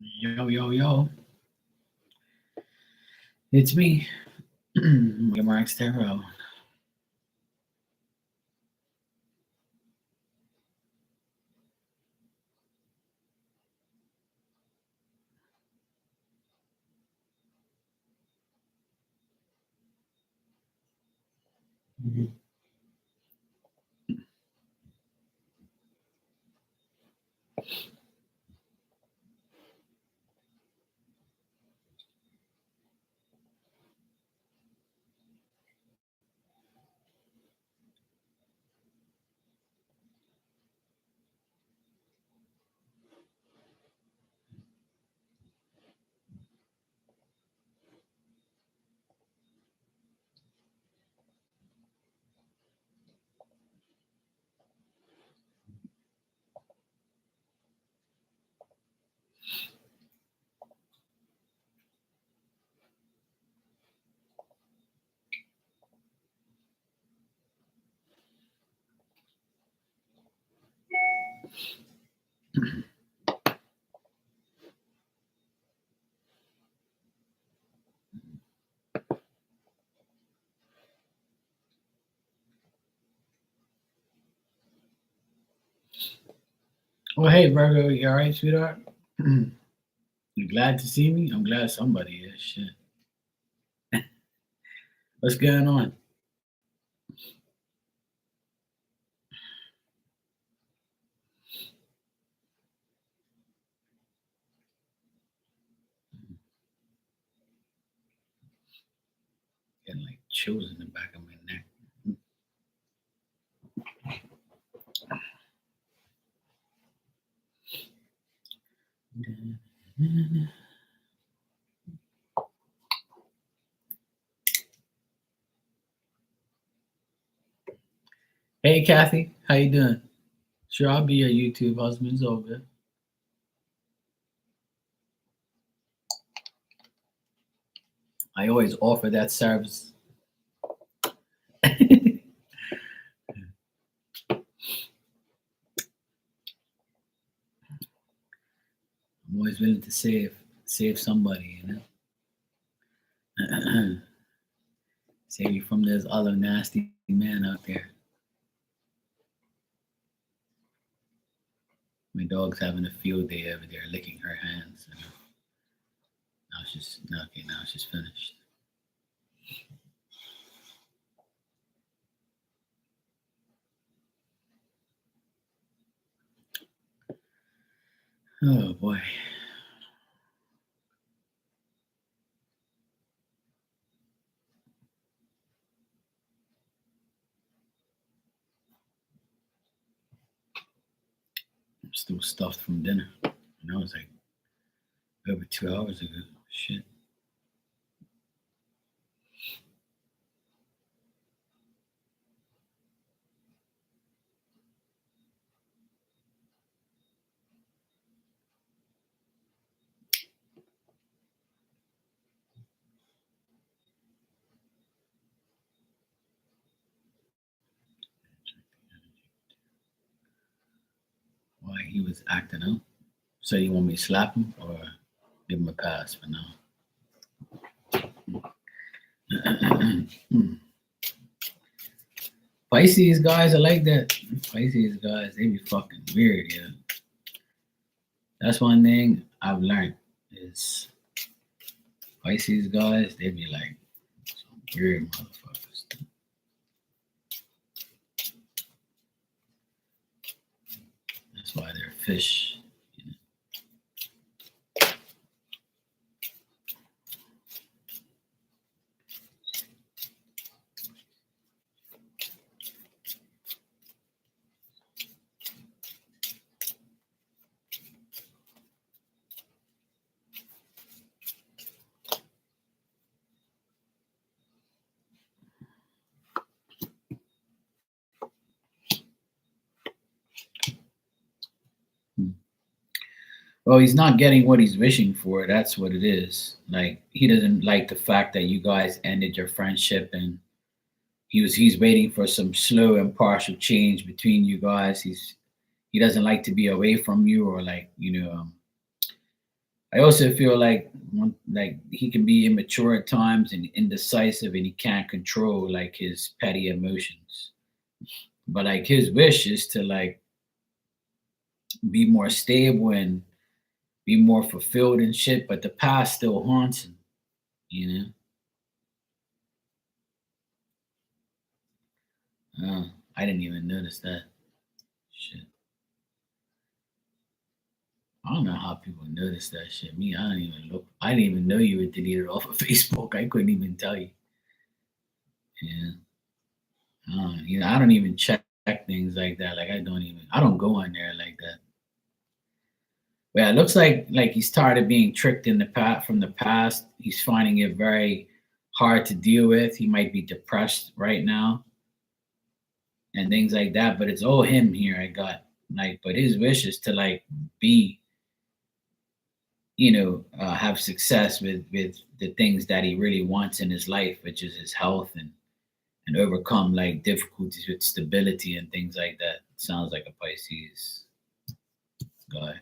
Yo, yo, yo. It's me, Mark Stero. Oh, hey, Virgo, you all right, sweetheart? You glad to see me? I'm glad somebody is. Shit. What's going on? Getting like chills in the back of my neck. Hey, Kathy, how you doing? Sure, I'll be your YouTube husband. It's all good. I always offer that service. I'm always willing to save somebody, you know. Save you from this other nasty man out there. My dog's having a field day over there, licking her hands. You know. Now she's okay. Now she's finished. Oh boy, I'm still stuffed from dinner. You know, it's like over 2 hours ago. Shit. Why he was acting up? So you want me to slap him or give him a pass for now? Pisces guys are like that. Pisces guys, they be fucking weird, yeah. That's one thing I've learned is Pisces guys, they be like some weird motherfuckers. That's why they're fish. Well, he's not getting what he's wishing for. That's what it is. Like he doesn't like the fact that you guys ended your friendship, and he's waiting for some slow and partial change between you guys. He doesn't like to be away from you, or like I also feel like he can be immature at times and indecisive, and he can't control like his petty emotions. But like his wish is to like be more stable and be more fulfilled and shit. But the past still haunts him, you know. I didn't even notice that shit. I don't know how people notice that shit. Me, I don't even look. I didn't even know you were deleted off of Facebook. I couldn't even tell you. Yeah. I don't even check things like that. Like I don't go on there like that. But yeah, it looks like he's tired of being tricked in the past from the past. He's finding it very hard to deal with. He might be depressed right now and things like that. But it's all him here. I got like, but his wish is to like be, have success with the things that he really wants in his life, which is his health and overcome like difficulties with stability and things like that. Sounds like a Pisces guy.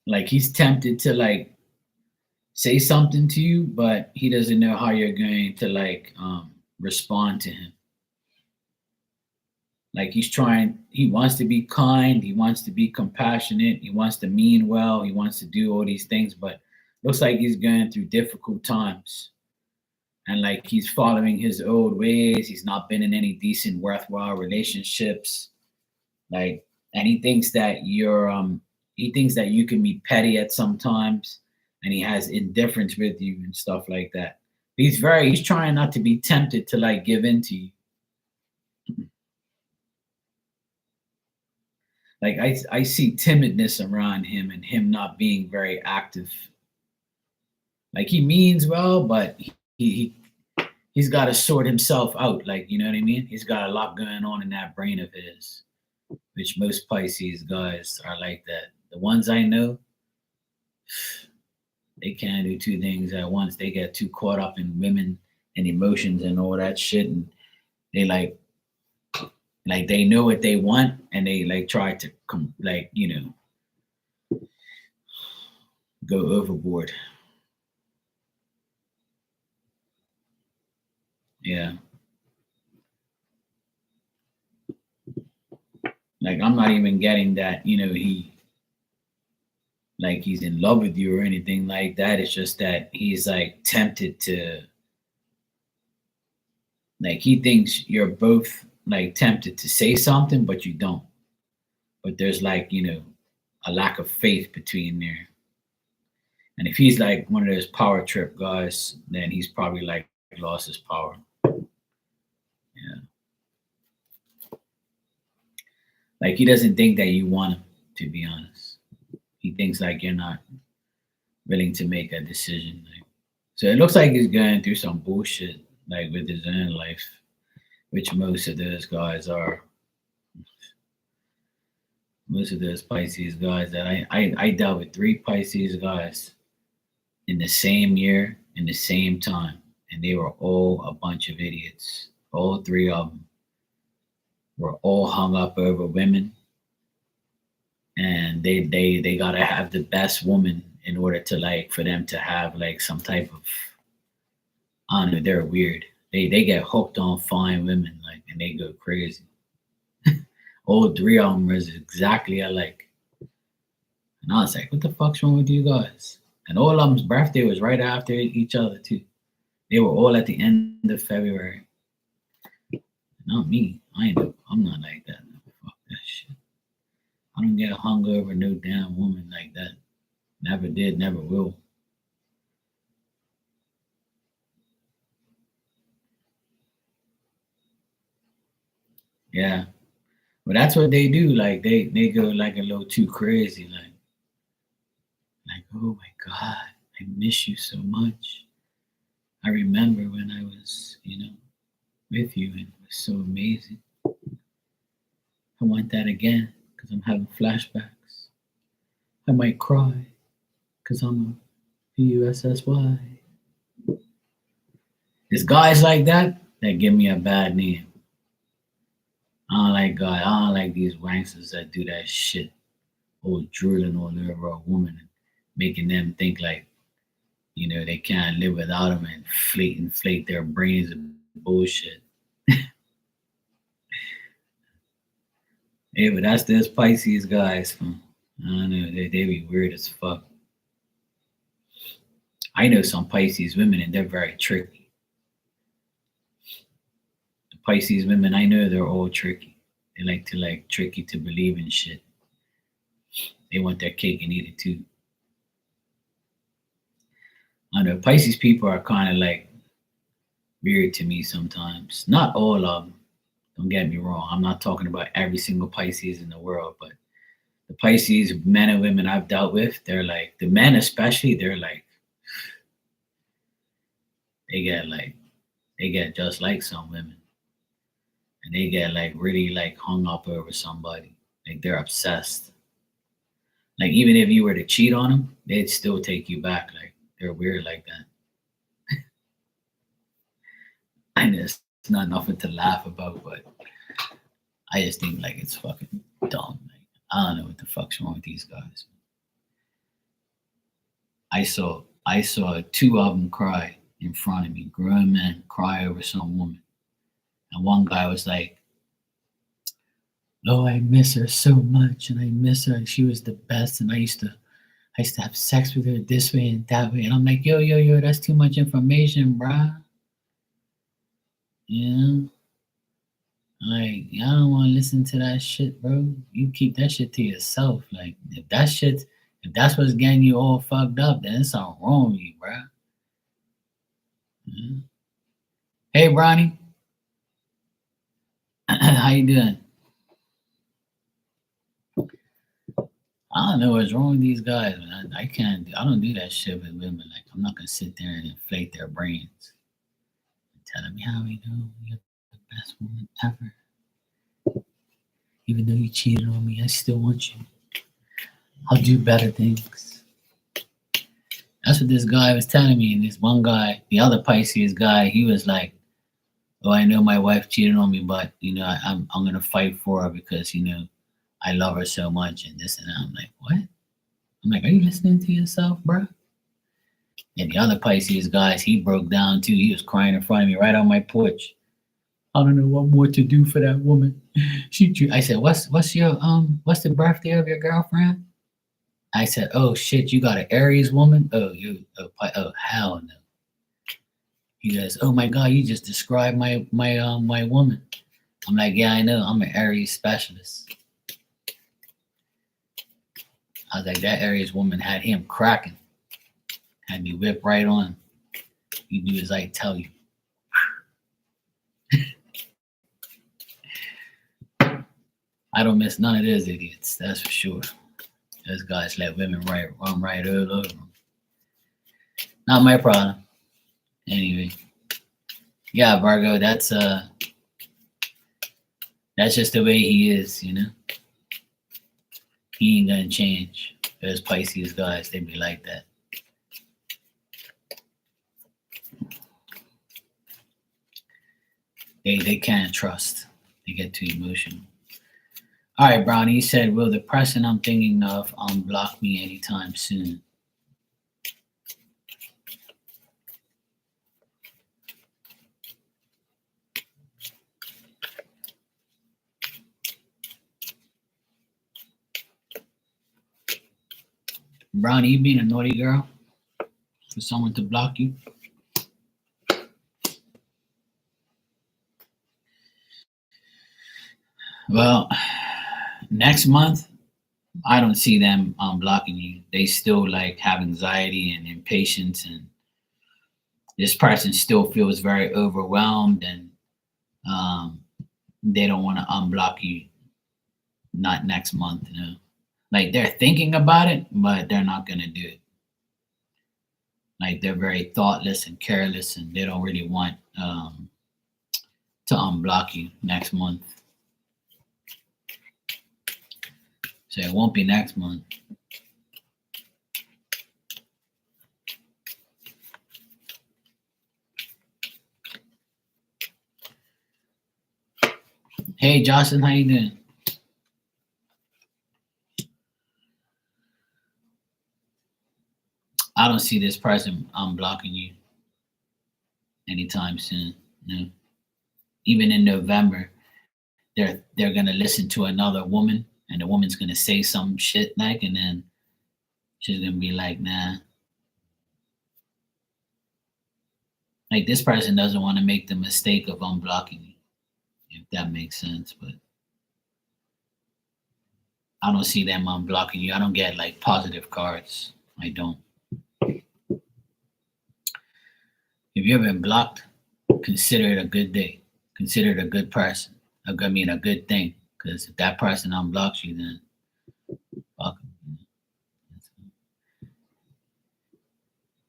Like he's tempted to like say something to you, but he doesn't know how you're going to like respond to him. Like he wants to be kind, he wants to be compassionate, he wants to mean well, he wants to do all these things, but looks like he's going through difficult times. And like he's following his old ways. He's not been in any decent, worthwhile relationships. Like, and he thinks that you can be petty at sometimes, and he has indifference with you and stuff like that. He's trying not to be tempted to like give in to you. Like I see timidness around him and him not being very active. Like he means well, but he's got to sort himself out. Like, you know what I mean? He's got a lot going on in that brain of his, which most Pisces guys are like that. The ones I know, they can't do two things at once. They get too caught up in women and emotions and all that shit, and they like they know what they want, and they like try to come like go overboard. Yeah, like I'm not even getting that. He's in love with you or anything like that. It's just that he's like tempted to, like he thinks you're both like tempted to say something, but you don't. But there's like, a lack of faith between there. And if he's like one of those power trip guys, then he's probably like lost his power. Yeah. Like he doesn't think that you want him, to be honest. He thinks like you're not willing to make a decision. Like, so it looks like he's going through some bullshit like with his own life, which most of those guys are. Most of those Pisces guys that I dealt with 3 Pisces guys in the same year, in the same time, and they were all a bunch of idiots. All 3 of them were all hung up over women, and they gotta have the best woman in order to like for them to have like some type of, I don't know, they're weird. They get hooked on fine women like, and they go crazy. All 3 of them was exactly alike. And I was like, what the fuck's wrong with you guys? And all of them's birthday was right after each other too. They were all at the end of February. Not me. I'm not like that. Fuck that shit. I don't get hung over no damn woman like that. Never did, never will. Yeah. But that's what they do. Like they go like a little too crazy. Like, oh my God, I miss you so much. I remember when I was, with you and it was so amazing. I want that again because I'm having flashbacks. I might cry because I'm a PUSSY. It's guys like that that give me a bad name. I don't like God. I don't like these wanksters that do that shit. Or drooling all over a woman and making them think like, they can't live without them and inflate their brains and bullshit. Yeah, but that's this Pisces guys. I don't know. They be weird as fuck. I know some Pisces women and they're very tricky. The Pisces women I know they're all tricky. They like to trick you to believe in shit. They want their cake and eat it too. I know Pisces people are kind of like weird to me sometimes. Not all of them. Don't get me wrong. I'm not talking about every single Pisces in the world, but the Pisces men and women I've dealt with, they're like the men especially. They're like they get just like some women, and they get like really like hung up over somebody. Like they're obsessed. Like even if you were to cheat on them, they'd still take you back. Like they're weird like that. I know it's not nothing to laugh about, but I just think like it's fucking dumb. Like, I don't know what the fuck's wrong with these guys. I saw two of them cry in front of me, grown men cry over some woman, and one guy was like, "Oh, I miss her so much, and I miss her, and she was the best, and I used to have sex with her this way and that way," and I'm like, yo, that's too much information, bruh. Yeah. Like, I don't want to listen to that shit, bro. You keep that shit to yourself. Like, if that's what's getting you all fucked up, then it's something wrong with you, bro. Yeah. Hey, Bronny. How you doing? I don't know what's wrong with these guys, man. I don't do that shit with women. Like, I'm not gonna sit there and inflate their brains. Telling me how you're the best woman ever. Even though you cheated on me, I still want you. I'll do better things. That's what this guy was telling me. And this one guy, the other Pisces guy, he was like, "Oh, I know my wife cheated on me, but I'm gonna fight for her because I love her so much and this and that." I'm like, what? I'm like, are you listening to yourself, bro? And the other Pisces guys, he broke down too. He was crying in front of me right on my porch. I don't know what more to do for that woman. I said, what's the birthday of your girlfriend? I said, oh shit, you got an Aries woman? Oh hell no. He goes, oh my god, you just described my woman. I'm like, yeah, I know, I'm an Aries specialist. I was like, that Aries woman had him cracking. Had me whip right on. You do as I tell you. I don't miss none of those idiots, that's for sure. Those guys let women run right all over them. Not my problem. Anyway. Yeah, Virgo, that's just the way he is, He ain't gonna change. Those Pisces guys, they be like that. They can't trust. They get too emotional. All right, Brownie, he said, will the person I'm thinking of unblock me anytime soon? Brownie, you being a naughty girl for someone to block you? Well, next month, I don't see them blocking you. They still like have anxiety and impatience, and this person still feels very overwhelmed, and they don't want to unblock you. Not next month, Like they're thinking about it, but they're not gonna do it. Like they're very thoughtless and careless, and they don't really want to unblock you next month. So it won't be next month. Hey, Jocelyn, how you doing? I don't see this person unblocking you anytime soon. No. Even in November, they're gonna listen to another woman, and the woman's gonna say some shit like, and then she's gonna be like, nah. Like this person doesn't want to make the mistake of unblocking you, if that makes sense. But I don't see them unblocking you. I don't get like positive cards. I don't. If you've been blocked, consider it a good day. Consider it a good person. I mean, a good thing. Because if that person unblocks you, then fuck 'em.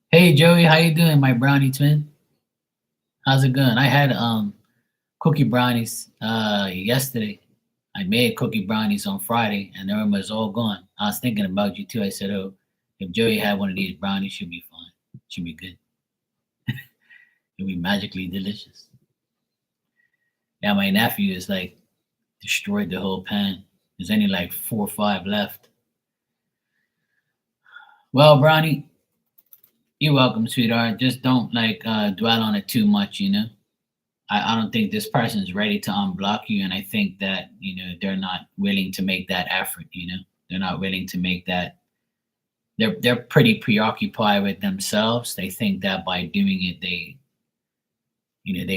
Hey Joey, how you doing, my brownie twin? How's it going? I had cookie brownies yesterday. I made cookie brownies on Friday, and the room was all gone. I was thinking about you too. I said, "Oh, if Joey had one of these brownies, she'll be fine. She'll be good. It'll be magically delicious." Yeah, my nephew is like destroyed the whole pan. There's only like 4 or 5 left. Well, brownie, you're welcome, sweetheart. Just don't like dwell on it too much. I don't think this person's ready to unblock you, and I think that they're not willing to make that effort. They're not willing to make that. They're pretty preoccupied with themselves. They think that by doing it, they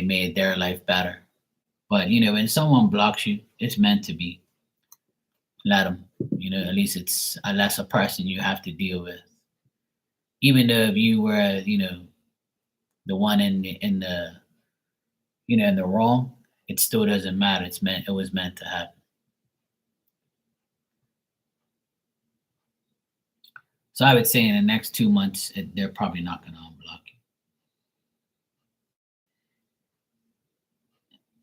made their life better. But when someone blocks you, it's meant to be. Let them. At least it's a lesser person you have to deal with. Even though if you were, the one in the wrong, it still doesn't matter. It was meant to happen. So I would say in the next 2 months, they're probably not going to unblock you.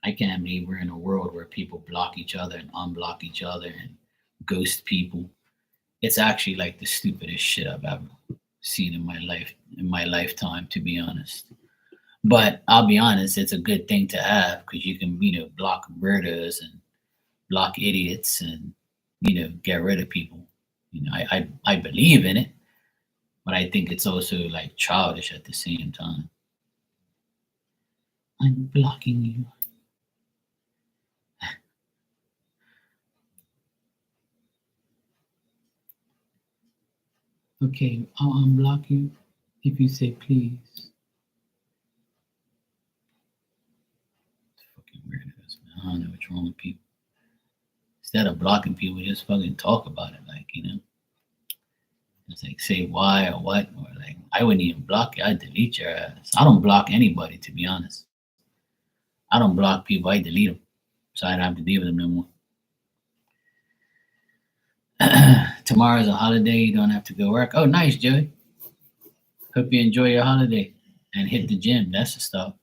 I can't believe we're in a world where people block each other and unblock each other and ghost people. It's actually like the stupidest shit I've ever seen in my lifetime, to be honest. But I'll be honest, it's a good thing to have because you can, block weirdos and block idiots and, get rid of people. I believe in it, but I think it's also like childish at the same time. I'm blocking you. Okay, I'll unblock you if you say please. It's fucking weirdos, man. I don't know what's wrong with people. Instead of blocking people, just fucking talk about it, like, just like say why or what, or like I wouldn't even block you. I'd delete your ass. I don't block anybody, to be honest. I don't block people. I delete them, so I don't have to deal with them no more. Tomorrow's a holiday. You don't have to go work. Oh, nice, Joey. Hope you enjoy your holiday and hit the gym. That's the stuff.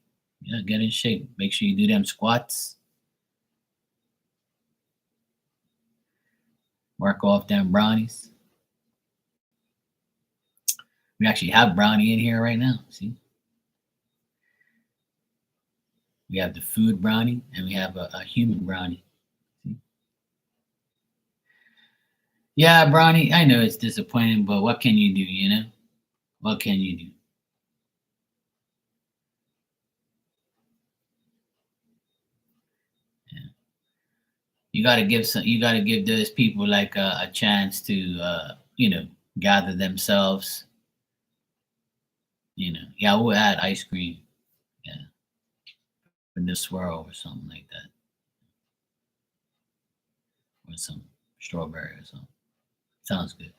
Yeah, get in shape. Make sure you do them squats. Work off them brownies. We actually have brownie in here right now. See? We have the food brownie and we have a human brownie. See? Yeah, brownie, I know it's disappointing, but what can you do, What can you do? Yeah. You gotta give those people like a chance to gather themselves. Yeah, we'll add ice cream. Yeah. In the swirl or something like that. With some strawberry or something. Sounds good.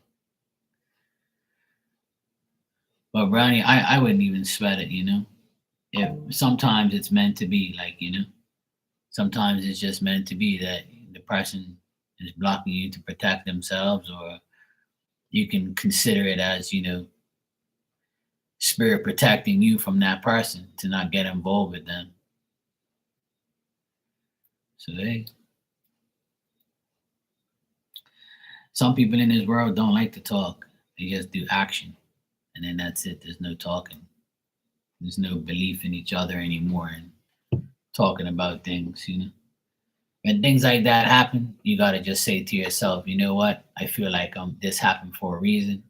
But brownie, I wouldn't even sweat it. If sometimes it's meant to be, like, sometimes it's just meant to be that the person is blocking you to protect themselves, or you can consider it as, spirit protecting you from that person to not get involved with them. So hey. Some people in this world don't like to talk. They just do action. And then that's it. There's no talking. There's no belief in each other anymore and talking about things, you know. When things like that happen, you gotta just say to yourself, you know what? I feel like this happened for a reason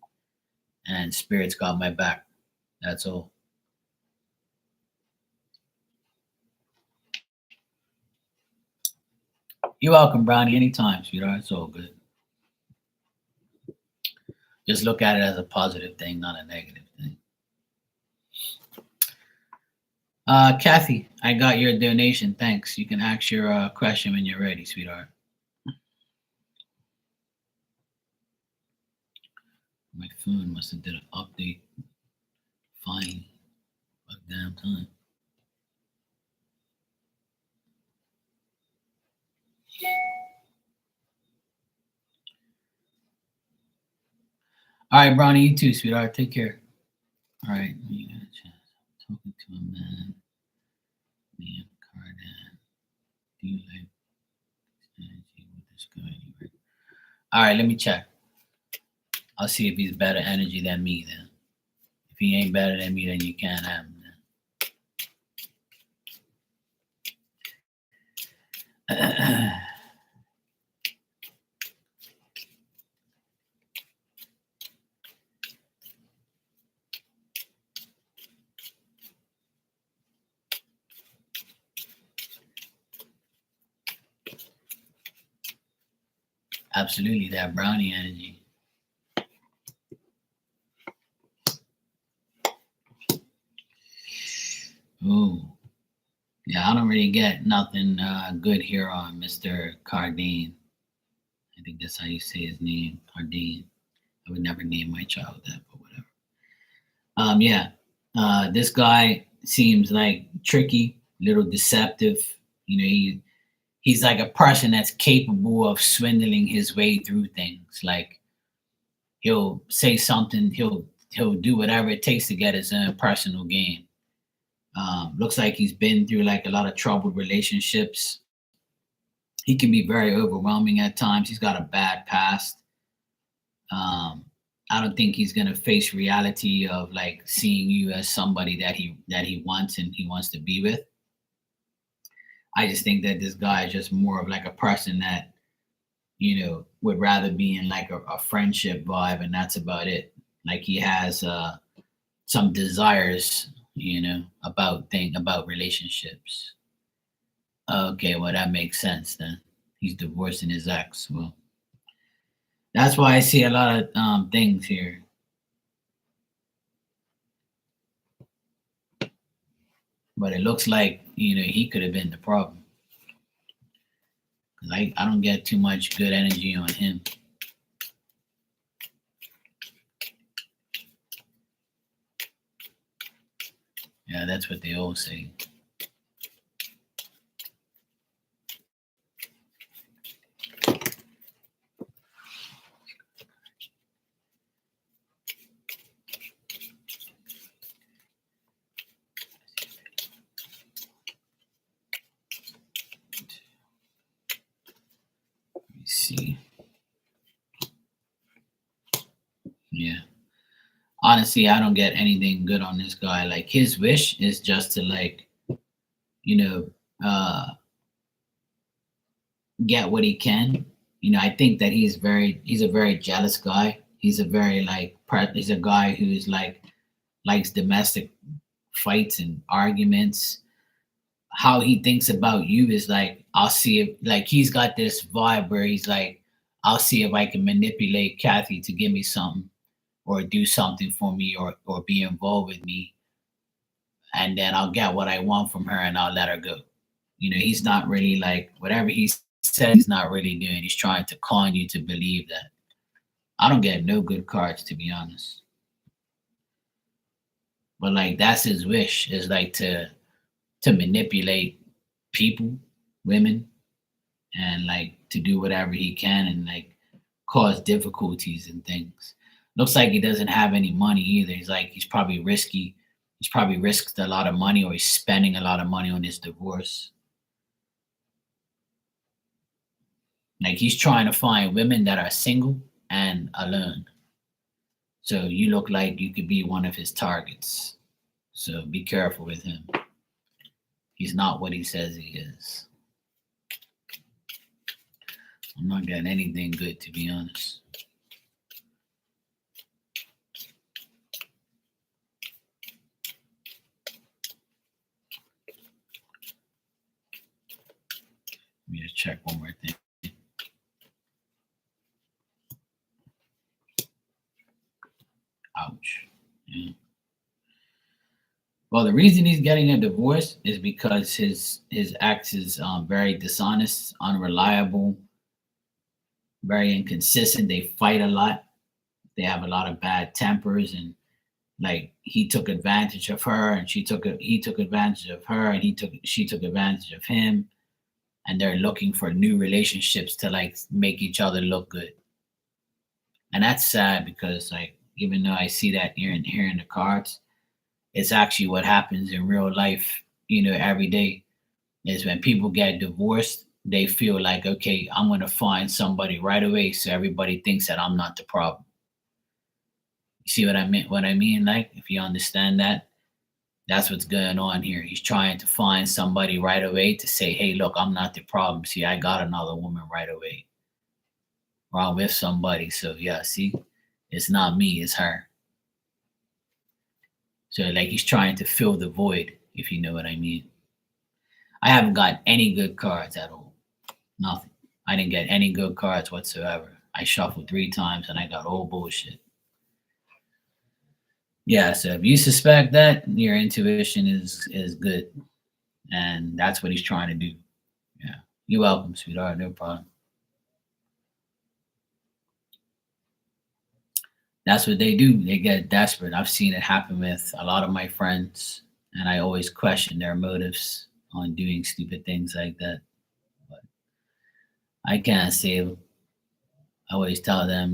and spirits got my back. That's all. You're welcome, Brownie, anytime, sweetheart. It's all good. Just look at it as a positive thing, not a negative thing. Kathy, I got your donation. Thanks. You can ask your question when you're ready, sweetheart. My phone must have did an update. Fine. Fuck damn time. All right, Brownie, you too, sweetheart. Take care. All right, you got a chance. Talking to a man named Cardan. Do you like energy with this guy anyway? All right, let me check. I'll see if he's better energy than me then. If he ain't better than me, then you can't have him then. Absolutely, that brownie energy. Ooh. Yeah, I don't really get nothing good here on Mr. Cardine. I think that's how you say his name, Cardine. I would never name my child that, but whatever. Yeah. This guy seems like tricky, little deceptive. You know, he's like a person that's capable of swindling his way through things. Like he'll say something, he'll do whatever it takes to get his own personal gain. Looks like he's been through like a lot of troubled relationships. He can be very overwhelming at times. He's got a bad past. I don't think he's gonna face reality of like seeing you as somebody that he wants and he wants to be with. I just think that this guy is just more of like a person that would rather be in like a friendship vibe, and that's about it. Like he has some desires, about relationships. Okay, well that makes sense then. He's divorcing his ex. Well, that's why I see a lot of things here. But it looks like he could have been the problem. 'Cause I don't get too much good energy on him. Yeah, that's what they all say. Let me see. Yeah. Honestly, I don't get anything good on this guy. Like his wish is just to like, you know, uh get what he can. I think that he's a very jealous guy. He's a very like he's a guy who's like likes domestic fights and arguments. How he thinks about you is like, I'll see if like he's got this vibe where he's like, I'll see if I can manipulate Kathy to give me something or do something for me or be involved with me, and then I'll get what I want from her and I'll let her go. He's not really like whatever he says he's not really doing. He's trying to con you to believe that. I don't get no good cards to be honest. But like that's his wish is like to manipulate people, women, and like to do whatever he can and like cause difficulties and things. Looks like he doesn't have any money either. He's probably risky. He's probably risked a lot of money or he's spending a lot of money on his divorce. Like he's trying to find women that are single and alone. So you look like you could be one of his targets. So be careful with him. He's not what he says he is. I'm not getting anything good, to be honest. Let me just check one more thing. Ouch. Yeah. Well, the reason he's getting a divorce is because his ex is very dishonest, unreliable, very inconsistent. They fight a lot. They have a lot of bad tempers, and like he took advantage of her, and he took advantage of her, and she took advantage of him, and they're looking for new relationships to like make each other look good. And that's sad because like even though I see that here in the cards, it's actually what happens in real life, every day is when people get divorced, they feel like, okay, I'm going to find somebody right away. So everybody thinks that I'm not the problem. You see what I mean? What I mean? Like, if you understand that, that's what's going on here. He's trying to find somebody right away to say, hey, look, I'm not the problem. See, I got another woman right away. Or I'm with somebody. So yeah, see, it's not me, it's her. So like he's trying to fill the void, if you know what I mean. I haven't got any good cards at all. Nothing. I didn't get any good cards whatsoever. I shuffled 3 times and I got all bullshit. Yeah, so if you suspect that, your intuition is good. And that's what he's trying to do. Yeah. You're welcome, sweetheart. No problem. That's what they do. They get desperate. I've seen it happen with a lot of my friends, and I always question their motives on doing stupid things like that. But I can't save them. I always tell them,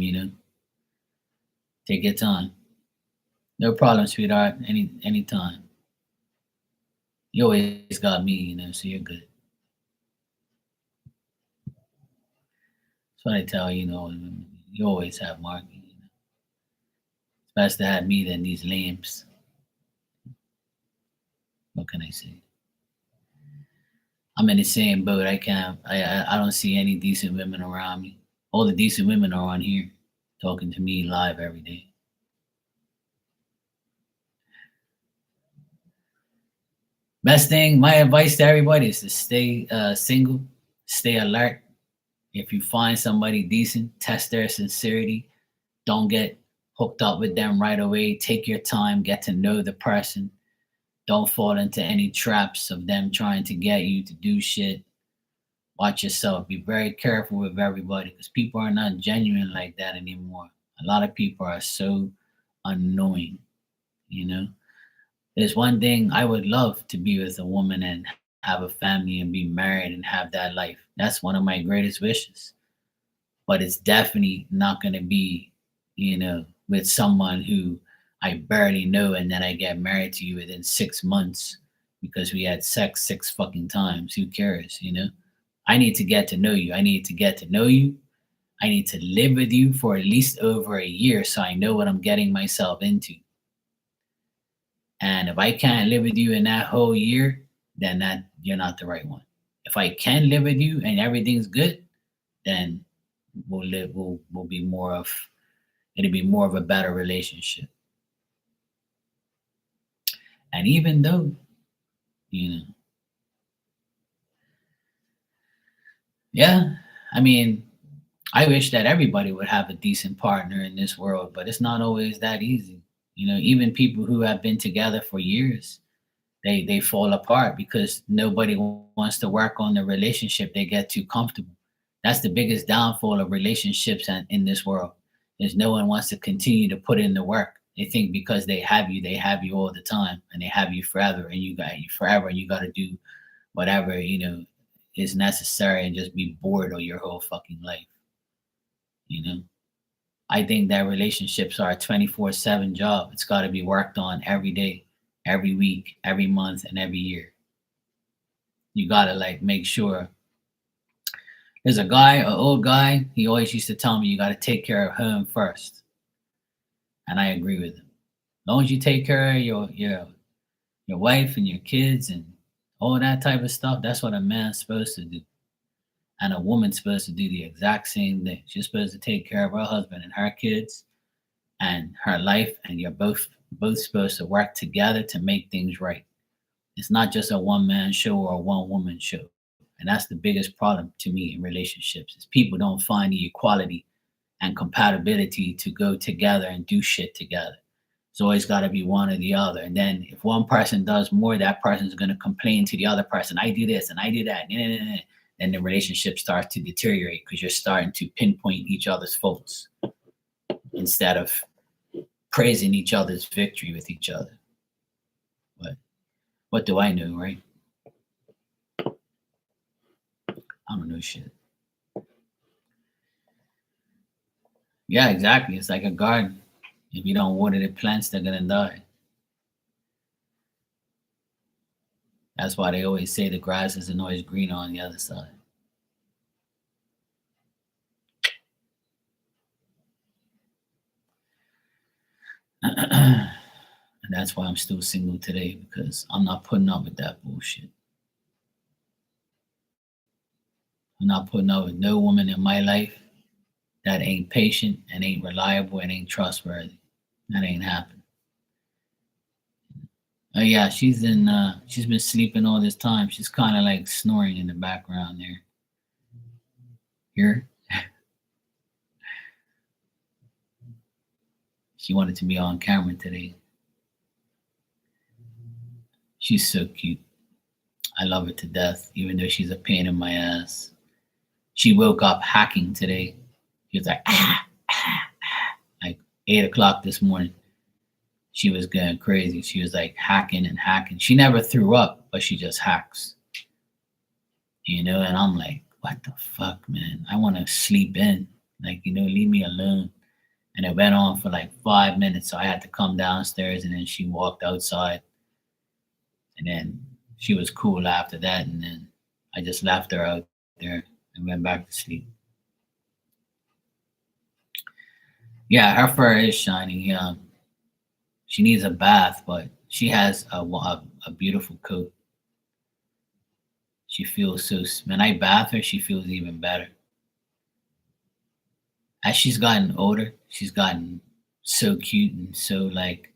take your time. No problem, sweetheart. Anytime. You always got me, so you're good. That's what I tell you always have Mark. It's best to have me than these lambs. What can I say? I'm in the same boat. I don't see any decent women around me. All the decent women are on here talking to me live every day. Best thing, my advice to everybody is to stay single, stay alert. If you find somebody decent, test their sincerity. Don't get hooked up with them right away. Take your time, get to know the person. Don't fall into any traps of them trying to get you to do shit. Watch yourself. Be very careful with everybody because people are not genuine like that anymore. A lot of people are so annoying, you know? There's one thing I would love to be with a woman and have a family and be married and have that life. That's one of my greatest wishes. But it's definitely not going to be, with someone who I barely know and then I get married to you within 6 months because we had sex 6 fucking times. Who cares? I need to get to know you. I need to get to know you. I need to live with you for at least over a year so I know what I'm getting myself into. And if I can't live with you in that whole year, then that you're not the right one. If I can live with you and everything's good, then we'll be more of it'll be more of a better relationship. And even though, you know, yeah, I mean, I wish that everybody would have a decent partner in this world, but it's not always that easy. Even people who have been together for years, they fall apart because nobody wants to work on the relationship. They get too comfortable. That's the biggest downfall of relationships in this world. Is no one wants to continue to put in the work. They think because they have you all the time, and they have you forever, and you got you forever, and you got to do whatever is necessary, and just be bored of your whole fucking life. You know, I think that relationships are a 24/7 job. It's got to be worked on every day, every week, every month, and every year. You got to like make sure There's a guy, an old guy, he always used to tell me you got to take care of home first. And I agree with him. As long as you take care of your wife and your kids and all that type of stuff, that's what a man's supposed to do. And a woman's supposed to do the exact same thing. She's supposed to take care of her husband and her kids and her life, and you're both supposed to work together to make things right. It's not just a one man show or a one woman show. And that's the biggest problem to me in relationships is people don't find the equality and compatibility to go together and do shit together. It's always got to be one or the other. And then if one person does more, that person's going to complain to the other person, I do this and I do that. Then the relationship starts to deteriorate because you're starting to pinpoint each other's faults instead of praising each other's victory with each other. But what do I know, right? I don't know shit. Yeah, exactly. It's like a garden. If you don't water the plants, they're gonna die. That's why they always say the grass isn't always greener on the other side. And that's why I'm still single today because I'm not putting up with that bullshit. I'm not putting up with no woman in my life that ain't patient and ain't reliable and ain't trustworthy. That ain't happening. Oh yeah, she's been sleeping all this time. She's kind of like snoring in the background there. Here. She wanted to be on camera today. She's so cute. I love her to death, even though she's a pain in my ass. She woke up hacking today. She was like, like 8 o'clock this morning. She was going crazy. She was like hacking and hacking. She never threw up, but she just hacks. And I'm like, what the fuck, man? I want to sleep in. Like, leave me alone. And it went on for like 5 minutes. So I had to come downstairs and then she walked outside. And then she was cool after that. And then I just left her out there and went back to sleep. Yeah, her fur is shiny. She needs a bath, but she has a beautiful coat. She feels so. When I bath her, she feels even better. As she's gotten older, she's gotten so cute and so like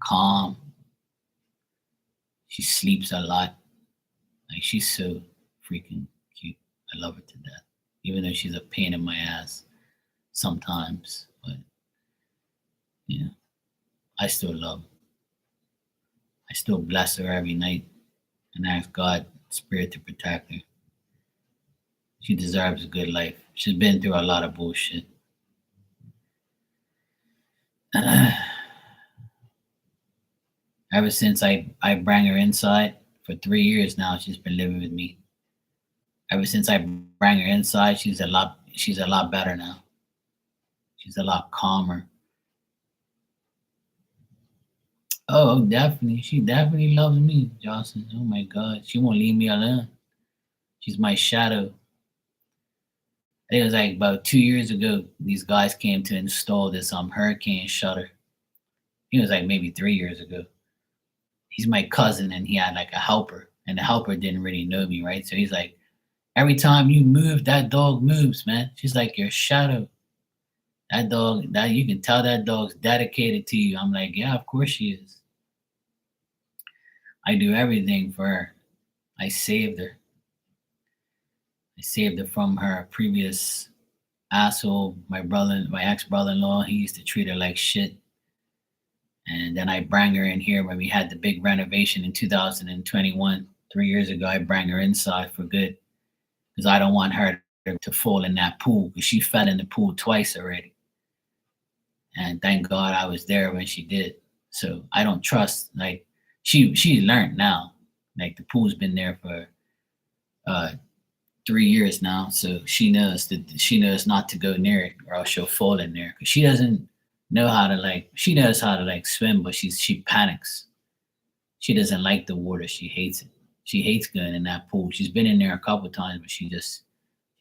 calm. She sleeps a lot. Like she's so freaking cute. I love her to death. Even though she's a pain in my ass sometimes, but I still love her. I still bless her every night and ask God, Spirit, to protect her. She deserves a good life. She's been through a lot of bullshit. Ever since I bring her inside, for 3 years now, she's been living with me. Ever since I bring her inside, she's a lot better now. She's a lot calmer. Oh, definitely. She definitely loves me, Johnson. Oh my God. She won't leave me alone. She's my shadow. I think it was like about 2 years ago, these guys came to install this hurricane shutter. It was like maybe 3 years ago. He's my cousin and he had like a helper, and the helper didn't really know me, right? So he's like, every time you move, that dog moves, man. She's like your shadow. That dog, that you can tell that dog's dedicated to you. I'm like, yeah, of course she is. I do everything for her. I saved her. I saved her from her previous asshole, my ex-brother-in-law. He used to treat her like shit. And then I bring her in here when we had the big renovation in 2021, 3 years ago. I bring her inside for good because I don't want her to fall in that pool because she fell in the pool twice already. And thank God I was there when she did. So I don't trust, like, she learned now. Like the pool's been there for 3 years now, so she knows not to go near it or else she'll fall in there. Cause she doesn't know how to she knows how to swim, but she panics. She doesn't like the water. She hates it. She hates going in that pool. She's been in there a couple of times, but she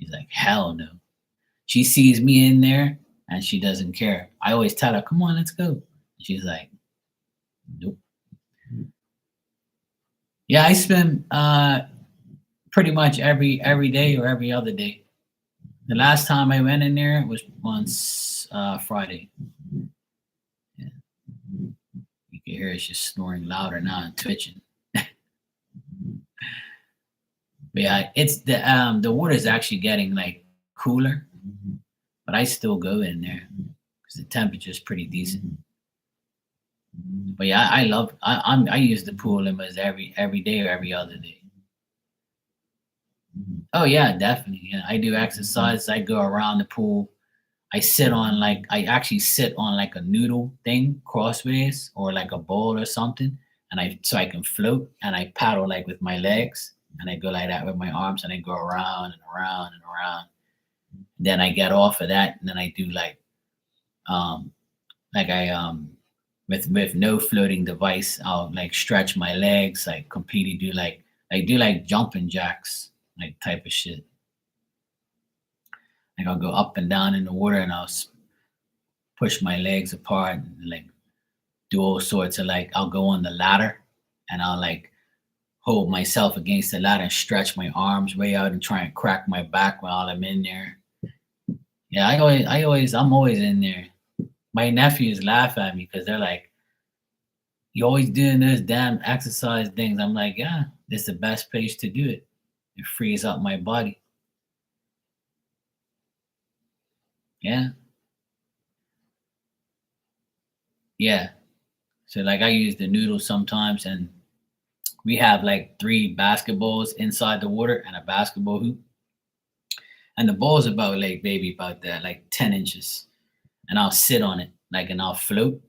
She's like, hell no. She sees me in there and she doesn't care. I always tell her, come on, let's go. She's like, nope. Yeah, I spend pretty much every day or every other day. The last time I went in there was once Friday. Yeah. You can hear it's just snoring louder now and twitching. But yeah, it's the water is actually getting like cooler, but I still go in there because the temperature is pretty decent. But yeah, I love I use the pool almost every day or every other day. Oh yeah, definitely. Yeah, I do exercise. I go around the pool. I actually sit on like a noodle thing crossways or like a bowl or something, and I can float and I paddle like with my legs and I go like that with my arms and I go around and around and around. Then I get off of that and then I do um like I with no floating device, I'll like stretch my legs, like completely do like jumping jacks, like type of shit. Like I'll go up and down in the water and push my legs apart and like do all sorts of like I'll go on the ladder and I'll like hold myself against the ladder and stretch my arms way out and try and crack my back while I'm in there. Yeah, I'm always in there. My nephews laugh at me because they're like, "You always doing those damn exercise things." I'm like, "Yeah, it's the best place to do it. It frees up my body." Yeah, yeah. So like I use the noodles sometimes, and we have like three basketballs inside the water and a basketball hoop. And the ball's about like maybe about that, like 10 inches. And I'll sit on it, like and I'll float.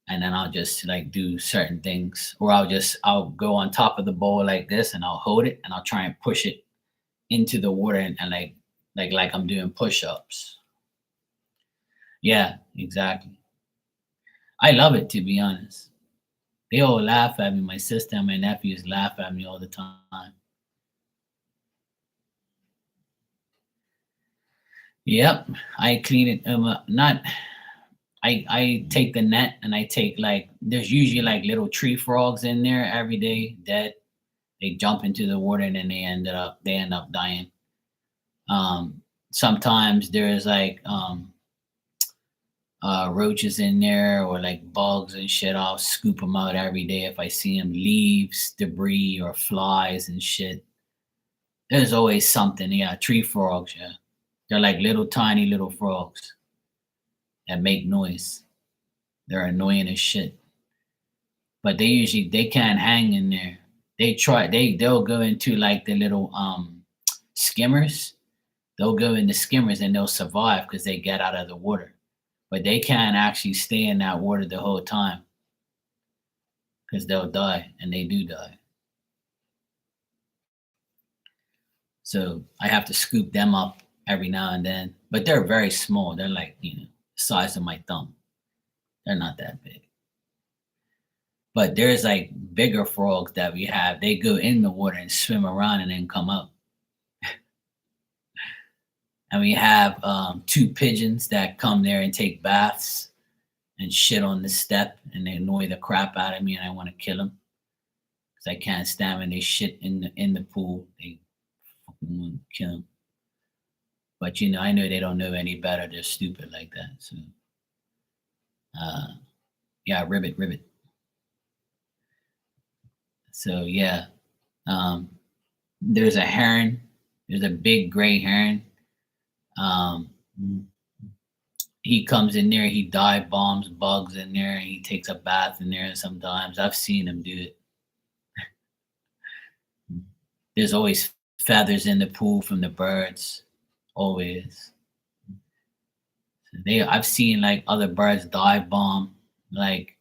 And then I'll just like do certain things. Or I'll go on top of the ball like this and I'll hold it and I'll try and push it into the water and like I'm doing push-ups. Yeah, exactly. I love it to be honest. They all laugh at me. My sister and my nephews laugh at me all the time. Yep, I clean it. Not I take the net and I take like there's usually like little tree frogs in there every day dead. They jump into the water and then they end up dying. Sometimes there's like roaches in there or like bugs and shit. I'll scoop them out every day if I see them. Leaves, debris, or flies and shit. There's always something. Yeah, tree frogs. Yeah, they're like little tiny little frogs that make noise. They're annoying as shit. But they can't hang in there. They'll go into like the little skimmers. They'll go into skimmers and they'll survive because they get out of the water. But they can't actually stay in that water the whole time because they'll die and they do die. So I have to scoop them up every now and then. But they're very small. They're like, size of my thumb. They're not that big. But there's like bigger frogs that we have. They go in the water and swim around and then come up. And we have two pigeons that come there and take baths and shit on the step, and they annoy the crap out of me, and I want to kill them because I can't stand when they shit in the pool. They fucking want to kill them. But I know they don't know any better. They're stupid like that. So, uh, yeah, ribbit, ribbit. So yeah, um, there's a heron. There's a big gray heron. Um, he comes in there, he dive bombs bugs in there, and he takes a bath in there sometimes. I've seen him do it. There's always feathers in the pool from the birds. Always. I've seen like other birds dive bomb, like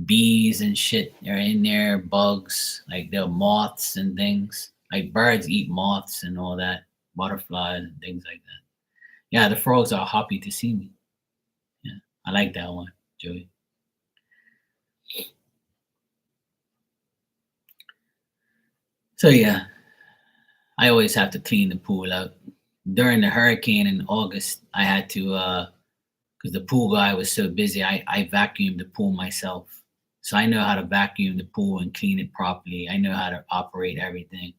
bees and shit are in there, bugs, like they're moths and things. Like birds eat moths and all that, butterflies and things like that. Yeah, the frogs are happy to see me. Yeah, I like that one, Joey. So yeah, I always have to clean the pool out. during the hurricane in August, I had to because the pool guy was so busy, I vacuumed the pool myself. So I know how to vacuum the pool and clean it properly. I know how to operate everything.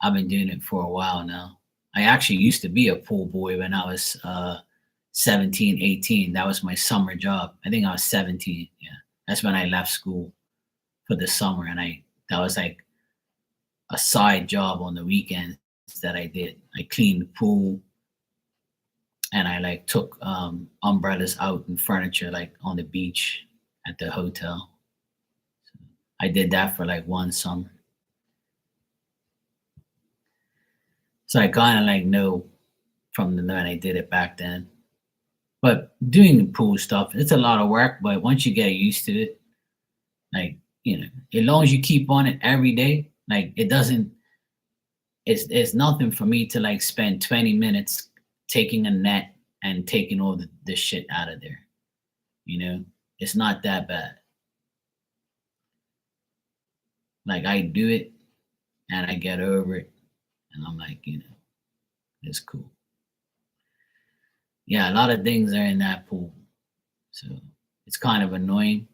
I've been doing it for a while now. I actually used to be a pool boy when I was 17, 18. That was my summer job. I think I was 17. Yeah. That's when I left school for the summer. And that was like a side job on the weekends that I did. I cleaned the pool and I like took umbrellas out and furniture like on the beach at the hotel. I did that for like one summer. So I kind of like know from the when I did it back then. But doing the pool stuff, it's a lot of work. But once you get used to it, like as long as you keep on it every day, like it doesn't. It's nothing for me to like spend 20 minutes taking a net and taking all the shit out of there. It's not that bad. Like I do it and I get over it, and I'm like, it's cool. Yeah, a lot of things are in that pool, so it's kind of annoying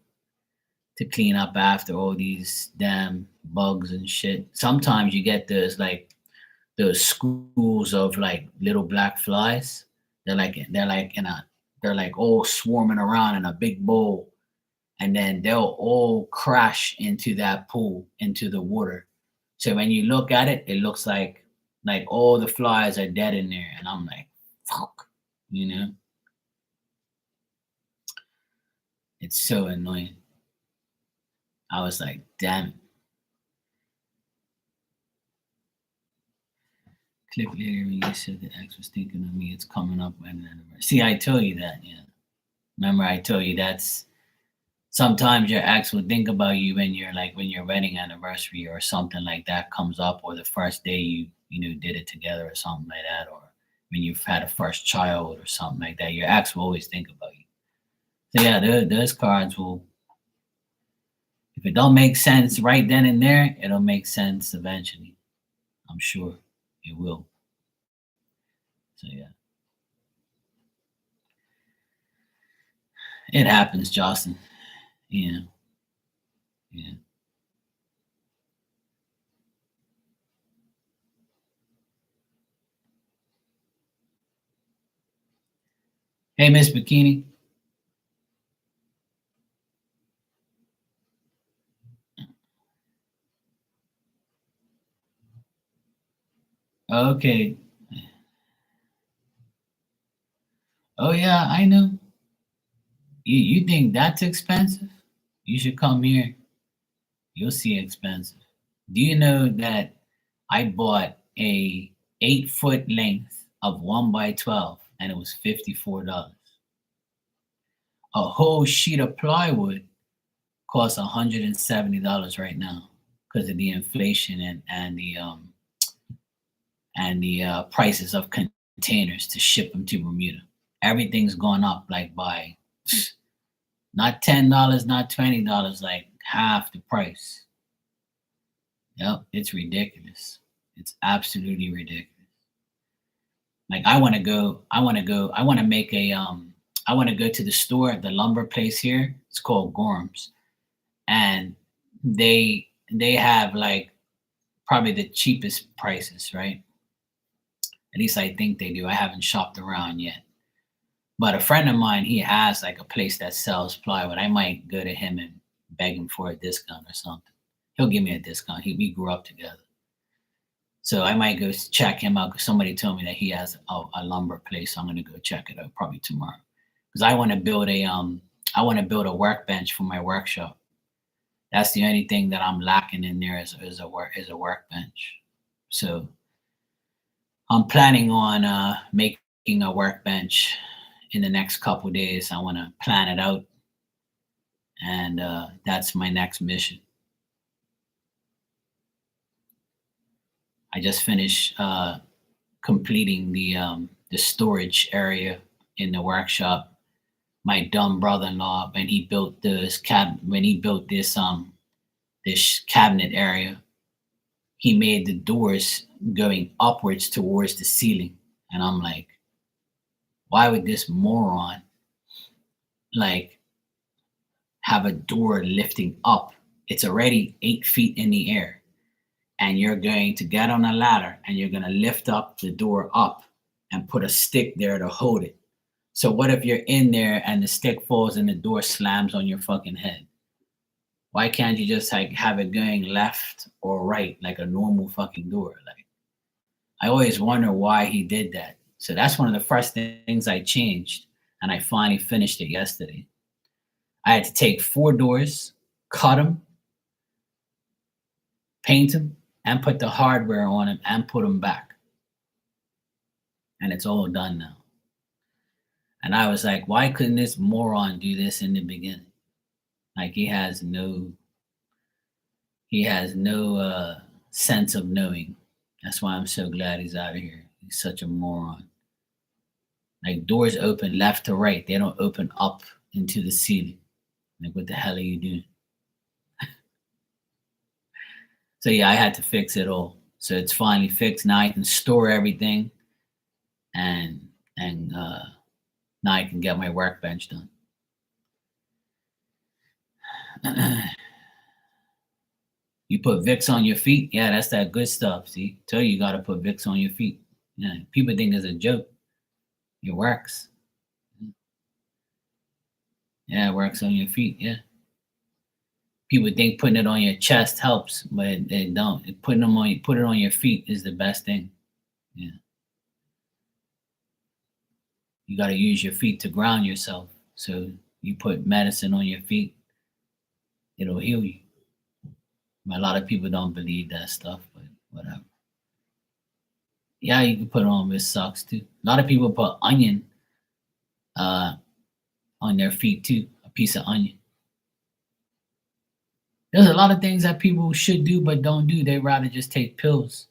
to clean up after all these damn bugs and shit. Sometimes you get those schools of like little black flies. They're like all swarming around in a big bowl, and then they'll all crash into that pool, into the water. So when you look at it, it looks like all the flies are dead in there, and I'm like, fuck, you know, it's so annoying. I was like, damn it. Click later when you said the ex was thinking of me. It's coming up when an anniversary. See, I told you that. Yeah, remember I told you that's sometimes your ex will think about you when your wedding anniversary or something like that comes up, or the first day you did it together or something like that, or when you've had a first child or something like that. Your ex will always think about you. So yeah, those cards will. If it don't make sense right then and there, it'll make sense eventually. I'm sure it will. So yeah, it happens, Justin. Yeah, yeah. Hey, Miss Bikini. Okay. Oh yeah, I know. You think that's expensive? You should come here. You'll see expensive. Do you know that I bought a 8 foot length of 1 by 12 and it was $54? A whole sheet of plywood costs $170 right now because of the inflation and the prices of containers to ship them to Bermuda. Everything's gone up like by not $10, not $20, like half the price. Yep, it's ridiculous. It's absolutely ridiculous. Like I want to make I want to go to the store, the lumber place here. It's called Gorham's, and they have like probably the cheapest prices, right? At least I think they do. I haven't shopped around yet. But a friend of mine, he has like a place that sells plywood. I might go to him and beg him for a discount or something. He'll give me a discount. We grew up together. So I might go check him out because somebody told me that he has a lumber place. So I'm gonna go check it out probably tomorrow. Because I want to build a workbench for my workshop. That's the only thing that I'm lacking in there is a workbench. So I'm planning on making a workbench in the next couple days. I want to plan it out, and that's my next mission. I just finished completing the storage area in the workshop. My dumb brother-in-law, when he built this cabinet area, he made the doors going upwards towards the ceiling. And I'm like, why would this moron like have a door lifting up? It's already 8 feet in the air, and you're going to get on a ladder and you're going to lift up the door up and put a stick there to hold it. So what if you're in there and the stick falls and the door slams on your fucking head? Why can't you just like have it going left or right like a normal fucking door? Like, I always wonder why he did that. So that's one of the first things I changed, and I finally finished it yesterday. I had to take 4 doors, cut them, paint them, and put the hardware on them and put them back. And it's all done now. And I was like, why couldn't this moron do this in the beginning? Like he has no sense of knowing. That's why I'm so glad he's out of here. He's such a moron. Like doors open left to right. They don't open up into the ceiling. Like what the hell are you doing? So yeah, I had to fix it all. So it's finally fixed. Now I can store everything and now I can get my workbench done. You put Vicks on your feet. Yeah, that's that good stuff. See, tell you got to put Vicks on your feet. Yeah, people think it's a joke. It works. Yeah, it works on your feet. Yeah. People think putting it on your chest helps, but they don't. Put it on your feet is the best thing. Yeah. You got to use your feet to ground yourself. So you put medicine on your feet, it'll heal you. A lot of people don't believe that stuff, but whatever. Yeah, you can put it on with socks too. A lot of people put onion on their feet too, a piece of onion. There's a lot of things that people should do but don't do. They rather just take pills.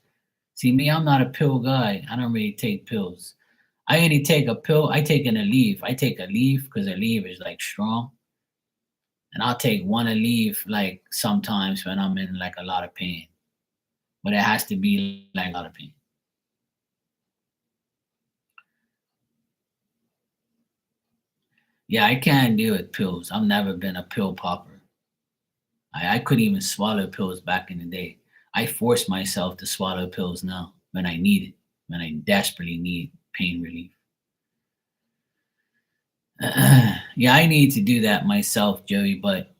See, me, I'm not a pill guy. I don't really take pills. I only take a pill. I take an Aleve. I take Aleve because Aleve is like strong. And I'll take one Aleve like sometimes when I'm in like a lot of pain. But it has to be like a lot of pain. Yeah, I can't deal with pills. I've never been a pill popper. I couldn't even swallow pills back in the day. I force myself to swallow pills now when I need it, when I desperately need pain relief. Yeah, I need to do that myself, Joey. But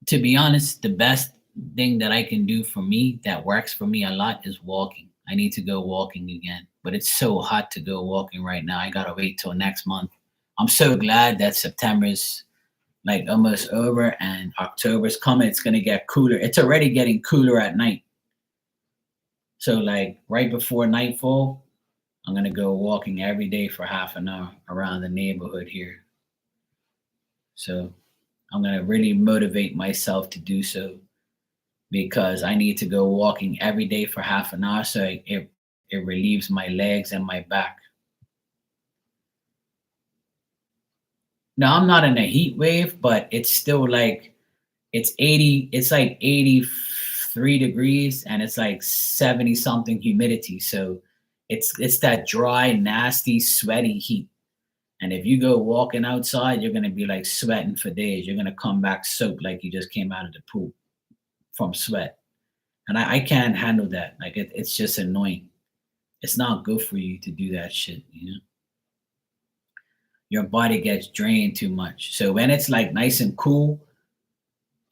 to be honest, the best thing that I can do for me that works for me a lot is walking. I need to go walking again, but it's so hot to go walking right now. I gotta wait till next month. I'm so glad that September's like almost over and October's coming. It's gonna get cooler. It's already getting cooler at night. So like right before nightfall, I'm gonna go walking every day for half an hour around the neighborhood here. So I'm gonna really motivate myself to do so because I need to go walking every day for half an hour so it relieves my legs and my back. Now I'm not in a heat wave, but it's still like it's like 83 degrees and it's like 70 something humidity. So it's that dry, nasty, sweaty heat. And if you go walking outside, you're gonna be like sweating for days. You're gonna come back soaked like you just came out of the pool from sweat. And I can't handle that. Like it's just annoying. It's not good for you to do that shit, you know? Your body gets drained too much. So when it's like nice and cool,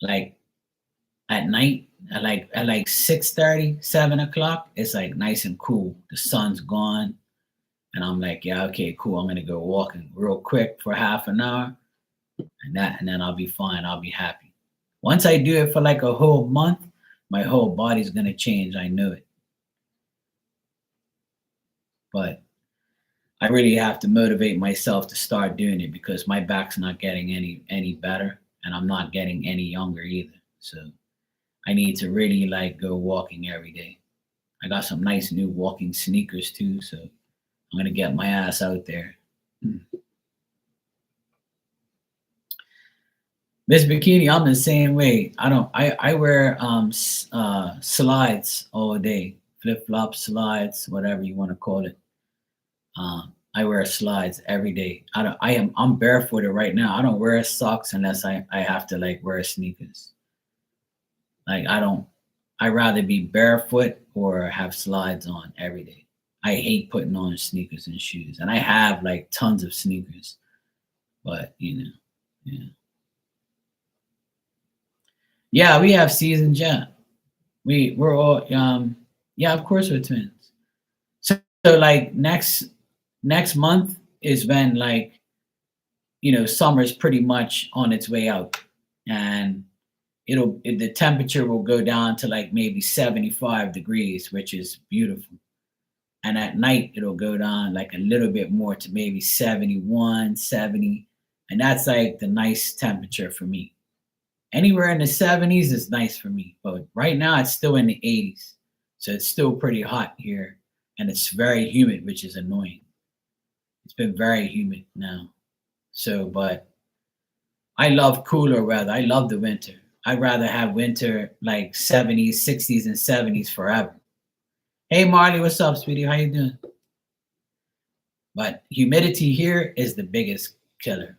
like at night, at like 6:30, 7 o'clock, it's like nice and cool. The sun's gone. And I'm like, yeah, okay, cool. I'm gonna go walking real quick for half an hour, and then I'll be fine. I'll be happy. Once I do it for like a whole month, my whole body's gonna change. I know it. But I really have to motivate myself to start doing it because my back's not getting any better, and I'm not getting any younger either. So I need to really like go walking every day. I got some nice new walking sneakers too, so I'm gonna get my ass out there. Miss Bikini, I'm the same way. I wear slides all day, flip flop slides, whatever you want to call it. I wear slides every day. I'm barefooted right now. I don't wear socks unless I have to like wear sneakers. Like I rather be barefoot or have slides on every day. I hate putting on sneakers and shoes. And I have like tons of sneakers. But yeah. Yeah, we have seasons, yeah. We're all yeah, of course we're twins. So like next month is when like summer's pretty much on its way out, and the temperature will go down to like maybe 75 degrees, which is beautiful. And at night it'll go down like a little bit more to maybe 71, 70, and that's like the nice temperature for me. Anywhere in the 70s is nice for me, but right now it's still in the 80s, so it's still pretty hot here, and it's very humid, which is annoying. It's been very humid now. So, but I love cooler weather. I love the winter. I'd rather have winter like 70s, 60s, and 70s forever. Hey Marley, what's up, sweetie? How you doing? But humidity here is the biggest killer.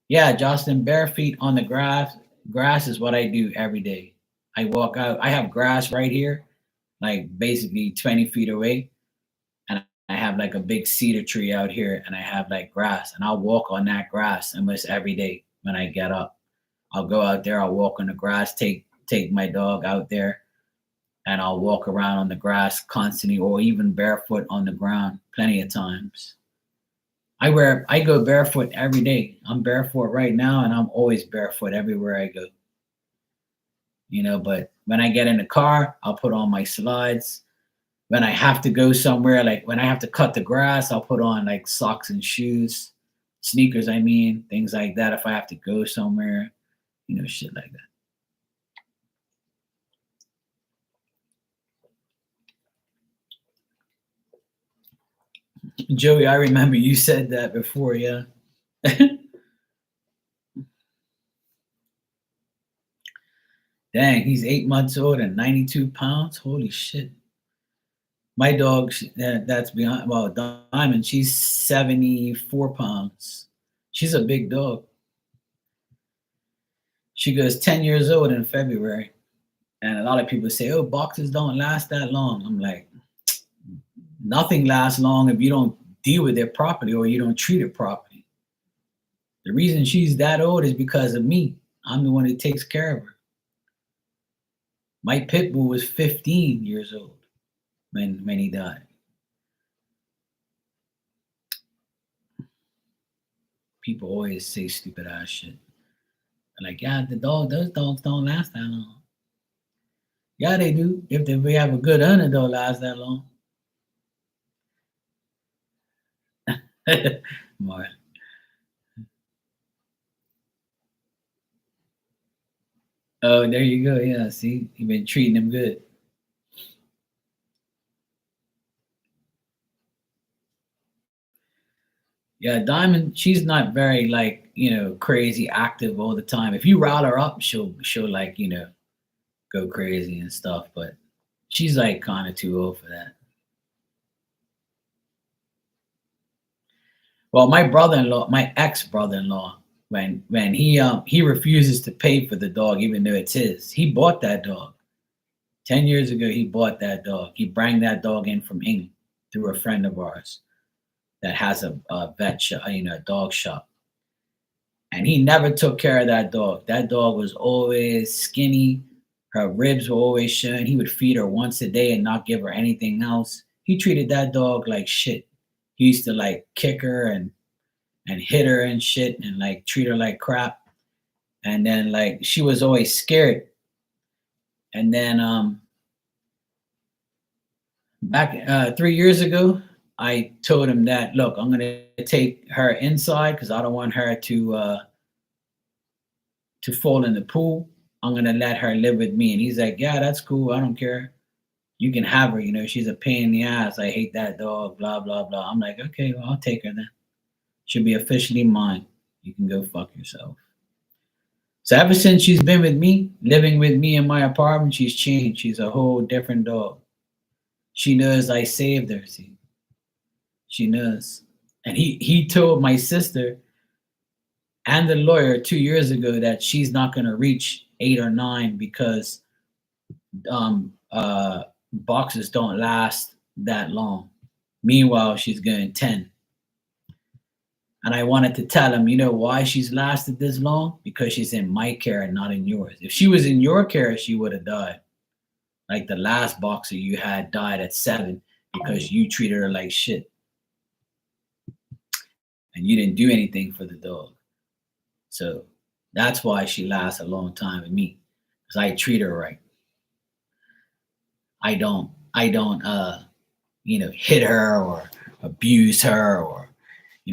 Yeah, Justin, bare feet on the grass. Grass is what I do every day. I walk out. I have grass right here, like basically 20 feet away. And I have like a big cedar tree out here, and I have like grass. And I'll walk on that grass almost every day when I get up. I'll go out there, I'll walk on the grass, take my dog out there, and I'll walk around on the grass constantly, or even barefoot on the ground plenty of times. I go barefoot every day. I'm barefoot right now, and I'm always barefoot everywhere I go. But when I get in the car, I'll put on my slides. When I have to go somewhere, like when I have to cut the grass, I'll put on like socks and shoes, sneakers, I mean, things like that. If I have to go somewhere, shit like that. Joey, I remember you said that before, yeah. Dang, he's 8 months old and 92 pounds. Holy shit. My dog, that's beyond, well, Diamond, she's 74 pounds. She's a big dog. She goes 10 years old in February. And a lot of people say, oh, boxers don't last that long. I'm like, nothing lasts long if you don't deal with it properly or you don't treat it properly. The reason she's that old is because of me. I'm the one who takes care of her. My pit bull was 15 years old when he died. People always say stupid ass shit. Like, yeah, those dogs don't last that long. Yeah, they do. If we have a good owner, they'll last that long. More. Oh, there you go. Yeah, see, you've been treating them good. Yeah, Diamond, she's not very like, crazy active all the time. If you rile her up, she'll like, go crazy and stuff, but she's like kind of too old for that. Well, my brother-in-law, my ex-brother-in-law, when he refuses to pay for the dog even though it's his. He bought that dog. 10 years ago he bought that dog. He brought that dog in from England through a friend of ours that has a vet shop, a dog shop. And he never took care of that dog. That dog was always skinny. Her ribs were always showing. He would feed her once a day and not give her anything else. He treated that dog like shit. He used to like kick her and hit her and shit and like treat her like crap. And then like she was always scared. And then back 3 years ago, I told him that, look, I'm gonna take her inside because I don't want her to fall in the pool. I'm gonna let her live with me. And he's like, yeah, that's cool. I don't care. You can have her. She's a pain in the ass. I hate that dog. Blah blah blah. I'm like, okay, well, I'll take her then. She'll be officially mine. You can go fuck yourself. So ever since she's been with me, living with me in my apartment, she's changed. She's a whole different dog. She knows I saved her. See, She knows. And he told my sister and the lawyer 2 years ago that she's not going to reach 8 or 9 because boxes don't last that long. Meanwhile, she's going 10. And I wanted to tell him, you know why she's lasted this long? Because she's in my care and not in yours. If she was in your care, she would have died. Like the last boxer you had died at 7 because you treated her like shit. And you didn't do anything for the dog. So that's why she lasts a long time with me. Because I treat her right. I don't hit her or abuse her, or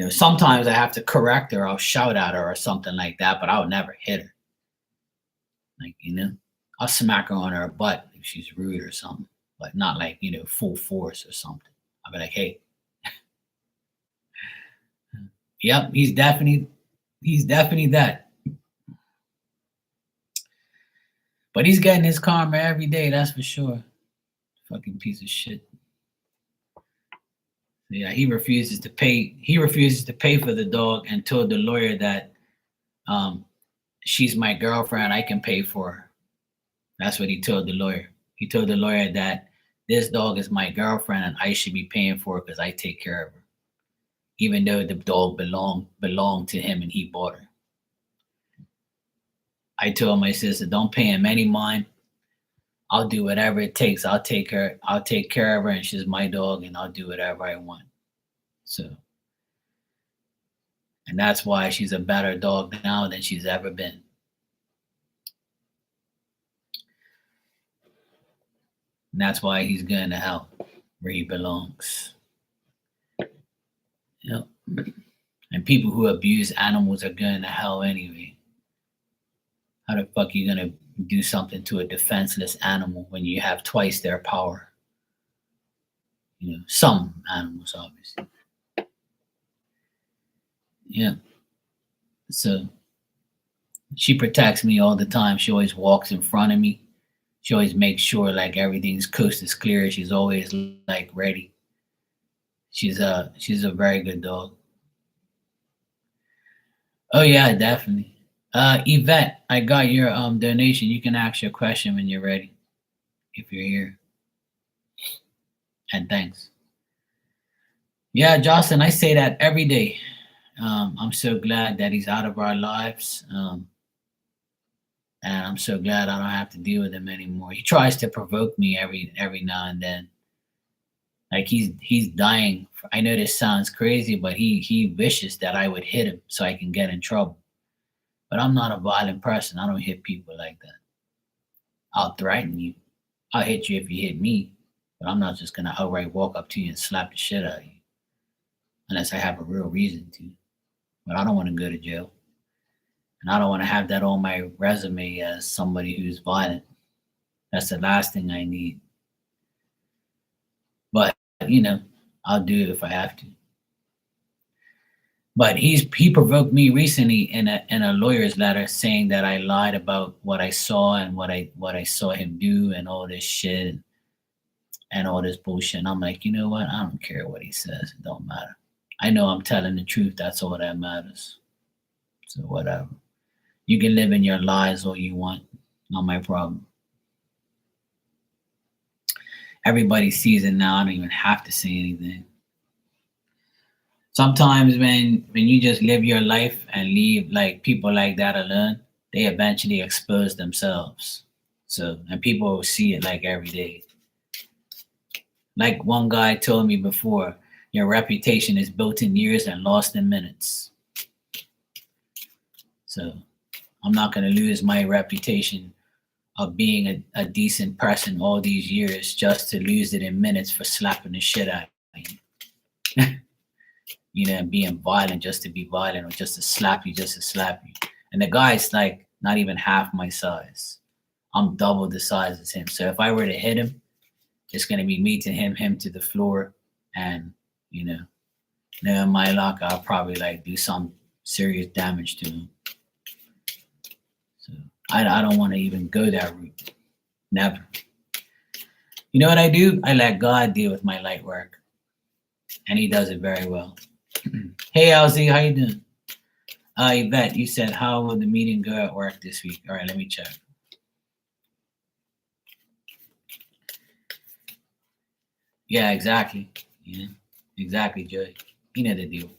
sometimes I have to correct her. I'll shout at her or something like that, but I would never hit her. Like, I'll smack her on her butt if she's rude or something, but not like, full force or something. I'll be like, hey. Yep, he's definitely that. But he's getting his karma every day, that's for sure. Fucking piece of shit. Yeah, he refuses to pay. He refuses to pay for the dog and told the lawyer that she's my girlfriend. I can pay for her. That's what he told the lawyer. He told the lawyer that this dog is my girlfriend and I should be paying for her because I take care of her, even though the dog belonged to him and he bought her. I told my sister, don't pay him any mind. I'll do whatever it takes. I'll take care of her, and she's my dog, and I'll do whatever I want. So, and that's why she's a better dog now than she's ever been. And that's why he's going to hell, where he belongs. Yep. And people who abuse animals are going to hell anyway. How the fuck are you going to do something to a defenseless animal when you have twice their power? Some animals, obviously. Yeah. So she protects me all the time. She always walks in front of me. She always makes sure like everything's coast is clear. She's always like ready. She's a very good dog. Oh yeah, definitely. Yvette, I got your donation. You can ask your question when you're ready, if you're here. And thanks. Yeah, Jocelyn, I say that every day. I'm so glad that he's out of our lives. And I'm so glad I don't have to deal with him anymore. He tries to provoke me every now and then. Like he's dying. I know this sounds crazy, but he wishes that I would hit him so I can get in trouble. But I'm not a violent person. I don't hit people like that. I'll threaten you. I'll hit you if you hit me. But I'm not just gonna outright walk up to you and slap the shit out of you. Unless I have a real reason to. But I don't want to go to jail. And I don't want to have that on my resume as somebody who's violent. That's the last thing I need. But, I'll do it if I have to. But he provoked me recently in a lawyer's letter saying that I lied about what I saw and what I saw him do and all this shit and all this bullshit. And I'm like, you know what? I don't care what he says. It don't matter. I know I'm telling the truth. That's all that matters. So whatever. You can live in your lies all you want. Not my problem. Everybody sees it now. I don't even have to say anything. Sometimes when you just live your life and leave like people like that alone, they eventually expose themselves. So, and people will see it like every day. Like one guy told me before, your reputation is built in years and lost in minutes. So I'm not going to lose my reputation of being a decent person all these years just to lose it in minutes for slapping the shit out of you. And being violent just to be violent or just to slap you. And the guy's like not even half my size. I'm double the size as him. So if I were to hit him, it's going to be me to him to the floor. And, knowing my luck, I'll probably like do some serious damage to him. So I don't want to even go that route. Never. You know what I do? I let God deal with my light work. and he does it very well. Hey, LZ, how you doing? Yvette, you said, how will the meeting go at work this week? All right, let me check. Yeah, exactly. Yeah, exactly, Joey. You know the deal.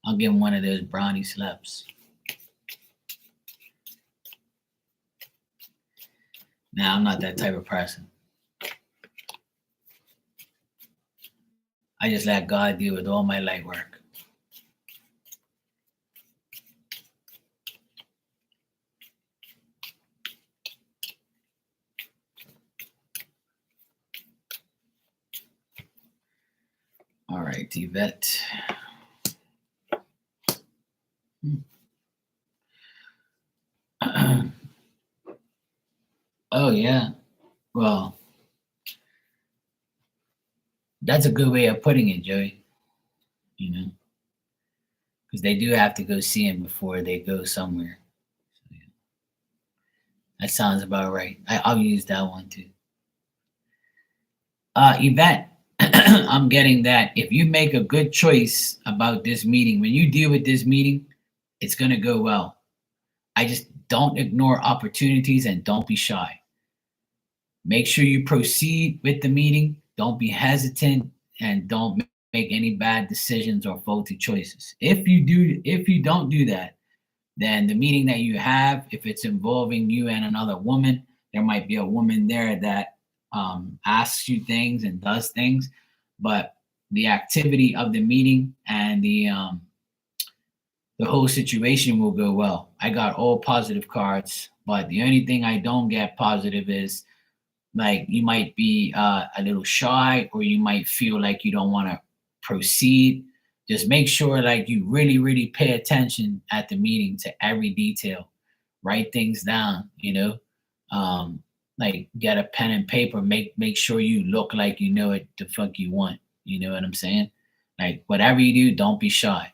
I'll give him one of those brownie slaps. Nah, I'm not that type of person. I just let God deal with all my light work. All right, Yvette. Oh, yeah. Well, that's a good way of putting it, Joey. You know, because they do have to go see him before they go somewhere. So, yeah. That sounds about right. I'll use that one too. Yvette, I'm getting that if you make a good choice about this meeting, when you deal with this meeting, it's going to go well. I just don't ignore opportunities and don't be shy. Make sure you proceed with the meeting. Don't be hesitant and don't make any bad decisions or faulty choices. If you don't do that, then the meeting that you have, if it's involving you and another woman, there might be a woman there that asks you things and does things, but the activity of the meeting and the whole situation will go well. I got all positive cards, but the only thing I don't get positive is like you might be a little shy or you might feel like you don't want to proceed. Just make sure like you really, really pay attention at the meeting to every detail. Write things down, um, like get a pen and paper. Make sure you look like you know what the fuck you want. You know what I'm saying? Like whatever you do, don't be shy.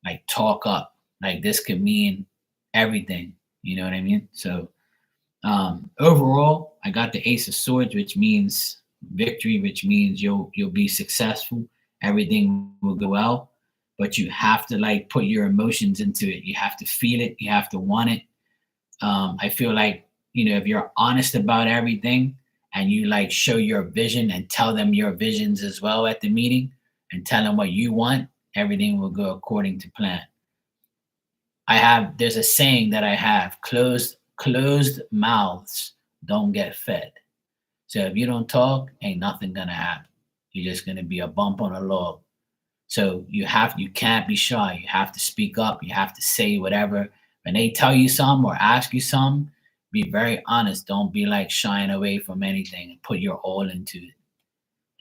Like talk up. Like this could mean everything. You know what I mean? So overall, I got the Ace of Swords, which means victory, which means you'll be successful. Everything will go well, but you have to like put your emotions into it. You have to feel it. You have to want it. I feel like if you're honest about everything and you like show your vision and tell them your visions as well at the meeting and tell them what you want, everything will go according to plan. There's a saying that I have: closed mouths don't get fed. So if you don't talk, ain't nothing gonna happen. You're just gonna be a bump on a log. So you can't be shy. You have to speak up. You have to say whatever. When they tell you something or ask you something, be very honest. Don't be like shying away from anything and put your all into it.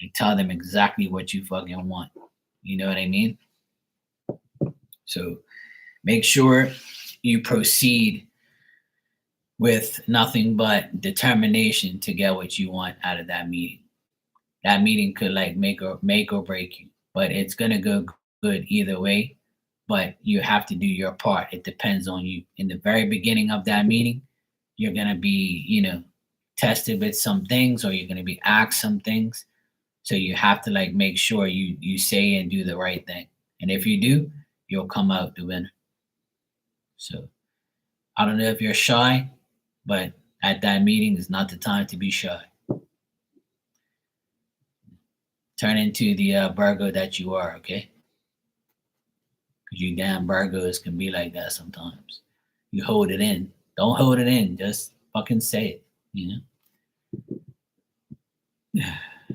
And tell them exactly what you fucking want. You know what I mean? So make sure you proceed with nothing but determination to get what you want out of that meeting. That meeting could like make or break you, but it's gonna go good either way. But you have to do your part. It depends on you. In the very beginning of that meeting, you're gonna be, tested with some things, or you're gonna be asked some things. So you have to like make sure you say and do the right thing. And if you do, you'll come out the winner. So I don't know if you're shy, but at that meeting is not the time to be shy. Turn into the Virgo that you are, okay? Because you damn Virgos can be like that sometimes. You hold it in. Don't hold it in. Just fucking say it,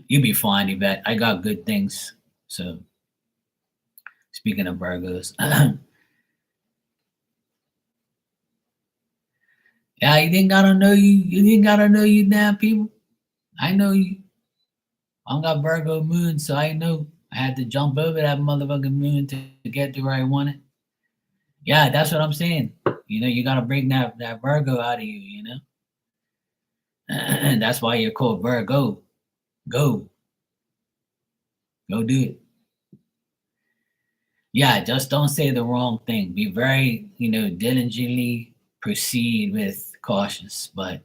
You be fine, Yvette. I got good things. So, speaking of Virgos, yeah, you didn't gotta know you. You didn't gotta know you damn people. I know you. I got Virgo moon, so I know I had to jump over that motherfucking moon to get to where I wanted. Yeah, that's what I'm saying. You gotta bring that Virgo out of you. And that's why you're called Virgo. Go do it. Yeah, just don't say the wrong thing. Be very, diligently proceed with cautious, but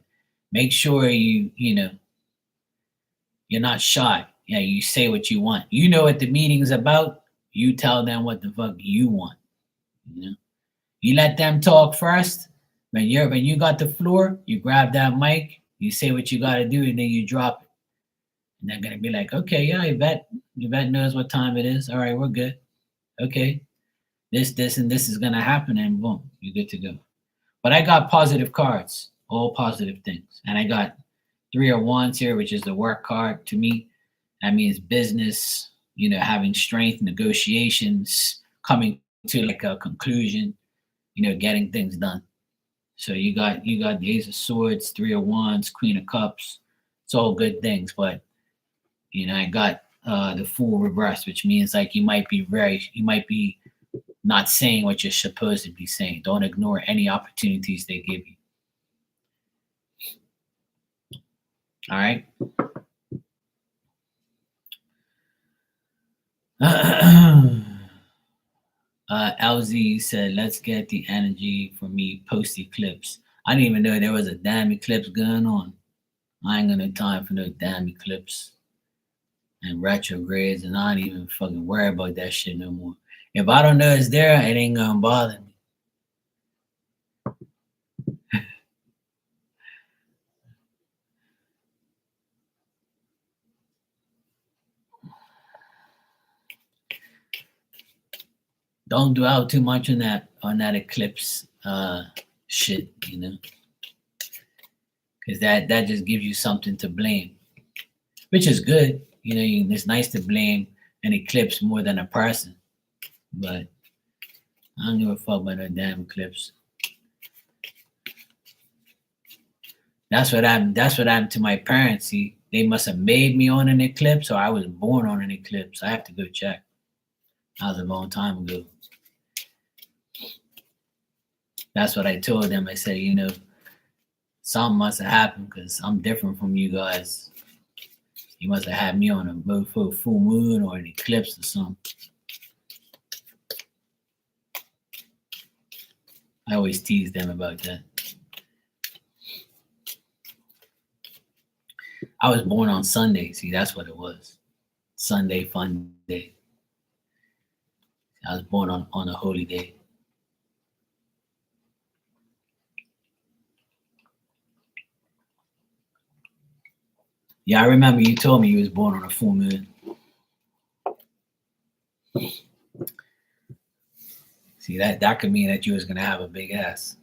make sure you're not shy. Yeah, you say what you want. You know what the meeting's about. You tell them what the fuck you want. You know, you let them talk first. When you got the floor, you grab that mic, you say what you got to do, and then you drop it. And they're gonna be like, okay, yeah, Yvette knows what time it is. All right, we're good. Okay, this, and this is gonna happen, and boom, you're good to go. But I got positive cards, all positive things, and I got 3 of Wands here, which is the work card to me. That means business, having strength, negotiations, coming to like a conclusion, getting things done. So you got the Ace of Swords, 3 of Wands, Queen of Cups. It's all good things, but I got the Fool reversed, which means like you might be not saying what you're supposed to be saying. Don't ignore any opportunities they give you. All right. LZ said, let's get the energy for me post eclipse. I didn't even know there was a damn eclipse going on. I ain't got no time for no damn eclipse and retrogrades, and I don't even fucking worry about that shit no more. If I don't know it's there, it ain't gonna bother me. Don't dwell too much on that eclipse shit, because that just gives you something to blame, which is good. It's nice to blame an eclipse more than a person, but I don't give a fuck about no damn eclipse. That's what happened to my parents. See, they must have made me on an eclipse, or I was born on an eclipse. I have to go check. That was a long time ago. That's what I told them. I said, something must have happened because I'm different from you guys. You must have had me on a full moon or an eclipse or something. I always tease them about that. I was born on Sunday. See, that's what it was. Sunday fun day. I was born on a holy day. Yeah, I remember you told me you was born on a full moon. See, that could mean that you was gonna have a big ass.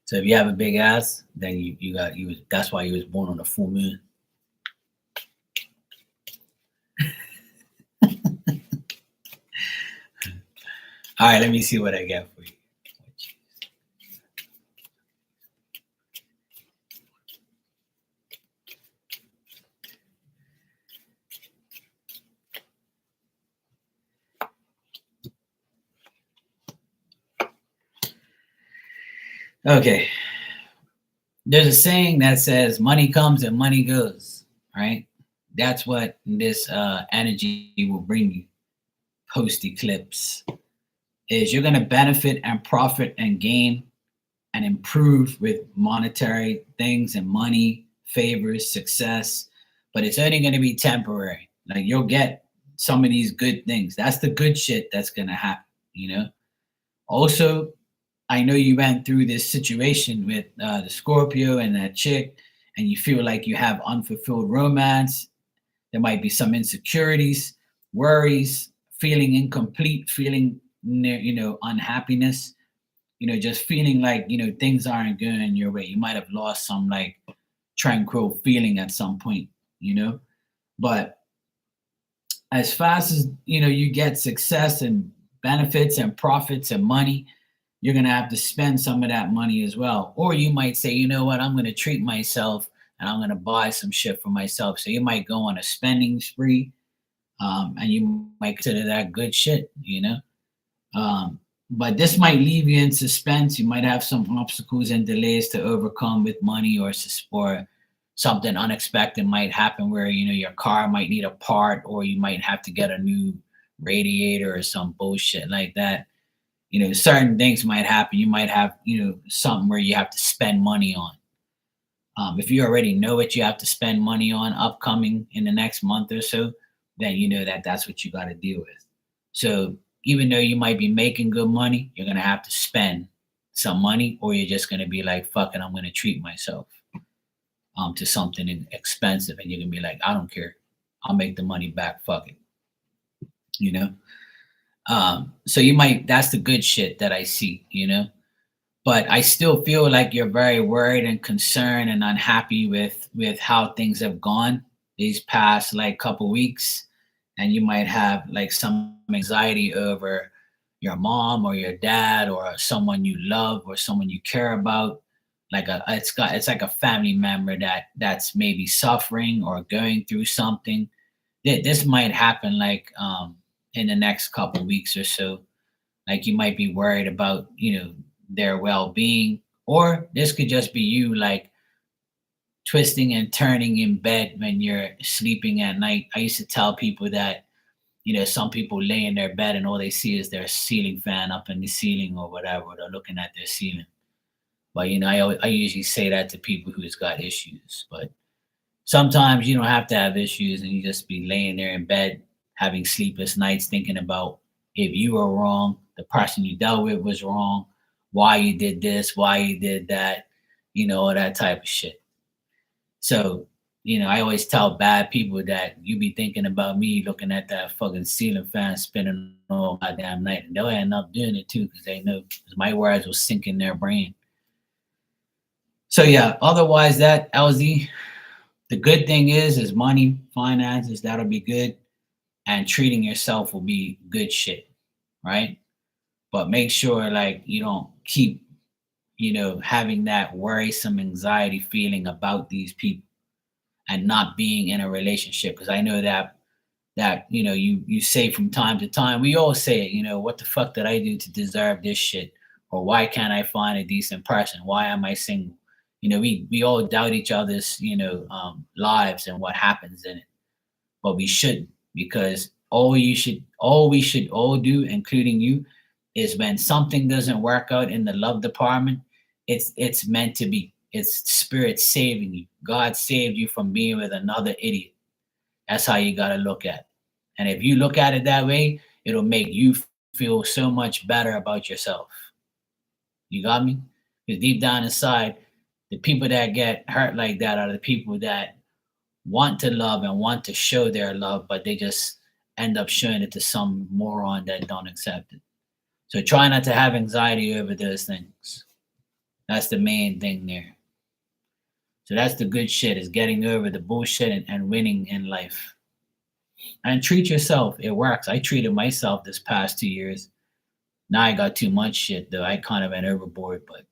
So if you have a big ass, then that's why you was born on a full moon. All right, let me see what I got for you. Okay. There's a saying that says money comes and money goes, right? That's what this energy will bring you post eclipse. Is you're going to benefit and profit and gain and improve with monetary things and money, favors, success, but it's only going to be temporary. Like you'll get some of these good things. That's the good shit that's going to happen, Also, I know you went through this situation with the Scorpio and that chick, and you feel like you have unfulfilled romance. There might be some insecurities, worries, feeling incomplete, feeling unhappiness. Just feeling like things aren't going your way. You might have lost some like tranquil feeling at some point. But as fast as you get success and benefits and profits and money, you're going to have to spend some of that money as well. Or you might say, you know what, I'm going to treat myself and I'm going to buy some shit for myself. So you might go on a spending spree, and you might consider that good shit, But this might leave you in suspense. You might have some obstacles and delays to overcome with money, or something unexpected might happen where, your car might need a part, or you might have to get a new radiator or some bullshit like that. Certain things might happen. You might have, something where you have to spend money on. If you already know what you have to spend money on upcoming in the next month or so, then you know that that's what you got to deal with. So even though you might be making good money, you're gonna have to spend some money, or you're just gonna be like, "Fuck it, I'm gonna treat myself to something expensive," and you're gonna be like, "I don't care, I'll make the money back. Fuck it," you know. So you might that's the good shit that I see, you know. But I still feel like you're very worried and concerned and unhappy with how things have gone these past like couple weeks, and you might have like some anxiety over your mom or your dad or someone you love or someone you care about, like it's like a family member that's maybe suffering or going through something. This might happen like in the next couple weeks or so. Like you might be worried about, their well-being, or this could just be you like twisting and turning in bed when you're sleeping at night. I used to tell people that, some people lay in their bed and all they see is their ceiling fan up in the ceiling or whatever. They're looking at their ceiling. But I usually say that to people who's got issues. But sometimes you don't have to have issues, and you just be laying there in bed having sleepless nights thinking about if you were wrong, the person you dealt with was wrong, why you did this, why you did that, all that type of shit. So, I always tell bad people that you be thinking about me looking at that fucking ceiling fan spinning all goddamn night, and they'll end up doing it too because they know 'cause my words will sink in their brain. So yeah, otherwise that LZ, the good thing is money, finances, that'll be good, and treating yourself will be good shit, right? But make sure like you don't keep, having that worrisome anxiety feeling about these people and not being in a relationship. Because I know that you say from time to time, we all say it, what the fuck did I do to deserve this shit? Or why can't I find a decent person? Why am I single? We all doubt each other's, lives and what happens in it. But we shouldn't, because all we should all do, including you, is when something doesn't work out in the love department, it's meant to be. It's spirit saving you. God saved you from being with another idiot. That's how you gotta look at it. And if you look at it that way, it'll make you feel so much better about yourself. You got me? Because deep down inside, the people that get hurt like that are the people that want to love and want to show their love, but they just end up showing it to some moron that don't accept it. So try not to have anxiety over those things. That's the main thing there. So that's the good shit, is getting over the bullshit and winning in life. And treat yourself. It works. I treated myself this past 2 years. Now I got too much shit though. I kind of went overboard, but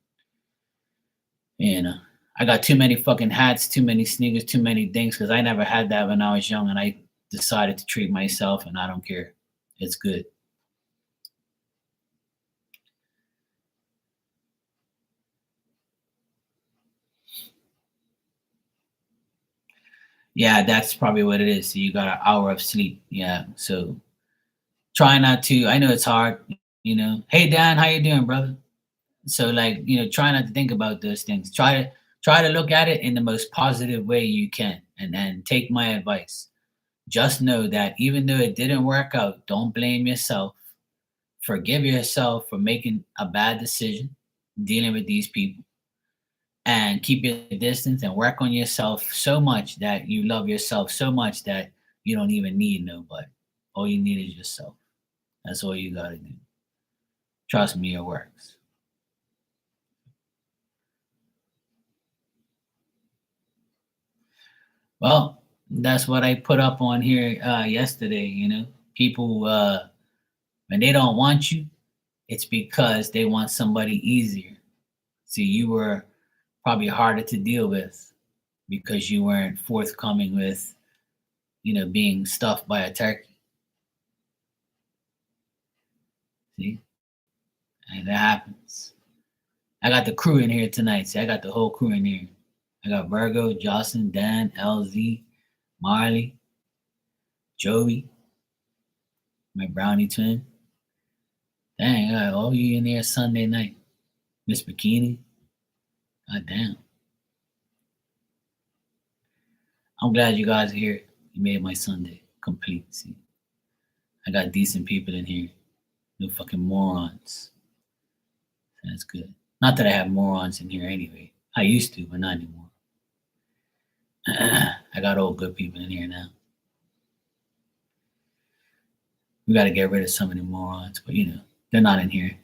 you know, I got too many fucking hats, too many sneakers, too many things because I never had that when I was young, and I decided to treat myself, and I don't care. It's good. Yeah, that's probably what it is. So you got an hour of sleep. Yeah. So try not to. I know it's hard. Hey Dan, how you doing, brother? So like, try not to think about those things. Try to look at it in the most positive way you can, and take my advice. Just know that even though it didn't work out, don't blame yourself. Forgive yourself for making a bad decision dealing with these people, and keep your distance and work on yourself so much that you love yourself so much that you don't even need nobody. All you need is yourself. That's all you got to do. Trust me, it works. Well, that's what I put up on here yesterday. People, when they don't want you, it's because they want somebody easier. See, you were probably harder to deal with because you weren't forthcoming with, being stuffed by a turkey. See, and that happens. I got the crew in here tonight. See, I got the whole crew in here. I got Virgo, Jocelyn, Dan, LZ, Marley, Joey, my brownie twin. Dang, I got all you in there Sunday night. Miss Bikini. God damn. I'm glad you guys are here. You made my Sunday complete. See, I got decent people in here. No fucking morons. That's good. Not that I have morons in here anyway. I used to, but not anymore. I got all good people in here now. We got to get rid of some of the morons, but they're not in here,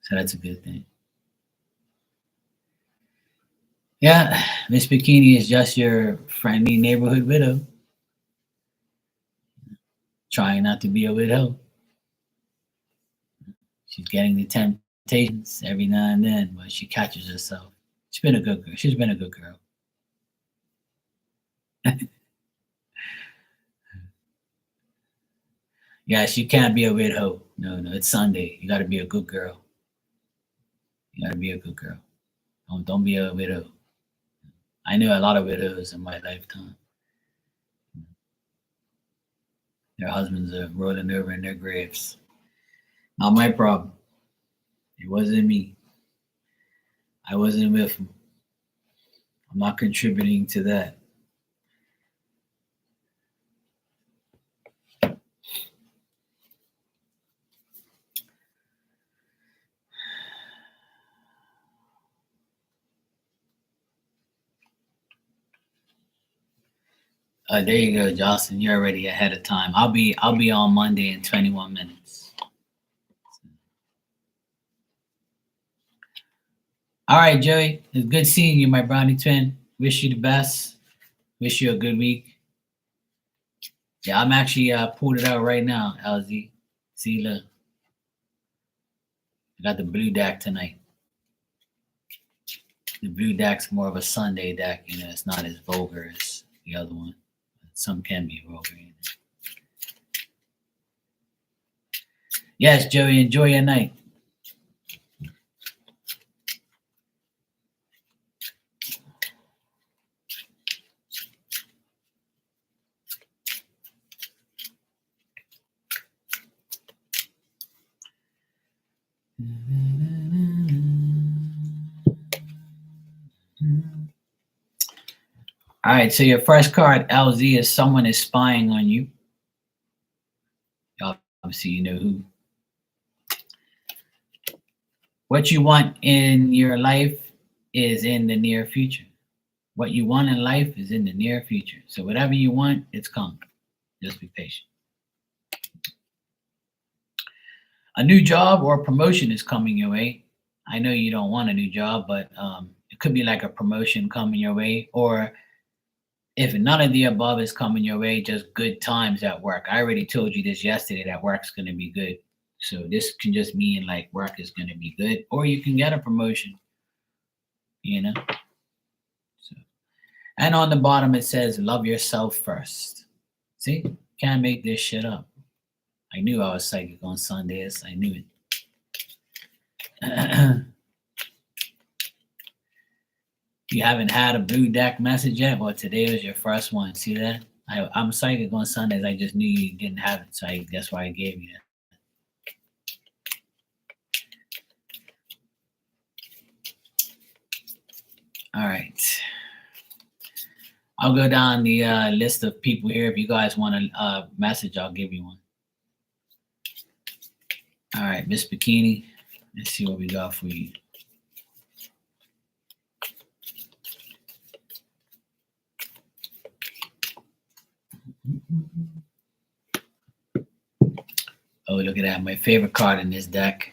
so that's a good thing. Yeah, Miss Bikini is just your friendly neighborhood widow, trying not to be a widow. She's getting the temptations every now and then, but she catches herself. She's been a good girl. She's been a good girl. Yeah, she can't be a widow. No, it's Sunday. You got to be a good girl. You got to be a good girl. Don't be a widow. I knew a lot of widows in my lifetime. Their husbands are rolling over in their graves. Not my problem. It wasn't me. I wasn't with them. I'm not contributing to that. There you go, Jocelyn. You're already ahead of time. I'll be on Monday in 21 minutes. All right, Joey. It's good seeing you, my brownie twin. Wish you the best. Wish you a good week. Yeah, I'm actually pulled it out right now, LZ. See, look. I got the blue deck tonight. The blue deck's more of a Sunday deck. It's not as vulgar as the other one. Some can be vulgar. Yes, Joey, enjoy your night. All right, so your first card, LZ, is someone is spying on you. Obviously, you know who. What you want in your life is in the near future. What you want in life is in the near future. So whatever you want, it's coming. Just be patient. A new job or promotion is coming your way. I know you don't want a new job, but it could be like a promotion coming your way, or if none of the above is coming your way, just good times at work. I already told you this yesterday that work's going to be good. So this can just mean like work is going to be good, or you can get a promotion, So, and on the bottom it says, love yourself first. See, can't make this shit up. I knew I was psychic on Sundays. I knew it. You haven't had a blue deck message yet? Well, today was your first one. See that? I'm psychic on Sundays. I just knew you didn't have it, so that's why I gave you that. All right. I'll go down the list of people here. If you guys want a message, I'll give you one. All right, Miss Bikini. Let's see what we got for you. Oh, look at that. My favorite card in this deck.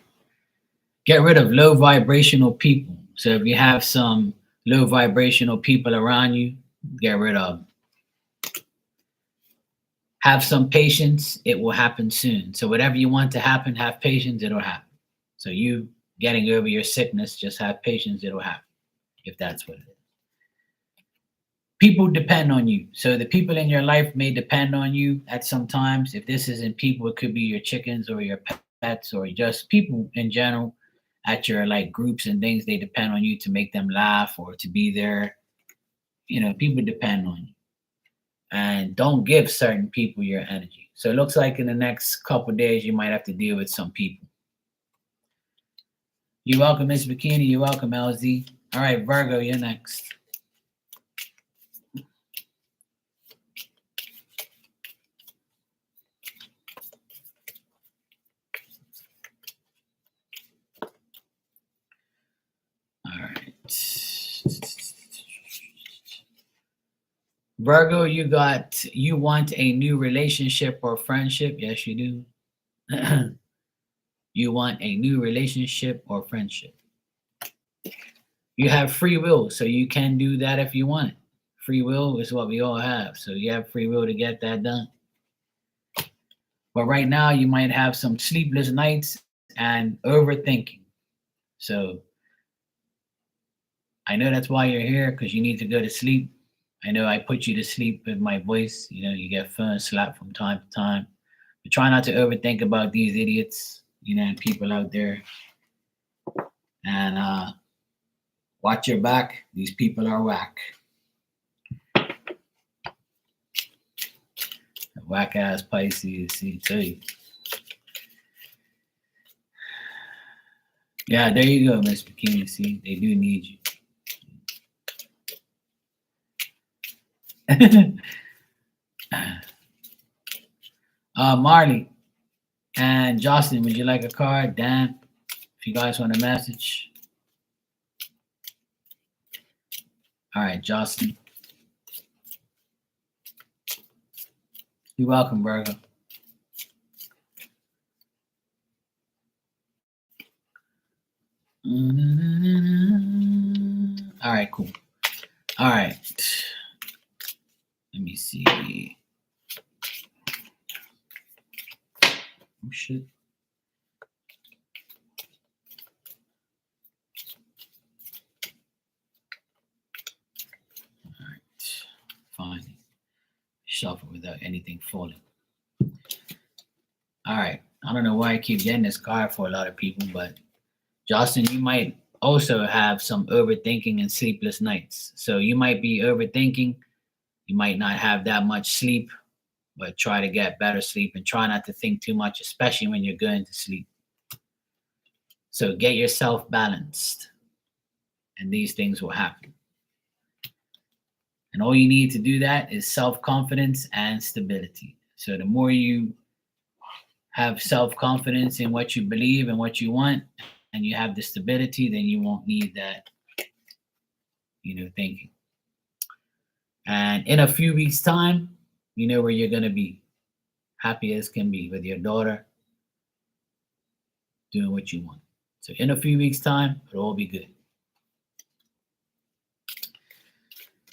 Get rid of low vibrational people. So if you have some low vibrational people around you, get rid of them. Have some patience. It will happen soon. So whatever you want to happen, have patience. It'll happen. So you getting over your sickness, just have patience. It'll happen, if that's what it is. People depend on you. So the people in your life may depend on you at some times. If this isn't people, it could be your chickens or your pets or just people in general at your like groups and things. They depend on you to make them laugh or to be there. People depend on you. And don't give certain people your energy. So it looks like in the next couple days, you might have to deal with some people. You're welcome, Miss Bikini. You're welcome, LZ. All right, Virgo, you're next. Virgo, you want a new relationship or friendship. Yes, you do. You want a new relationship or friendship. You have free will, so you can do that if you want it. Free will is what we all have, so you have free will to get that done. But right now, you might have some sleepless nights and overthinking. So I know that's why you're here, because you need to go to sleep. I know I put you to sleep with my voice. You get phone slapped from time to time. But try not to overthink about these idiots, people out there. And watch your back. These people are whack. Whack ass Pisces, see, tell you. Yeah, there you go, Miss Bikini. See, they do need you. Marley and Jocelyn, would you like a card? Dan, if you guys want a message. All right, Jocelyn. You're welcome, Virgo. All right, cool. All right. Let me see. Oh, shit. All right. Fine. Shuffle without anything falling. All right. I don't know why I keep getting this card for a lot of people, but Justin, you might also have some overthinking and sleepless nights. So you might be overthinking. You might not have that much sleep, but try to get better sleep and try not to think too much, especially when you're going to sleep. So get yourself balanced, and these things will happen. And all you need to do that is self-confidence and stability. So the more you have self-confidence in what you believe and what you want, and you have the stability, then you won't need that, thinking. And in a few weeks' time, you know where you're going to be, happy as can be, with your daughter doing what you want. So in a few weeks' time, it'll all be good.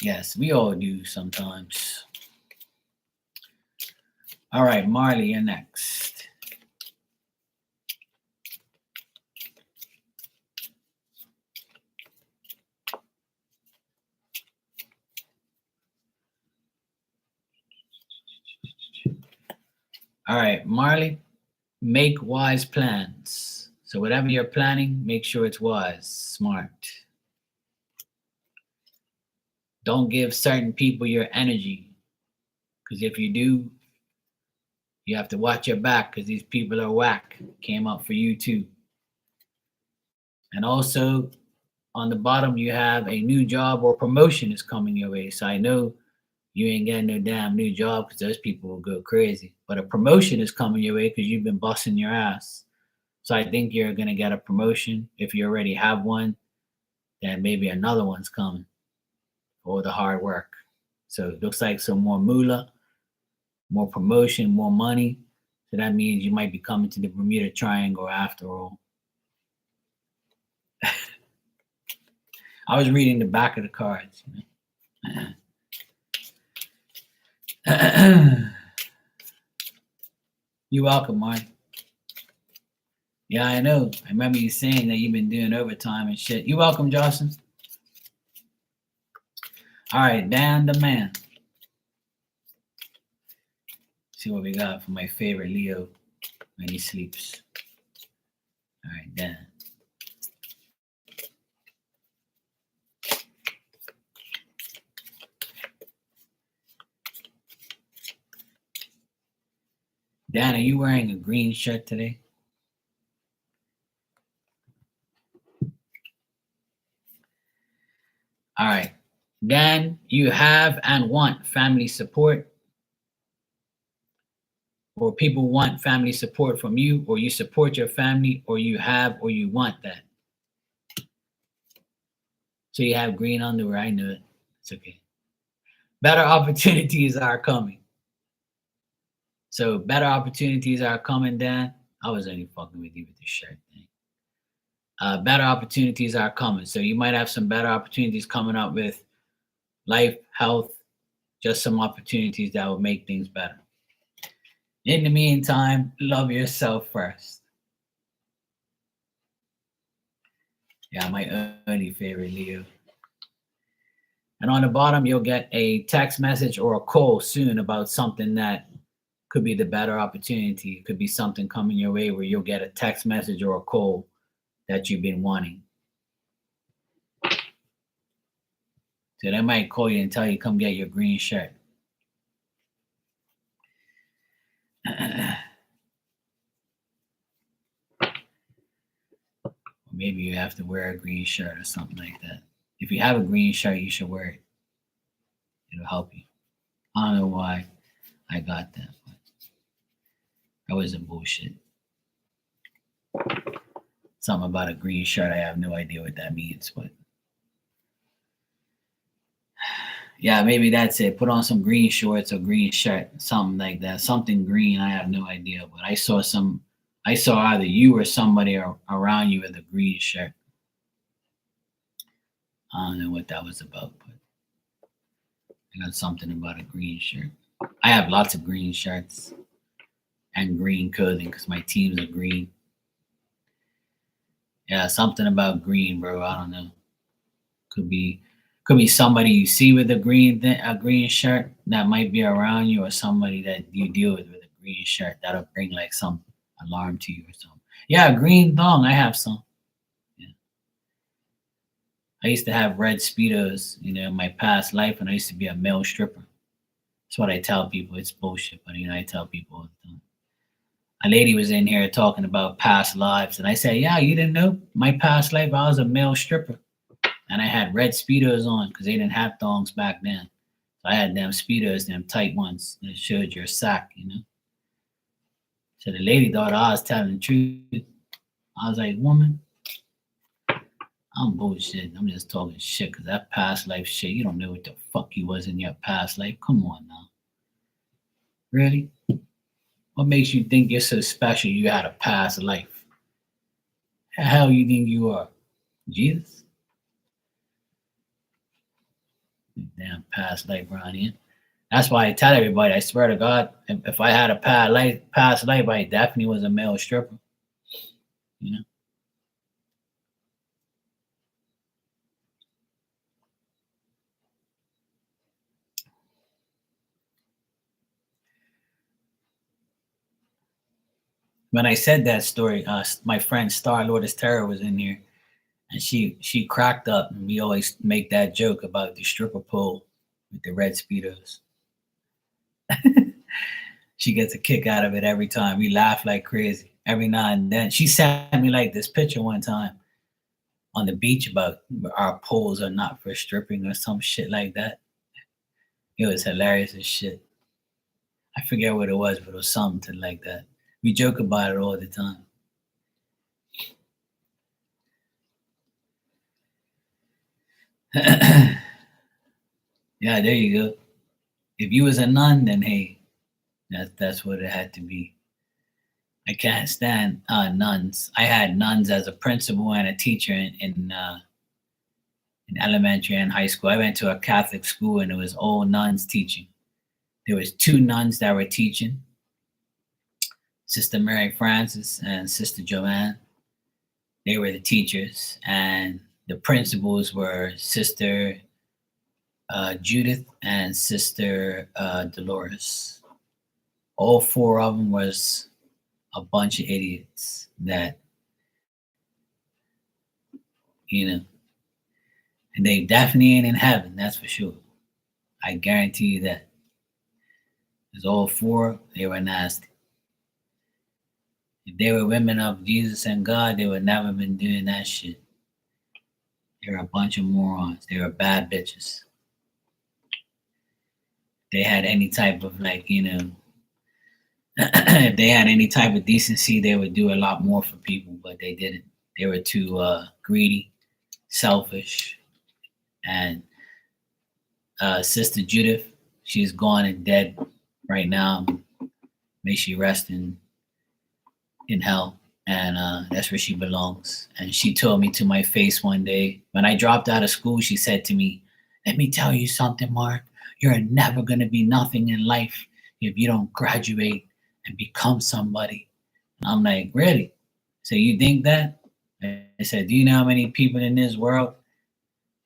Yes, we all do sometimes. All right, Marley, you're next. All right, Marley, make wise plans. So whatever you're planning, make sure it's wise, smart. Don't give certain people your energy, because if you do, you have to watch your back, because these people are whack. Came up for you too. And also, on the bottom, you have a new job or promotion is coming your way. So I know you ain't getting no damn new job, because those people will go crazy. But a promotion is coming your way because you've been busting your ass. So I think you're going to get a promotion. If you already have one, then maybe another one's coming for the hard work. So it looks like some more moolah, more promotion, more money. So that means you might be coming to the Bermuda Triangle after all. I was reading the back of the cards. You're welcome, Mark. Yeah, I know. I remember you saying that you've been doing overtime and shit. You're welcome, Johnson. All right, Dan the man. See what we got for my favorite Leo when he sleeps. All right, Dan. Dan, are you wearing a green shirt today? All right. Dan, you have and want family support, or people want family support from you, or you support your family, or you have or you want that. So you have green underwear. I knew it. It's okay. Better opportunities are coming. So better opportunities are coming, Dan. I was only fucking with you with the shirt thing. Better opportunities are coming. So you might have some better opportunities coming up with life, health, just some opportunities that will make things better. In the meantime, love yourself first. Yeah, my only favorite Leo. And on the bottom, you'll get a text message or a call soon about something that could be the better opportunity. It could be something coming your way where you'll get a text message or a call that you've been wanting. So they might call you and tell you, come get your green shirt. Maybe you have to wear a green shirt or something like that. If you have a green shirt, you should wear it. It'll help you. I don't know why I got that, but that was a bullshit. Something about a green shirt, I have no idea what that means, but yeah, maybe that's it. Put on some green shorts or green shirt, something like that. Something green, I have no idea, but I saw either you or somebody around you with a green shirt. I don't know what that was about, but I got something about a green shirt. I have lots of green shirts and green clothing because my teams are green. Yeah, something about green, bro. I don't know. Could be somebody you see with a green shirt that might be around you, or somebody that you deal with a green shirt that'll bring like some alarm to you or something. Yeah, green thong. I have some. Yeah. I used to have red speedos, in my past life, and I used to be a male stripper. That's what I tell people. It's bullshit, but I tell people all the time. A lady was in here talking about past lives, and I said, "Yeah, you didn't know my past life? I was a male stripper, and I had red speedos on because they didn't have thongs back then. So I had them speedos, them tight ones that showed your sack, So the lady thought I was telling the truth. I was like, "Woman, I'm bullshit. I'm just talking shit because that past life shit, you don't know what the fuck you was in your past life. Come on now, really." What makes you think you're so special you had a past life? How the hell you think you are? Jesus? Damn past life around here. That's why I tell everybody, I swear to God, if I had a past life, I definitely was a male stripper. When I said that story, my friend Star Lourdes Terror was in here, and she cracked up, and we always make that joke about the stripper pole with the red speedos. She gets a kick out of it every time. We laugh like crazy every now and then. She sent me like this picture one time on the beach about our poles are not for stripping or some shit like that. It was hilarious as shit. I forget what it was, but it was something like that. We joke about it all the time. Yeah, there you go. If you was a nun, then hey, that's what it had to be. I can't stand nuns. I had nuns as a principal and a teacher in elementary and high school. I went to a Catholic school and it was all nuns teaching. There was two nuns that were teaching, Sister Mary Frances and Sister Joanne. They were the teachers, and the principals were Sister Judith and Sister Dolores. All four of them was a bunch of idiots that, and they definitely ain't in heaven, that's for sure. I guarantee you that. Because all four, they were nasty. If they were women of Jesus and God, they would never been doing that shit. They were a bunch of morons. They were bad bitches. They had any type of if they had any type of decency, they would do a lot more for people, but they didn't. They were too greedy, selfish, and Sister Judith, she's gone and dead right now. May she rest in hell. And that's where she belongs. And she told me to my face one day when I dropped out of school, she said to me, "Let me tell you something, Mark. You're never going to be nothing in life if you don't graduate and become somebody." And I'm like, "Really? So you think that?" I said, "Do you know how many people in this world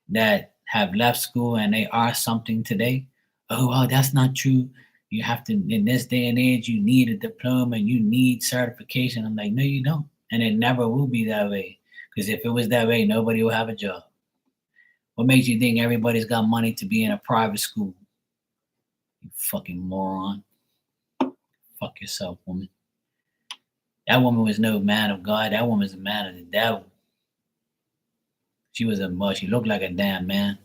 that have left school and they are something today?" "Oh, well, that's not true. You have to, in this day and age, you need a diploma and you need certification." I'm like, "No, you don't. And it never will be that way. Because if it was that way, nobody will have a job. What makes you think everybody's got money to be in a private school? You fucking moron. Fuck yourself, woman." That woman was no man of God. That woman was a man of the devil. She was she looked like a damn man.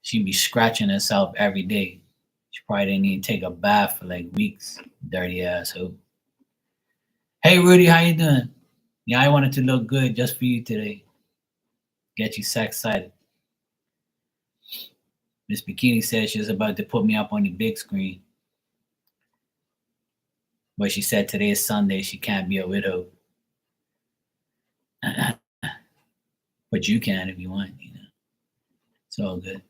She'd be scratching herself every day. She probably didn't even take a bath for like weeks. Dirty asshole. Hey Rudy, how you doing? Yeah, I wanted to look good just for you today. Get you so excited. Miss Bikini said she was about to put me up on the big screen. But she said today is Sunday, she can't be a widow. But you can if you want, you know. It's all good.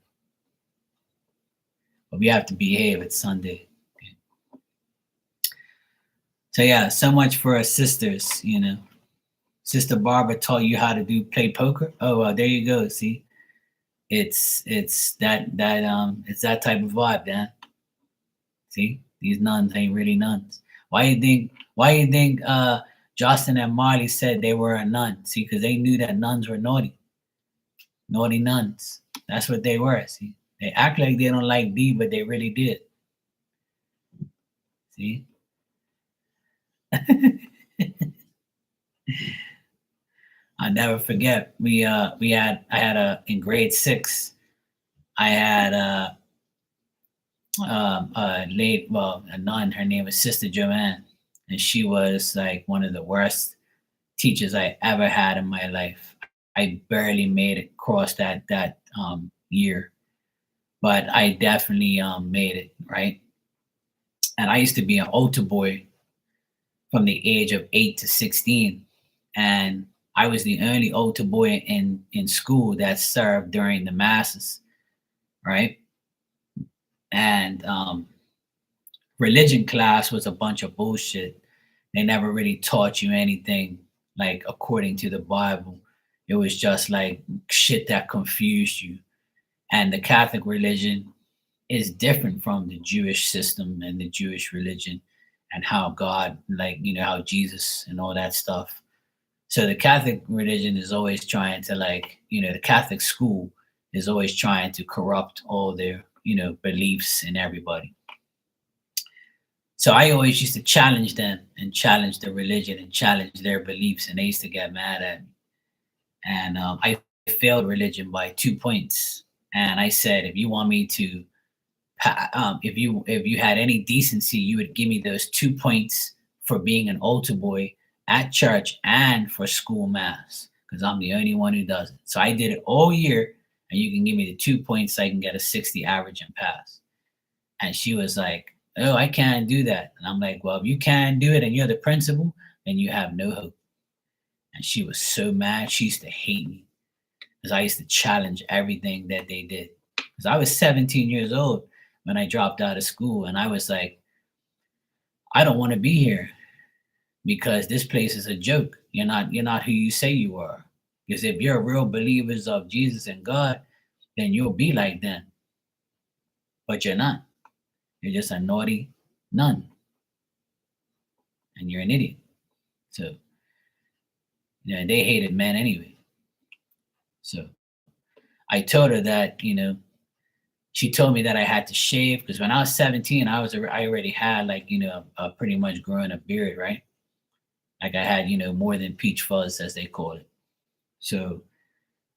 But we have to behave. It's Sunday. Okay. So yeah, so much for our sisters, you know. Sister Barbara taught you how to play poker. Oh well, there you go. See, it's that it's that type of vibe, Dan. See, these nuns ain't really nuns. Why you think Justin and Marley said they were a nun? See, because they knew that nuns were naughty. Naughty nuns. That's what they were. See, they act like they don't like D, but they really did. See. I never forget. I had a in grade 6. I had a nun. Her name was Sister Joanne, and she was like one of the worst teachers I ever had in my life. I barely made it across that year, but I definitely made it, right. And I used to be an altar boy from the age of 8 to 16, and I was the only altar boy in school that served during the masses, right. And religion class was a bunch of bullshit. They never really taught you anything like according to the Bible. It was just like shit that confused you. And the Catholic religion is different from the Jewish system and the Jewish religion and how God, like, you know, how Jesus and all that stuff. So the Catholic religion is always trying to, like, you know, the Catholic school is always trying to corrupt all their, you know, beliefs in everybody. So I always used to challenge them and challenge the religion and challenge their beliefs, and they used to get mad at me. And I failed religion by 2 points. And I said, if you want me to, if you had any decency, you would give me those 2 points for being an altar boy at church and for school mass, because I'm the only one who does it. So I did it all year, and you can give me the 2 points so I can get a 60 average and pass. And she was like, "Oh, I can't do that." And I'm like, "Well, if you can't do it and you're the principal, then you have no hope." And she was so mad. She used to hate me because I used to challenge everything that they did. Because I was 17 years old when I dropped out of school, and I was like, I don't want to be here because this place is a joke. You're not who you say you are. Because if you're real believers of Jesus and God, then you'll be like them. But you're not. You're just a naughty nun, and you're an idiot. So, you know, they hated men anyway. So I told her that, you know, she told me that I had to shave because when I was 17, I already had, like, you know, pretty much growing a beard, right? Like I had, you know, more than peach fuzz as they call it. So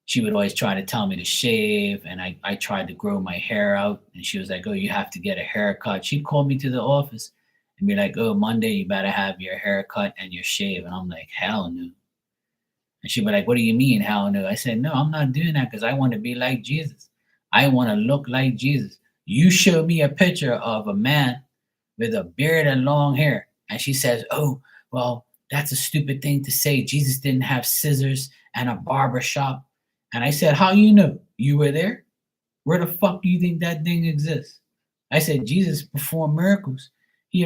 she would always try to tell me to shave, and I tried to grow my hair out, and she was like, "Oh, you have to get a haircut." She'd call me to the office and be like, "Oh, Monday you better have your haircut and your shave." And I'm like, "Hell no." And she'd be like, "What do you mean, hell no?" I said, "No, I'm not doing that because I want to be like Jesus. I want to look like Jesus. You show me a picture of a man with a beard and long hair, and she says, "Oh, well, that's a stupid thing to say. Jesus didn't have scissors and a barber shop." And I said, "How you know? You were there? Where the fuck do you think that thing exists?" I said, "Jesus performed miracles. He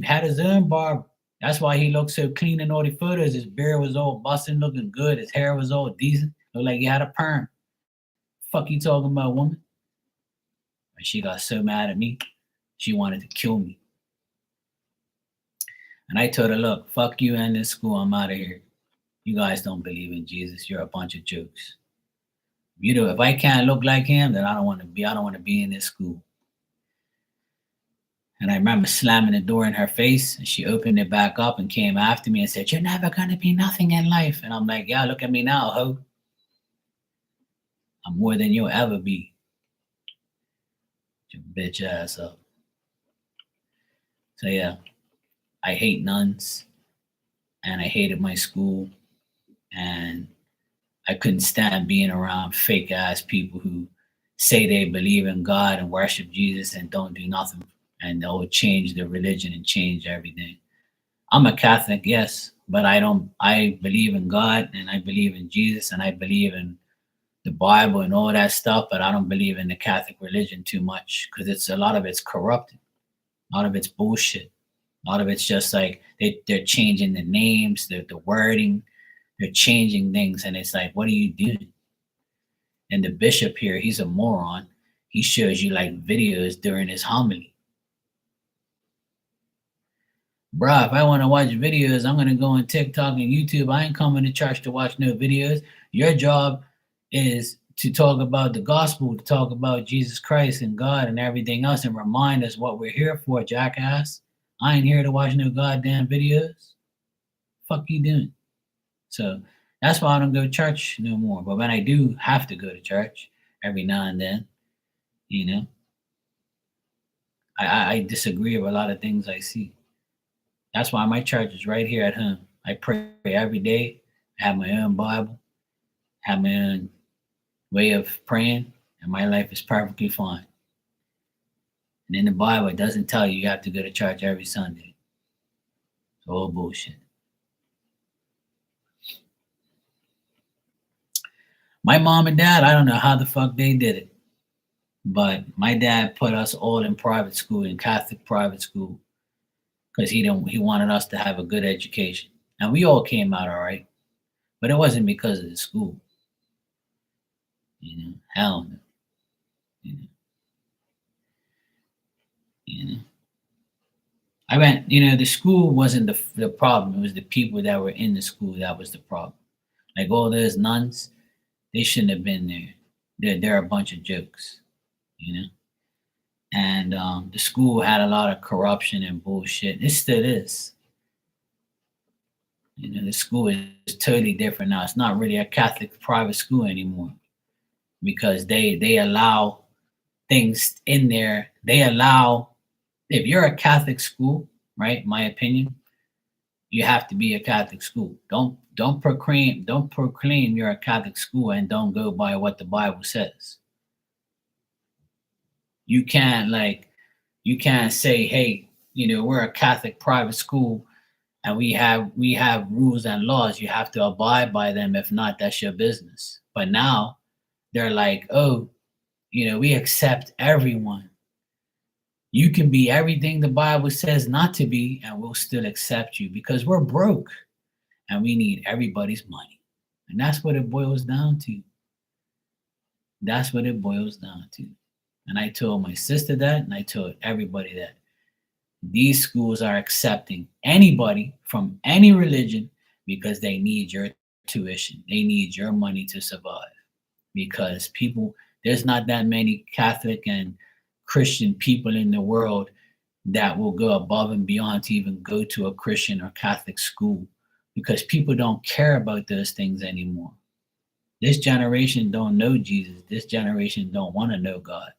had his own barber. That's why he looked so clean in all the photos. His beard was all busting, looking good. His hair was all decent. Looked like he had a perm. Fuck you talking about, woman?" And she got so mad at me, she wanted to kill me. And I told her, "Look, fuck you and this school. I'm out of here. You guys don't believe in Jesus. You're a bunch of jokes. You know, if I can't look like him, then I don't want to be. I don't want to be in this school." And I remember slamming the door in her face, and she opened it back up and came after me and said, "You're never gonna be nothing in life." And I'm like, "Yeah, look at me now, ho. I'm more than you'll ever be. Your bitch ass up." So yeah, I hate nuns, and I hated my school, and I couldn't stand being around fake ass people who say they believe in God and worship Jesus and don't do nothing, and they'll change their religion and change everything. I'm a Catholic, yes, but I don't. I believe in God and I believe in Jesus and I believe in the Bible and all that stuff, but I don't believe in the Catholic religion too much because it's a lot of it's corrupted, a lot of it's bullshit, a lot of it's just like they're changing the names, the wording, they're changing things, and it's like, what are you doing? And the bishop here, he's a moron. He shows you like videos during his homily. Bruh, if I want to watch videos, I'm gonna go on TikTok and YouTube. I ain't coming to church to watch no videos. Your job is to talk about the gospel, to talk about Jesus Christ and God and everything else, and remind us what we're here for, jackass. I ain't here to watch no goddamn videos. Fuck you doing? So that's why I don't go to church no more. But when I do have to go to church every now and then, you know, I disagree with a lot of things I see. That's why my church is right here at home. I pray every day. I have my own Bible, have my own way of praying, and my life is perfectly fine. And in the Bible, it doesn't tell you you have to go to church every Sunday. It's all bullshit. My mom and dad, I don't know how the fuck they did it, but my dad put us all in private school, in Catholic private school, because he wanted us to have a good education, and we all came out all right. But it wasn't because of the school, Hell no, you know, you know. I went, the school wasn't the problem. It was the people that were in the school that was the problem. Like all those nuns, they shouldn't have been there. They're a bunch of jokes, you know. And the school had a lot of corruption and bullshit. It still is. The school is totally different now. It's not really a Catholic private school anymore because they allow things in there. They allow, if you're a Catholic school, right? My opinion, you have to be a Catholic school. Don't proclaim you're a Catholic school and don't go by what the Bible says. You can't say, hey, we're a Catholic private school and we have rules and laws. You have to abide by them. If not, that's your business. But now they're like, oh, we accept everyone. You can be everything the Bible says not to be, and we'll still accept you because we're broke and we need everybody's money. And that's what it boils down to. That's what it boils down to. And I told my sister that, and I told everybody that these schools are accepting anybody from any religion because they need your tuition. They need your money to survive because there's not that many Catholic and Christian people in the world that will go above and beyond to even go to a Christian or Catholic school because people don't care about those things anymore. This generation don't know Jesus. This generation don't want to know God.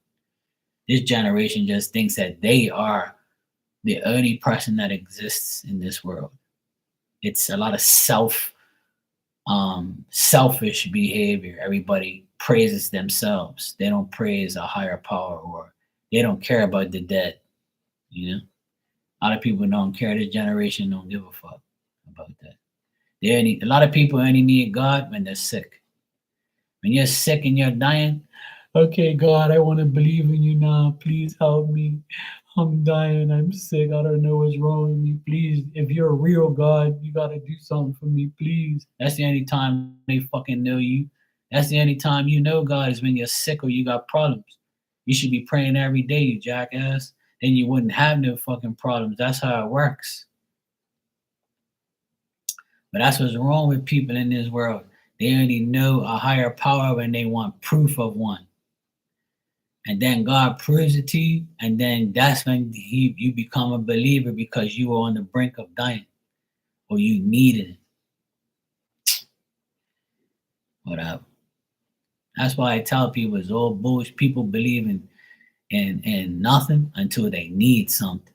This generation just thinks that they are the only person that exists in this world. It's a lot of selfish behavior. Everybody praises themselves. They don't praise a higher power or They don't care about the dead, you know? A lot of people don't care. This generation don't give a fuck about that. A lot of people only need God when they're sick. When you're sick and you're dying, okay, God, I want to believe in you now. Please help me. I'm dying. I'm sick. I don't know what's wrong with me. Please, if you're a real God, you got to do something for me, please. That's the only time they fucking know you. That's the only time you know God is when you're sick or you got problems. You should be praying every day, you jackass. Then you wouldn't have no fucking problems. That's how it works. But that's what's wrong with people in this world. They only know a higher power when they want proof of one. And then God proves it to you, and then that's when you become a believer because you were on the brink of dying or you needed it. Whatever. That's why I tell people it's all bullshit. People believe in nothing until they need something.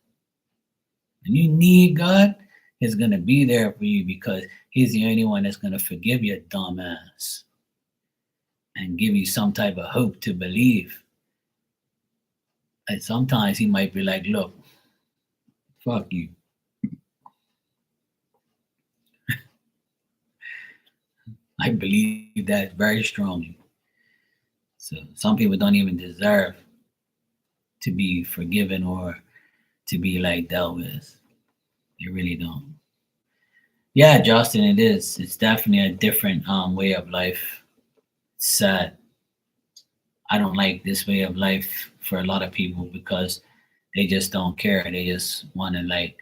When you need God, He's gonna be there for you because He's the only one that's gonna forgive your dumb ass and give you some type of hope to believe. And sometimes He might be like, look, fuck you. I believe that very strongly. So some people don't even deserve to be forgiven or to be like dealt with. They really don't. Yeah, Justin, it is. It's definitely a different way of life. It's sad. I don't like this way of life for a lot of people because they just don't care. They just want to like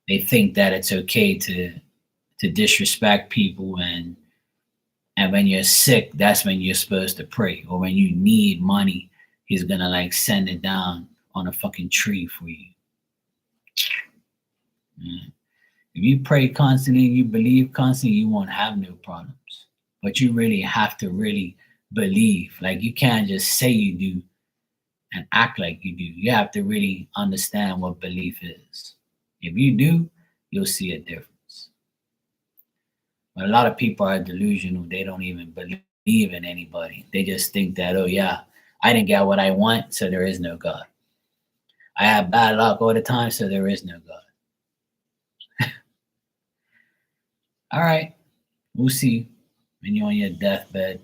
they think that it's okay to disrespect people and when you're sick, that's when you're supposed to pray. Or when you need money, he's gonna like send it down on a fucking tree for you. Yeah. If you pray constantly and you believe constantly, you won't have no problems. But you really have to really believe. Like you can't just say you do and act like you do. You have to really understand what belief is. If you do, you'll see a difference. But a lot of people are delusional. They don't even believe in anybody. They just think that, oh yeah, I didn't get what I want, so there is no God. I have bad luck all the time, so there is no God. All right, we'll see. When you're on your deathbed,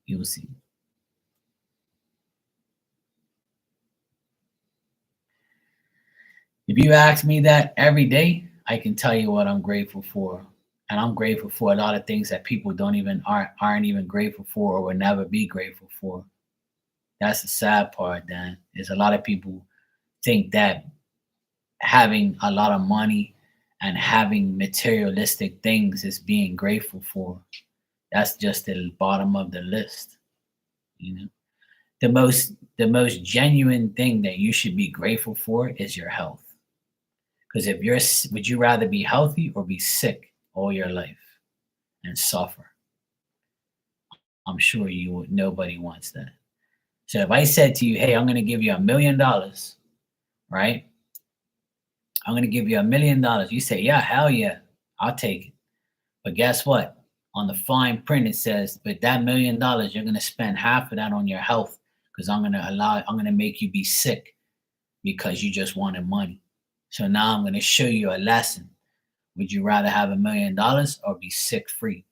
you'll see. If you ask me that every day, I can tell you what I'm grateful for. And I'm grateful for a lot of things that people don't even aren't even grateful for or will never be grateful for. That's the sad part, Dan. Is a lot of people think that having a lot of money and having materialistic things is being grateful for. That's just the bottom of the list. You know, the most genuine thing that you should be grateful for is your health. Because if would you rather be healthy or be sick all your life and suffer? I'm sure you would. Nobody wants that. So if I said to you, "Hey, I'm going to give you $1 million," right? I'm going to give you $1 million. You say, "Yeah, hell yeah, I'll take it." But guess what? On the fine print, it says, "With that $1 million, you're going to spend half of that on your health because I'm going to make you be sick because you just wanted money." So now I'm going to show you a lesson. Would you rather have $1 million or be sick free?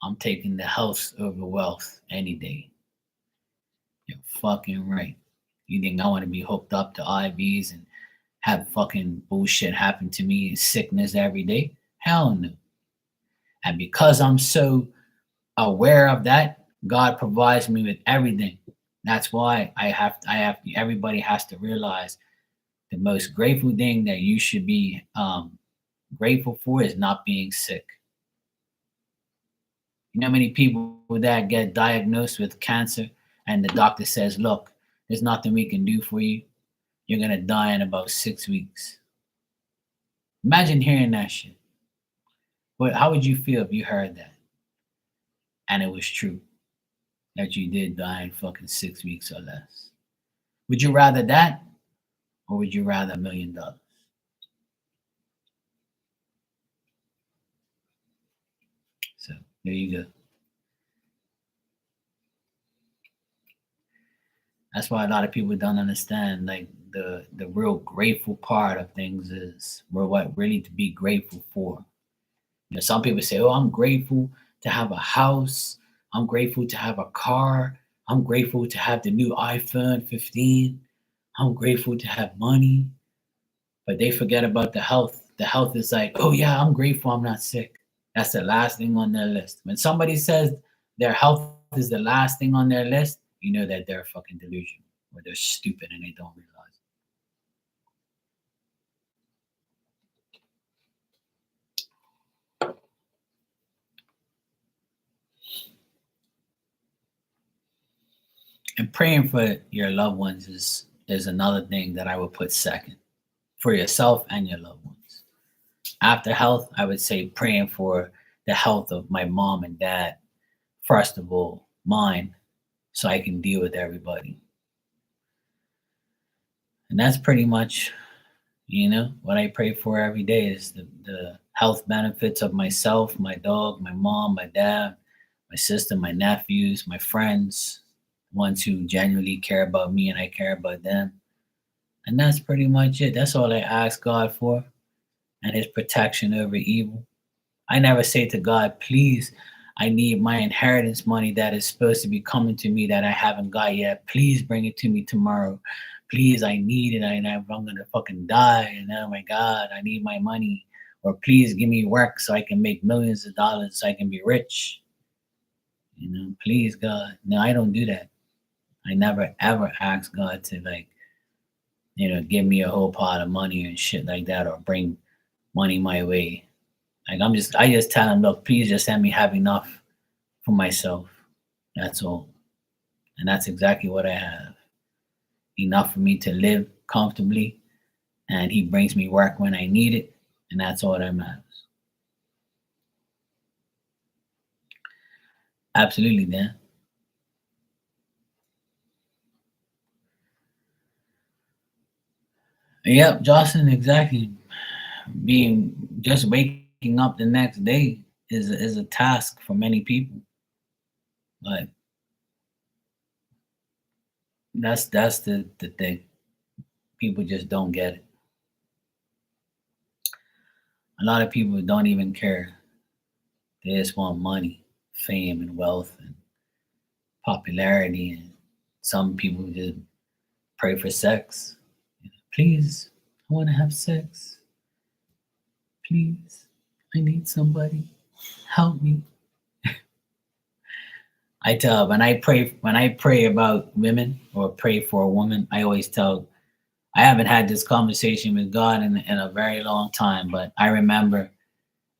I'm taking the health over wealth any day. You're fucking right. You think I want to be hooked up to IVs and have fucking bullshit happen to me and sickness every day? Hell no. And because I'm so aware of that, God provides me with everything. That's why everybody has to realize the most grateful thing that you should be grateful for is not being sick. You know how many people that get diagnosed with cancer and the doctor says, look, there's nothing we can do for you. You're going to die in about 6 weeks. Imagine hearing that shit. How would you feel if you heard that and it was true that you did die in fucking 6 weeks or less? Would you rather that or would you rather $1 million? So there you go. That's why a lot of people don't understand like the real grateful part of things is we're what really to be grateful for. Some people say, "Oh, I'm grateful to have a house. I'm grateful to have a car. I'm grateful to have the new iPhone 15. I'm grateful to have money." But they forget about the health. The health is like, "Oh yeah, I'm grateful I'm not sick." That's the last thing on their list. When somebody says their health is the last thing on their list, you know that they're fucking delusional or they're stupid and they don't realize. And praying for your loved ones is another thing that I would put second for yourself and your loved ones. After health, I would say praying for the health of my mom and dad, first of all, mine, so I can deal with everybody. And that's pretty much, what I pray for every day is the health benefits of myself, my dog, my mom, my dad, my sister, my nephews, my friends, ones who genuinely care about me and I care about them. And that's pretty much it. That's all I ask God for and his protection over evil. I never say to God, please, I need my inheritance money that is supposed to be coming to me that I haven't got yet. Please bring it to me tomorrow. Please, I need it. I'm going to fucking die. And oh my God, I need my money. Or please give me work so I can make millions of dollars so I can be rich. Please, God. No, I don't do that. I never ever ask God to give me a whole pot of money and shit like that or bring money my way. I just tell him, look, please just let me have enough for myself. That's all. And that's exactly what I have. Enough for me to live comfortably. And he brings me work when I need it. And that's all that matters. Absolutely, Dan. Yep, Jocelyn, exactly. Being just waking up the next day is a task for many people. But that's the thing. People just don't get it. A lot of people don't even care. They just want money, fame, and wealth, and popularity. And some people just pray for sex. Please, I want to have sex. Please, I need somebody. Help me. I tell when I pray about women or pray for a woman, I always tell I haven't had this conversation with God in a very long time, but I remember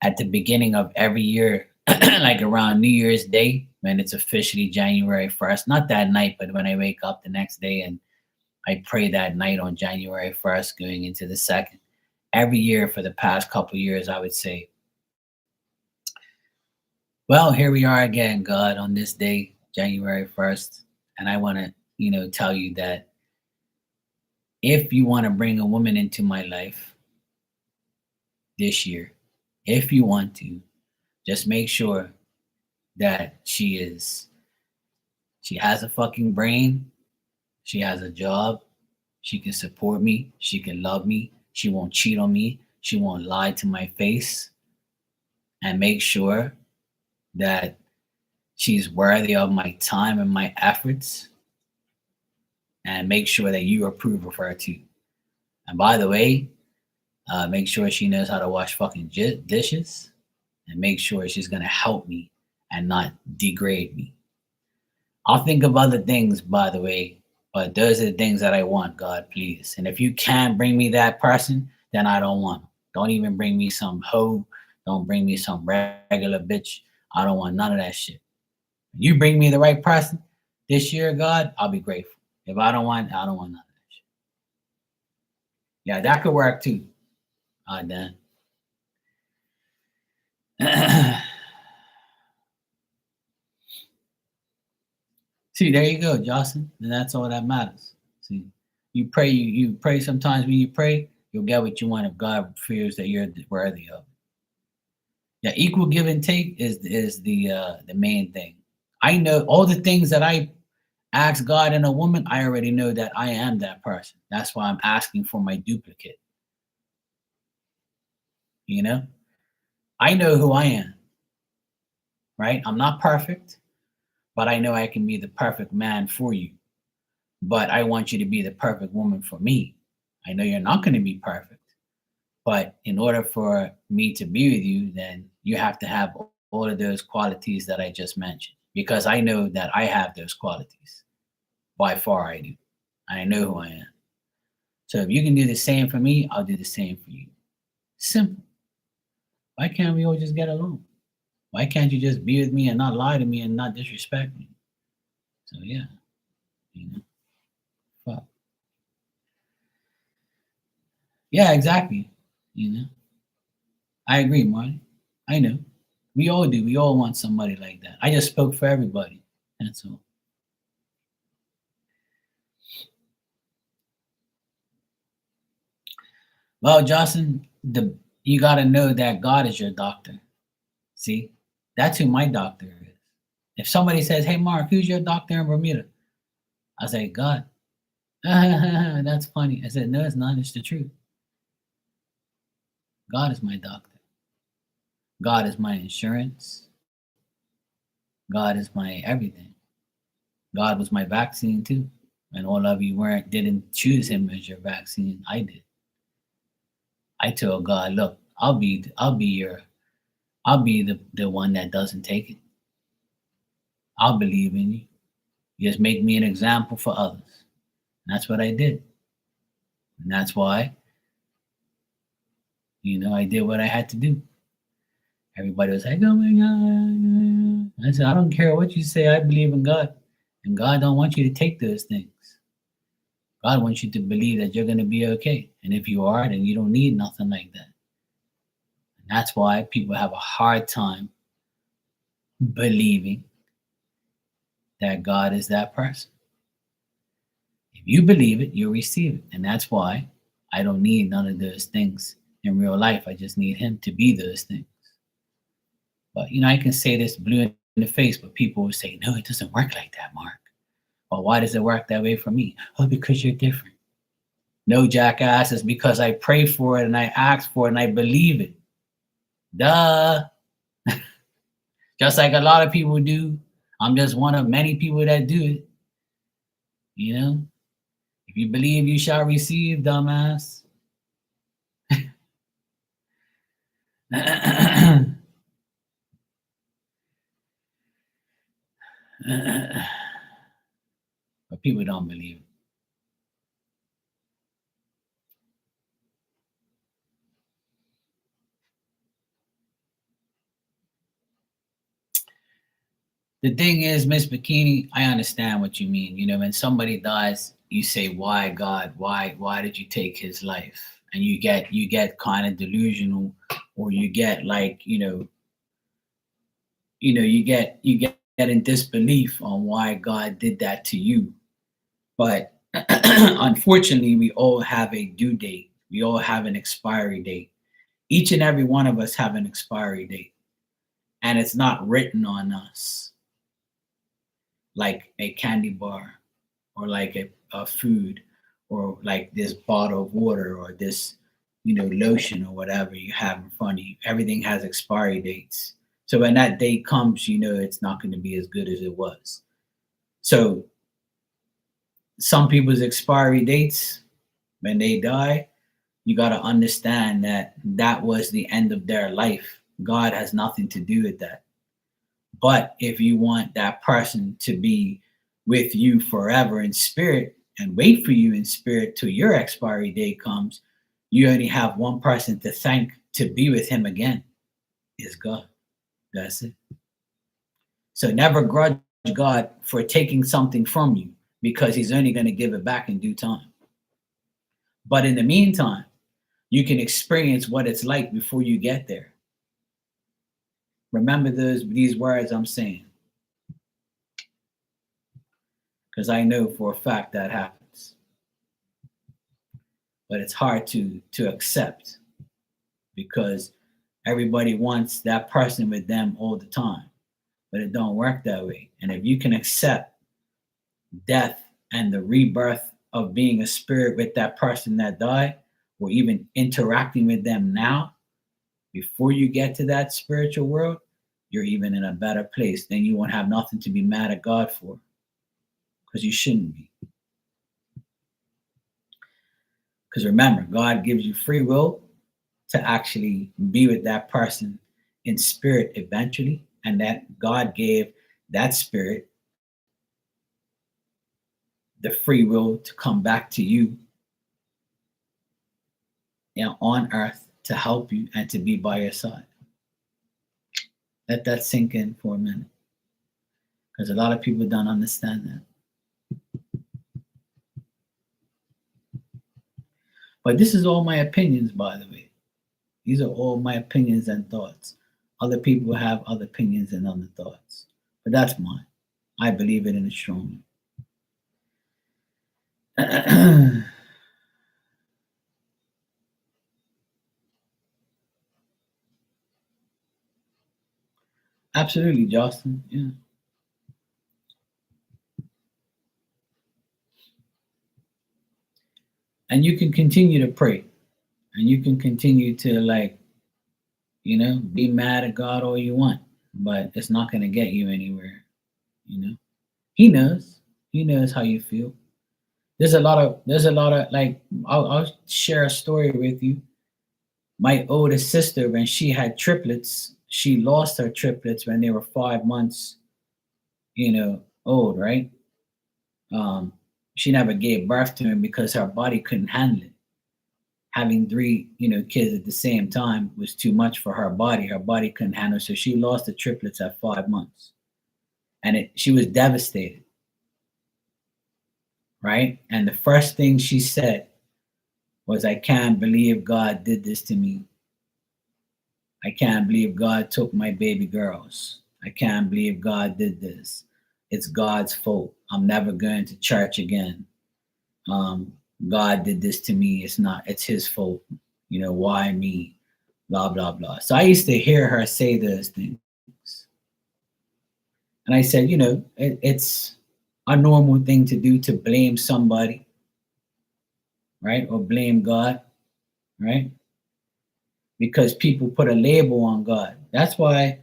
at the beginning of every year, like around New Year's Day, when it's officially January 1st, not that night, but when I wake up the next day and I pray that night on January 1st, going into the second. Every year for the past couple years, I would say, well, here we are again, God, on this day, January 1st. And I want to, tell you that if you want to bring a woman into my life this year, if you want to, just make sure that she has a fucking brain, she has a job, she can support me, she can love me, she won't cheat on me, she won't lie to my face, and make sure that she's worthy of my time and my efforts, and make sure that you approve of her too. And by the way, make sure she knows how to wash fucking dishes, and make sure she's gonna help me and not degrade me. I'll think of other things, by the way, but those are the things that I want, God, please. And if you can't bring me that person, then I don't want them. Don't even bring me some hoe. Don't bring me some regular bitch. I don't want none of that shit. You bring me the right person this year, God, I'll be grateful. If I don't want none of that shit. Yeah, that could work too. All right, then. See, there you go, Jocelyn. And that's all that matters. See, you pray sometimes when you pray, you'll get what you want if God feels that you're worthy of it. Yeah, equal give and take is the main thing. I know all the things that I ask God in a woman, I already know that I am that person. That's why I'm asking for my duplicate. You know, I know who I am, right? I'm not perfect, but I know I can be the perfect man for you. But I want you to be the perfect woman for me. I know you're not going to be perfect, but in order for me to be with you, then you have to have all of those qualities that I just mentioned, because I know that I have those qualities. By far, I do. I know who I am. So if you can do the same for me, I'll do the same for you. Simple. Why can't we all just get along? Why can't you just be with me and not lie to me and not disrespect me? So yeah, you know, fuck. Yeah, exactly. You know, I agree, Marty. I know. We all do. We all want somebody like that. I just spoke for everybody. That's all. Well, Jocelyn, the you got to know that God is your doctor. See, that's who my doctor is. If somebody says, "Hey, Mark, who's your doctor in Bermuda?" I say, "God." That's funny. I said, "No, it's not. It's the truth. God is my doctor. God is my insurance. God is my everything. God was my vaccine too. And all of you weren't didn't choose Him as your vaccine. I did. I told God, look, I'll be the one that doesn't take it. I'll believe in you. Just make me an example for others. And that's what I did. And that's why, I did what I had to do. Everybody was like, oh my God. I said, I don't care what you say, I believe in God. And God don't want you to take those things. God wants you to believe that you're gonna be okay. And if you are, then you don't need nothing like that. And that's why people have a hard time believing that God is that person. If you believe it, you'll receive it. And that's why I don't need none of those things in real life. I just need Him to be those things. But I can say this blue in the face, but people will say, no, it doesn't work like that, Mark. Well, why does it work that way for me? Oh, because you're different. No, jackass, it's because I pray for it and I ask for it and I believe it. Duh. Just like a lot of people do. I'm just one of many people that do it. If you believe, you shall receive, dumbass. But people don't believe it. The thing is, Miss Bikini, I understand what you mean. When somebody dies, you say, "Why, God? Why did you take his life?" And you get kind of delusional, or you get like, you get in disbelief on why God did that to you. But unfortunately, we all have a due date. We all have an expiry date. Each and every one of us have an expiry date, and it's not written on us like a candy bar, or like a food, or like this bottle of water, or this lotion, or whatever you have in front of you. Everything has expiry dates. So when that date comes, it's not going to be as good as it was. So some people's expiry dates, when they die, you got to understand that that was the end of their life. God has nothing to do with that. But if you want that person to be with you forever in spirit and wait for you in spirit till your expiry date comes, you only have one person to thank to be with Him again, is God. That's it. So never grudge God for taking something from you, because He's only going to give it back in due time. But in the meantime, you can experience what it's like before you get there. Remember these words I'm saying, because I know for a fact that happens. But it's hard to accept, because everybody wants that person with them all the time, but it don't work that way. And if you can accept death and the rebirth of being a spirit with that person that died, or even interacting with them now, before you get to that spiritual world, you're even in a better place. Then you won't have nothing to be mad at God for, because you shouldn't be. Because remember, God gives you free will to actually be with that person in spirit eventually, and that God gave that spirit the free will to come back to you, on earth to help you and to be by your side. Let that sink in for a minute, because a lot of people don't understand that. But this is all my opinions, by the way. These are all my opinions and thoughts. Other people have other opinions and other thoughts, but that's mine. I believe it in it strongly. Absolutely, Justin. Yeah. And you can continue to pray, and you can continue to, like, be mad at God all you want, but it's not going to get you anywhere. He knows. He knows how you feel. There's a lot of like, I'll share a story with you. My oldest sister, when she had triplets, she lost her triplets when they were 5 months, old, right? Um, she never gave birth to him because her body couldn't handle it. Having three, kids at the same time was too much for her body. Her body couldn't handle it, so she lost the triplets at 5 months, and she was devastated, right? And the first thing she said was, "I can't believe God did this to me. I can't believe God took my baby girls. I can't believe God did this. It's God's fault. I'm never going to church again. Um, God did this to me. It's his fault. Why me? Blah, blah, blah." So I used to hear her say those things. And I said, it's a normal thing to do, to blame somebody, right? Or blame God, right? Because people put a label on God. That's why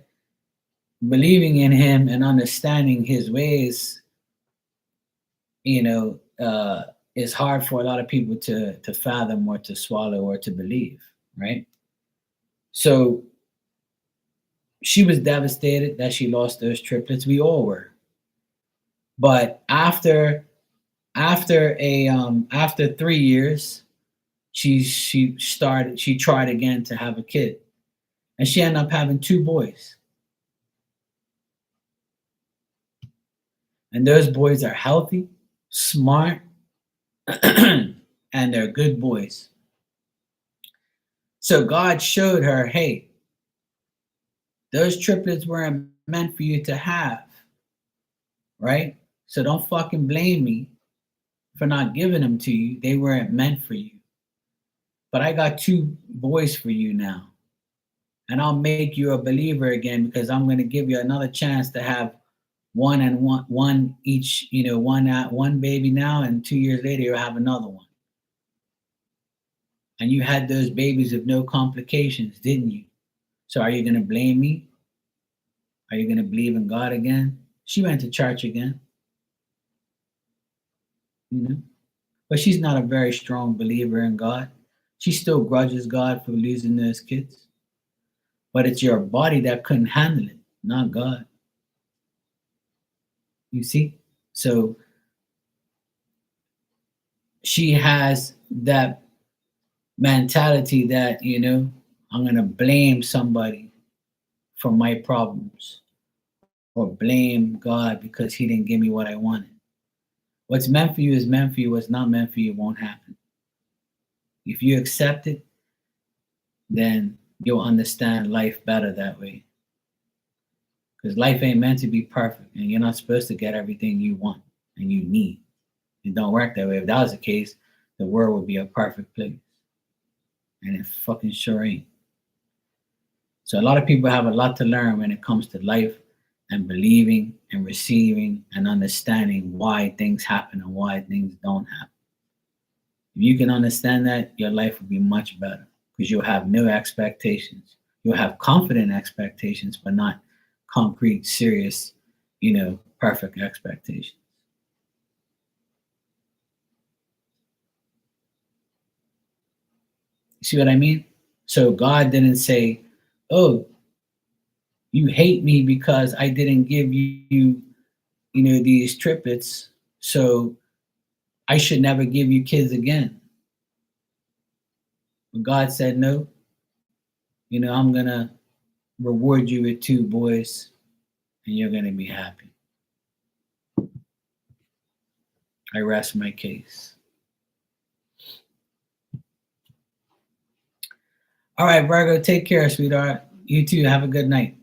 believing in him and understanding his ways, is hard for a lot of people to fathom or to swallow or to believe, right? So she was devastated that she lost those triplets. We all were. But after 3 years, she tried again to have a kid, and she ended up having two boys. And those boys are healthy, smart, and they're good boys. So God showed her, hey, those triplets weren't meant for you to have, right? So don't fucking blame me for not giving them to you. They weren't meant for you. But I got two boys for you now. And I'll make you a believer again, because I'm going to give you another chance to have one each, one baby now, and 2 years later you'll have another one. And you had those babies with no complications, didn't you? So are you going to blame me? Are you going to believe in God again? She went to church again, but she's not a very strong believer in God. She still grudges God for losing those kids. But it's your body that couldn't handle it, not God. You see? So she has that mentality that, I'm going to blame somebody for my problems, or blame God because he didn't give me what I wanted. What's meant for you is meant for you. What's not meant for you won't happen. If you accept it, then you'll understand life better that way. Because life ain't meant to be perfect, and you're not supposed to get everything you want and you need. It don't work that way. If that was the case, the world would be a perfect place. And it fucking sure ain't. So a lot of people have a lot to learn when it comes to life and believing and receiving and understanding why things happen and why things don't happen. If you can understand that, your life will be much better because you'll have no expectations. You'll have confident expectations, but not concrete, serious, perfect expectations. You see what I mean? So God didn't say, "Oh, you hate me because I didn't give you, these triplets, so I should never give you kids again." But God said, "No, I'm gonna reward you with two boys, and you're gonna be happy." I rest my case. All right, Virgo, take care, sweetheart. You too. Have a good night.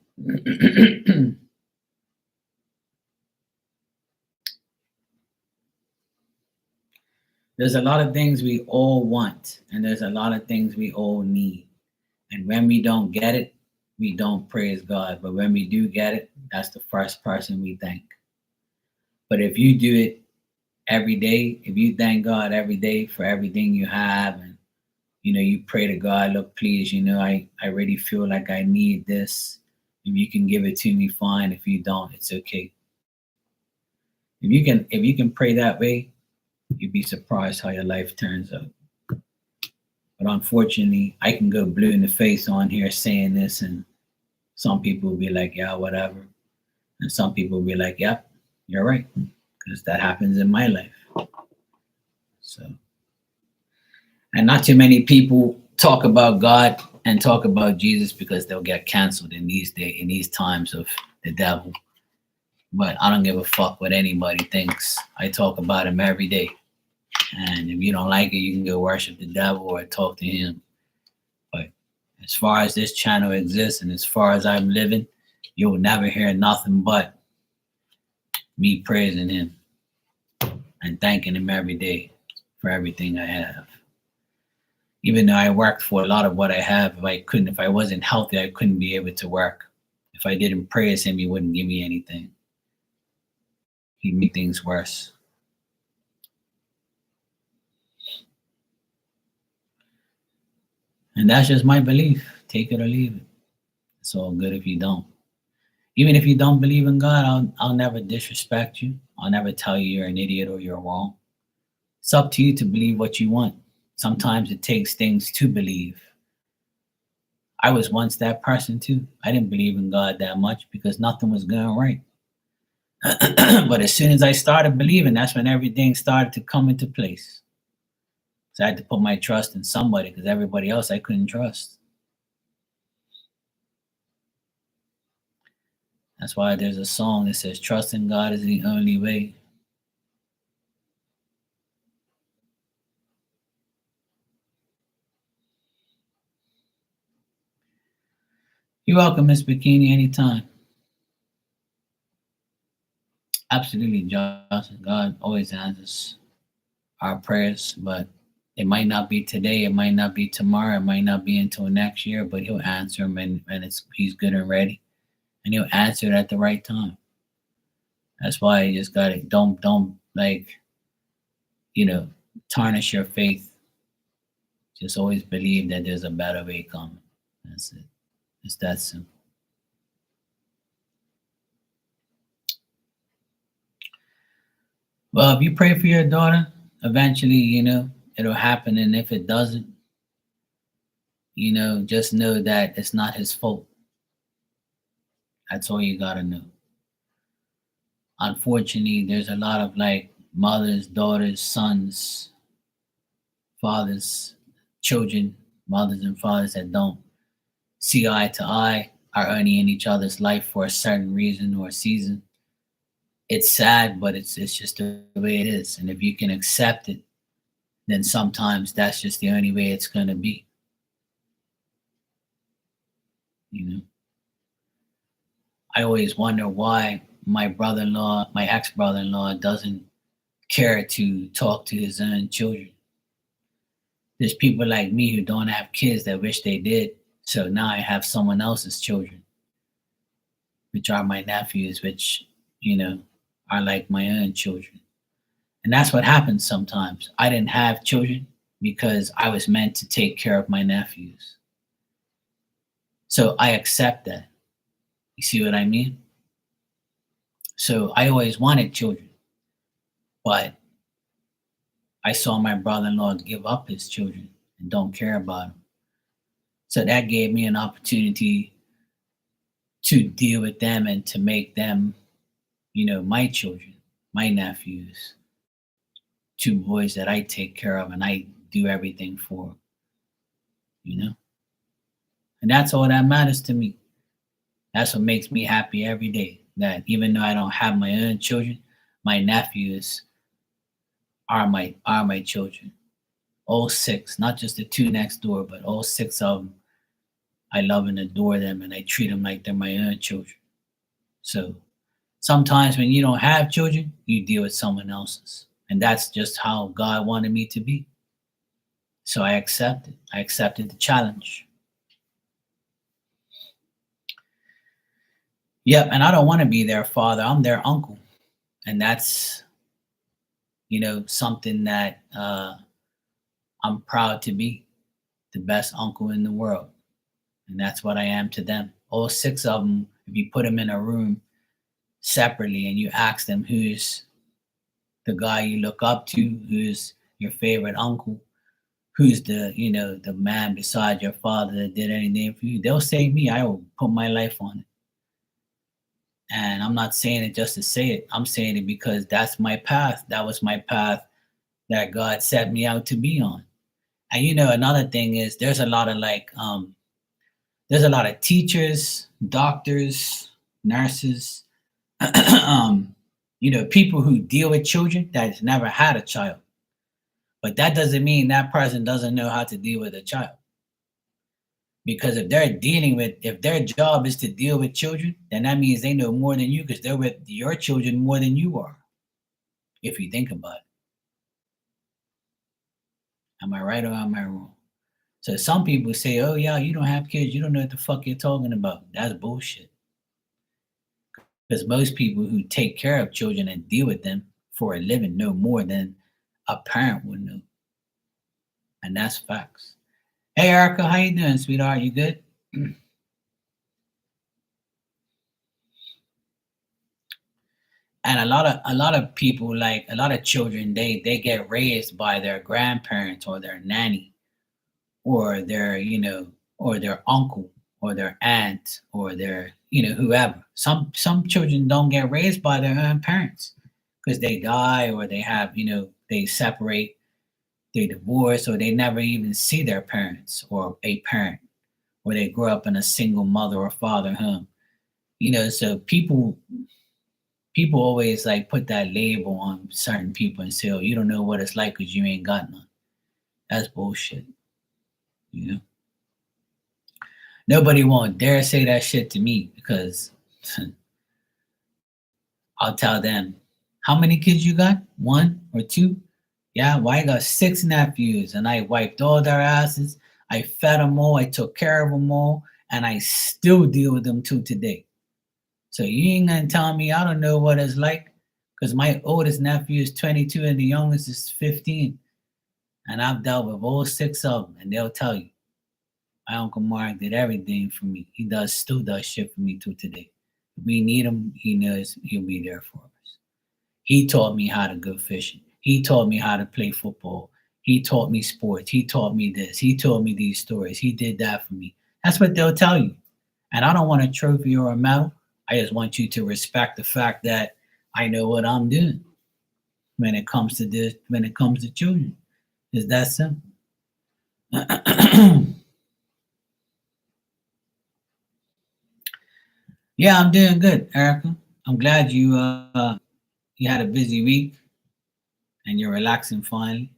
There's a lot of things we all want, and there's a lot of things we all need. And when we don't get it, we don't praise God. But when we do get it, that's the first person we thank. But if you do it every day, if you thank God every day for everything you have, and you pray to God, look, please, I really feel like I need this. If you can give it to me, fine. If you don't, it's okay. If you can pray that way, you'd be surprised how your life turns out. But unfortunately, I can go blue in the face on here saying this, and some people will be like, yeah, whatever. And some people will be like, yep, you're right. Because that happens in my life. So, and not too many people talk about God and talk about Jesus because they'll get canceled in these times of the devil. But I don't give a fuck what anybody thinks. I talk about him every day. And if you don't like it, you can go worship the devil or talk to him. But as far as this channel exists and as far as I'm living, you'll never hear nothing but me praising him and thanking him every day for everything I have. Even though I worked for a lot of what I have, if I wasn't healthy, I couldn't be able to work. If I didn't praise him, he wouldn't give me anything. He'd make things worse. And that's just my belief. Take it or leave it. It's all good if you don't. Even if you don't believe in God, I'll never disrespect you. I'll never tell you you're an idiot or you're wrong. It's up to you to believe what you want. Sometimes it takes things to believe. I was once that person too. I didn't believe in God that much because nothing was going right. But as soon as I started believing, that's when everything started to come into place. So I had to put my trust in somebody because everybody else I couldn't trust. That's why there's a song that says, "Trust in God is the only way." You're welcome, Miss Bikini, anytime. Absolutely, Josh. God always answers our prayers, but it might not be today, it might not be tomorrow, it might not be until next year, but he'll answer them when he's good and ready. And he'll answer it at the right time. That's why you just gotta don't tarnish your faith. Just always believe that there's a better way coming. That's it. It's that simple. Well, if you pray for your daughter, eventually, it'll happen. And if it doesn't, just know that it's not his fault. That's all you gotta know. Unfortunately, there's a lot of mothers, daughters, sons, fathers, children, mothers and fathers that don't see eye to eye, are only in each other's life for a certain reason or season. It's sad, but it's just the way it is. And if you can accept it, then sometimes that's just the only way it's gonna be. I always wonder why my brother-in-law, my ex-brother-in-law, doesn't care to talk to his own children. There's people like me who don't have kids that wish they did, so now I have someone else's children. which are my nephews, which, you know, are like my own children. And that's what happens sometimes. I didn't have children because I was meant to take care of my nephews. So I accept that. You see what I mean? So I always wanted children, but I saw my brother-in-law give up his children and don't care about them. So that gave me an opportunity to deal with them and to make them, my children, my nephews, two boys that I take care of and I do everything for, you know? And that's all that matters to me. That's what makes me happy every day. That even though I don't have my own children, my nephews are my children. All six, not just the two next door, but all six of them. I love and adore them, and I treat them like they're my own children. So sometimes when you don't have children, you deal with someone else's, and that's just how God wanted me to be. So I accepted. I accepted the challenge. Yep, and I don't want to be their father. I'm their uncle, and that's something that I'm proud to be, the best uncle in the world, and that's what I am to them. All six of them. If you put them in a room separately and you ask them who's the guy you look up to, who's your favorite uncle, who's the man beside your father that did anything for you, they'll say me. I will put my life on it. And I'm not saying it just to say it. I'm saying it because that's my path. That was my path that God set me out to be on. And another thing is there's a lot of there's a lot of teachers, doctors, nurses, people who deal with children that's never had a child. But that doesn't mean that person doesn't know how to deal with a child. Because if their job is to deal with children, then that means they know more than you because they're with your children more than you are. If you think about it. Am I right or am I wrong? So some people say, oh yeah, you don't have kids. You don't know what the fuck you're talking about. That's bullshit. Because most people who take care of children and deal with them for a living know more than a parent would know. And that's facts. Hey Erica, how you doing, sweetheart? You good? And a lot of people, like a lot of children, they get raised by their grandparents or their nanny or their uncle or their aunt or their whoever. Some children don't get raised by their own parents because they die or they have they separate, they divorce, or they never even see their parents or a parent, or they grow up in a single mother or father home. So people always like put that label on certain people and say, "Oh, you don't know what it's like because you ain't got none." That's bullshit. You know, nobody won't dare say that shit to me because I'll tell them, "How many kids you got? One or two? Yeah, well, I got six nephews, and I wiped all their asses. I fed them all. I took care of them all, and I still deal with them to today." So you ain't gonna tell me I don't know what it's like, because my oldest nephew is 22 and the youngest is 15, and I've dealt with all six of them, and they'll tell you my uncle Mark did everything for me. He still does shit for me to today. If we need him, he knows he'll be there for us. He taught me how to go fishing. He taught me how to play football. He taught me sports. He taught me this. He told me these stories. He did that for me. That's what they'll tell you. And I don't want a trophy or a medal. I just want you to respect the fact that I know what I'm doing when it comes to this, when it comes to children. It's that simple. Yeah, I'm doing good, Erica. I'm glad you had a busy week and you're relaxing finally.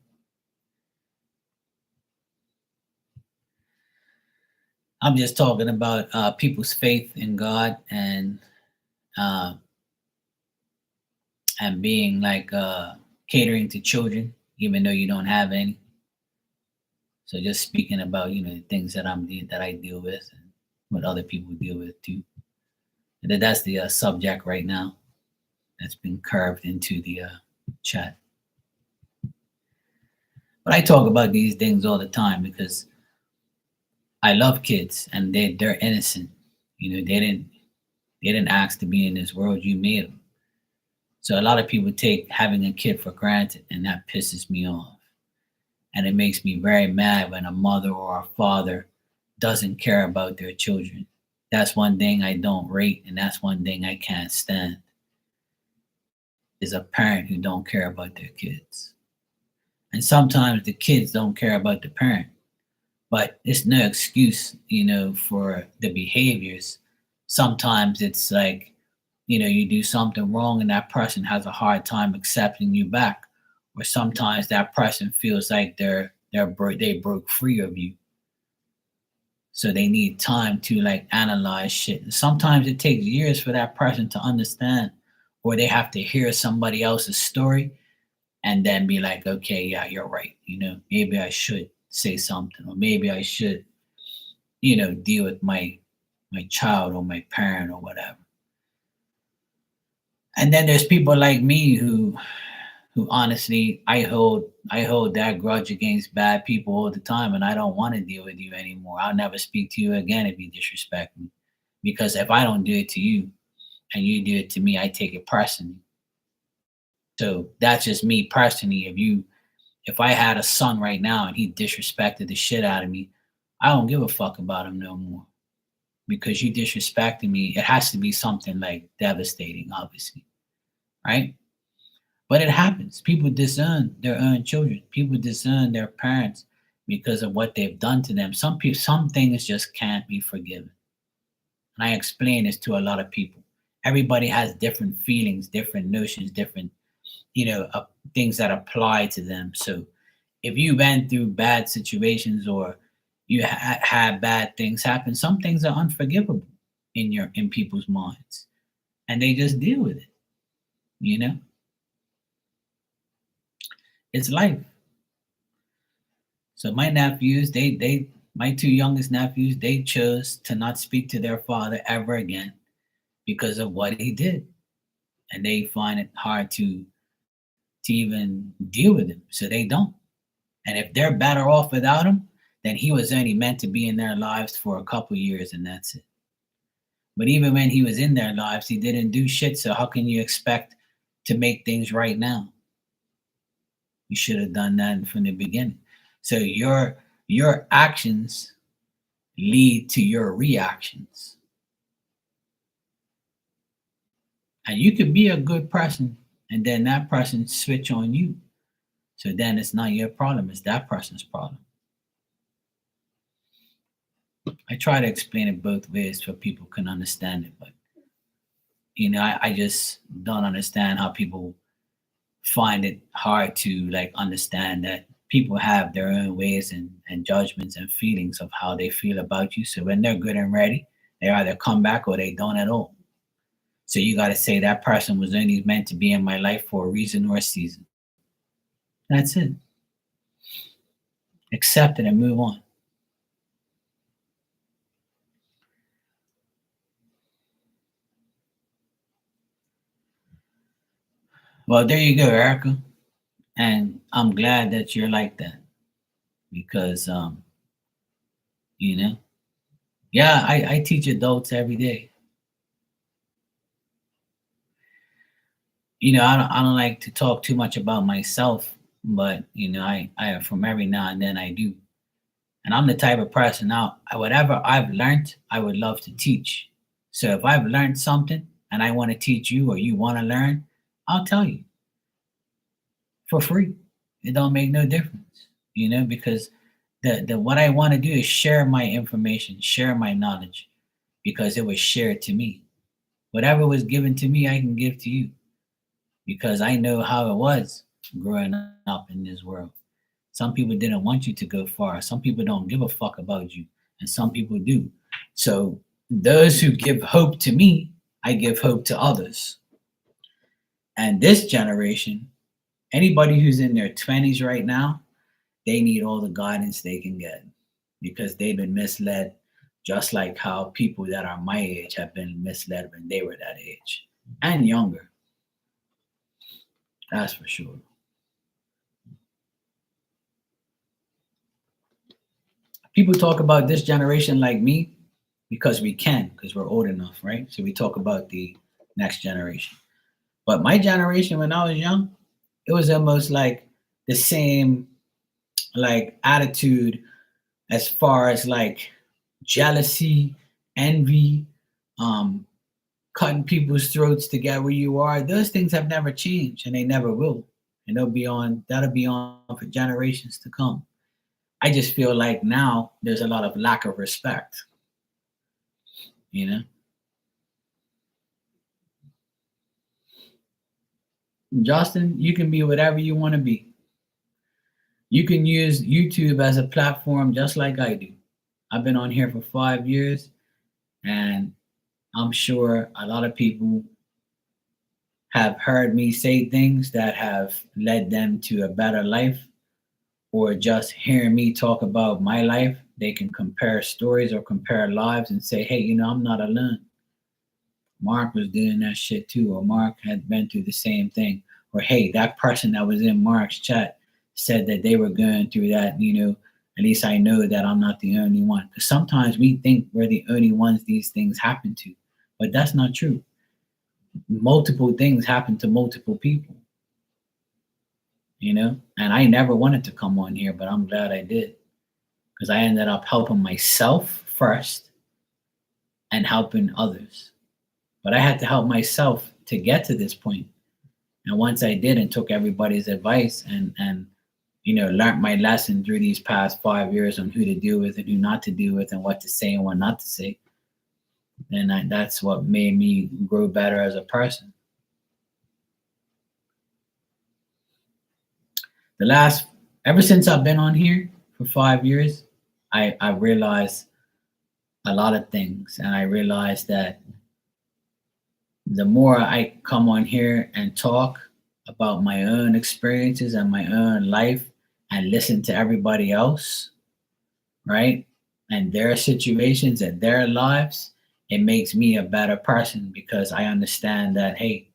I'm just talking about people's faith in God uh, and being like catering to children, even though you don't have any. So just speaking about the things that I deal with and what other people deal with too. That's the subject right now that's been curved into the chat. But I talk about these things all the time because I love kids and they're innocent. They didn't ask to be in this world. You made them. So a lot of people take having a kid for granted, and that pisses me off. And it makes me very mad when a mother or a father doesn't care about their children. That's one thing I don't rate, and that's one thing I can't stand. Is a parent who don't care about their kids. And sometimes the kids don't care about the parent, but it's no excuse, for the behaviors. Sometimes it's like, you do something wrong and that person has a hard time accepting you back. Or sometimes that person feels like they broke free of you. So they need time to like analyze shit. And sometimes it takes years for that person to understand, or they have to hear somebody else's story and then be like, okay, yeah, you're right. Maybe I should say something, or maybe I should, deal with my child or my parent or whatever. And then there's people like me who honestly I hold that grudge against bad people all the time, and I don't want to deal with you anymore. I'll never speak to you again if you disrespect me. Because if I don't do it to you and you do it to me, I take it personally. So that's just me personally. If I had a son right now and he disrespected the shit out of me, I don't give a fuck about him no more. Because you disrespecting me, it has to be something like devastating, obviously. Right? But it happens. People disown their own children. People disown their parents because of what they've done to them. Some things just can't be forgiven. And I explain this to a lot of people. Everybody has different feelings, different notions, different, things that apply to them. So if you went through bad situations or you had bad things happen, some things are unforgivable in people's minds, and they just deal with it. You know, it's life. So my nephews, my two youngest nephews, they chose to not speak to their father ever again because of what he did, and they find it hard to even deal with him, so they don't. And if they're better off without him, then he was only meant to be in their lives for a couple years, and that's it. But even when he was in their lives, he didn't do shit. So how can you expect to make things right now? You should have done that from the beginning. So your actions lead to your reactions. And you could be a good person and then that person switch on you. So then it's not your problem, it's that person's problem. I try to explain it both ways so people can understand it, but I just don't understand how people find it hard to like understand that people have their own ways and judgments and feelings of how they feel about you. So when they're good and ready, they either come back or they don't at all. So you got to say that person was only meant to be in my life for a reason or a season. That's it. Accept it and move on. Well, there you go, Erica. And I'm glad that you're like that because, you know, yeah, I teach adults every day. I don't like to talk too much about myself, but I from every now and then I do. And I'm the type of person now, whatever I've learned, I would love to teach. So if I've learned something and I want to teach you or you want to learn, I'll tell you for free. It don't make no difference, because the what I want to do is share my information, share my knowledge, because it was shared to me. Whatever was given to me, I can give to you because I know how it was growing up in this world. Some people didn't want you to go far. Some people don't give a fuck about you, and some people do. So those who give hope to me, I give hope to others. And this generation, anybody who's in their 20s right now, they need all the guidance they can get because they've been misled just like how people that are my age have been misled when they were that age and younger. That's for sure. People talk about this generation like me because we can, because we're old enough, right? So we talk about the next generation. But my generation, when I was young, it was almost like the same like attitude as far as like jealousy, envy, um, cutting people's throats to get where you are. Those things have never changed, and they never will. And they'll be on. That'll be on for generations to come. I just feel like now there's a lot of lack of respect. You know, Justin, you can be whatever you want to be. You can use YouTube as a platform just like I do. I've been on here for 5 years, and I'm sure a lot of people have heard me say things that have led them to a better life, or just hearing me talk about my life. They can compare stories or compare lives and say, hey, I'm not alone. Mark was doing that shit too, or Mark had been through the same thing, or hey, that person that was in Mark's chat said that they were going through that. At least I know that I'm not the only one. Because sometimes we think we're the only ones these things happen to, but that's not true. Multiple things happen to multiple people, and I never wanted to come on here, but I'm glad I did, because I ended up helping myself first and helping others. But I had to help myself to get to this point. And once I did and took everybody's advice and learned my lesson through these past 5 years on who to deal with and who not to deal with and what to say and what not to say, then that's what made me grow better as a person. Ever since I've been on here for 5 years, I realized a lot of things. And I realized that the more I come on here and talk about my own experiences and my own life and listen to everybody else, right? And their situations and their lives, it makes me a better person because I understand that, hey,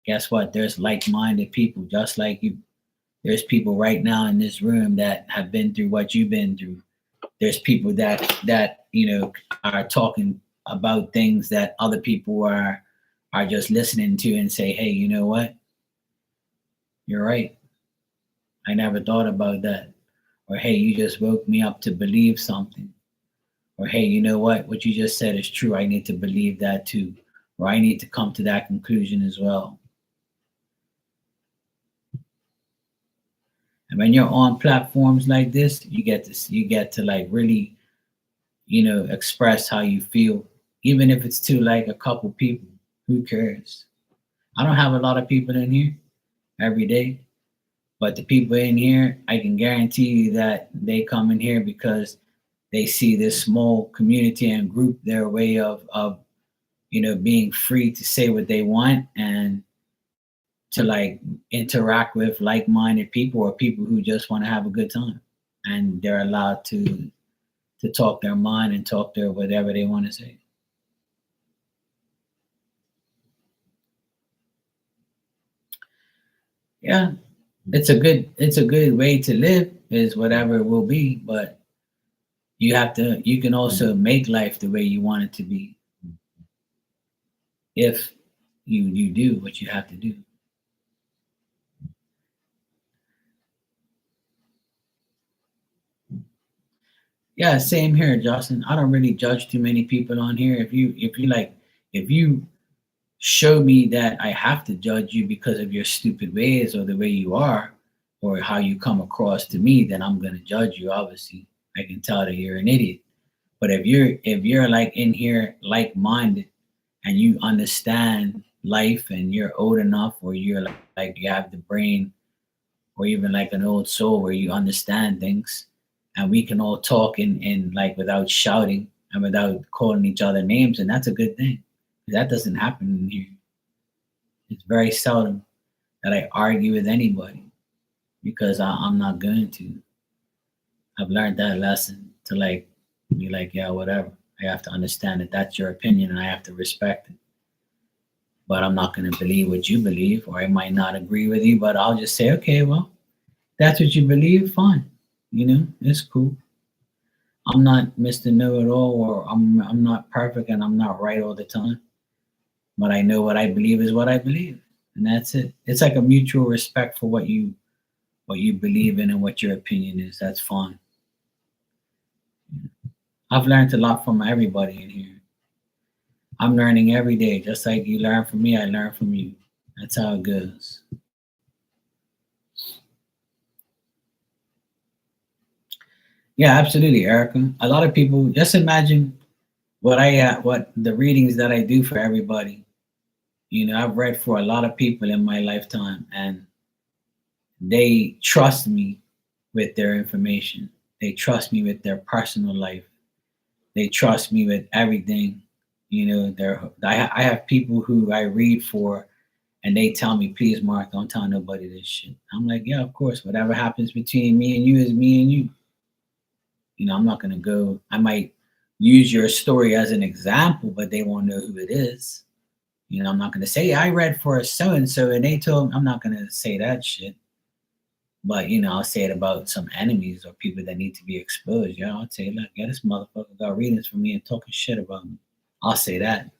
guess what? There's like minded people just like you. There's people right now in this room that have been through what you've been through. There's people that are talking about things that other people are just listening to and say, hey, you know what? You're right. I never thought about that. Or hey, you just woke me up to believe something. Or hey, you know what you just said is true. I need to believe that too. Or I need to come to that conclusion as well. And when you're on platforms like this, you get to like really, express how you feel, even if it's to like a couple people. Who cares? I don't have a lot of people in here every day, but the people in here, I can guarantee you that they come in here because they see this small community and group their way of being free to say what they want and to like interact with like-minded people or people who just want to have a good time, and they're allowed to talk their mind and talk their whatever they want to say. Yeah, it's a good way to live, is whatever it will be, but you can also make life the way you want it to be if you do what you have to do. Yeah, same here, Justin. I don't really judge too many people on here. If you show me that I have to judge you because of your stupid ways or the way you are or how you come across to me, then I'm gonna judge you. Obviously, I can tell that you're an idiot. But if you're like in here like minded and you understand life and you're old enough or you're like you have the brain or even like an old soul where you understand things and we can all talk in like without shouting and without calling each other names, and that's a good thing. That doesn't happen in here. It's very seldom that I argue with anybody because I'm not going to. I've learned that lesson to like Be like, yeah, whatever. I have to understand that that's your opinion and I have to respect it. But I'm not going to believe what you believe, or I might not agree with you, but I'll just say, okay, well, that's what you believe, fine. It's cool. I'm not Mr. Know It All, or I'm not perfect and I'm not right all the time. But I know what I believe is what I believe. And that's it. It's like a mutual respect for what you believe in and what your opinion is. That's fine. I've learned a lot from everybody in here. I'm learning every day. Just like you learn from me, I learn from you. That's how it goes. Yeah, absolutely, Erica. A lot of people just imagine what the readings that I do for everybody. I've read for a lot of people in my lifetime, and they trust me with their information. They trust me with their personal life. They trust me with everything. I have people who I read for, and they tell me, "Please, Mark, don't tell nobody this shit." I'm like, "Yeah, of course. Whatever happens between me and you is me and you." I'm not gonna go. I might use your story as an example, but they won't know who it is. I'm not gonna say I read for a so and so, and they told. I'm not gonna say that shit. But I'll say it about some enemies or people that need to be exposed. Yeah, I'll say, look, yeah, this motherfucker got readings from me and talking shit about me. I'll say that.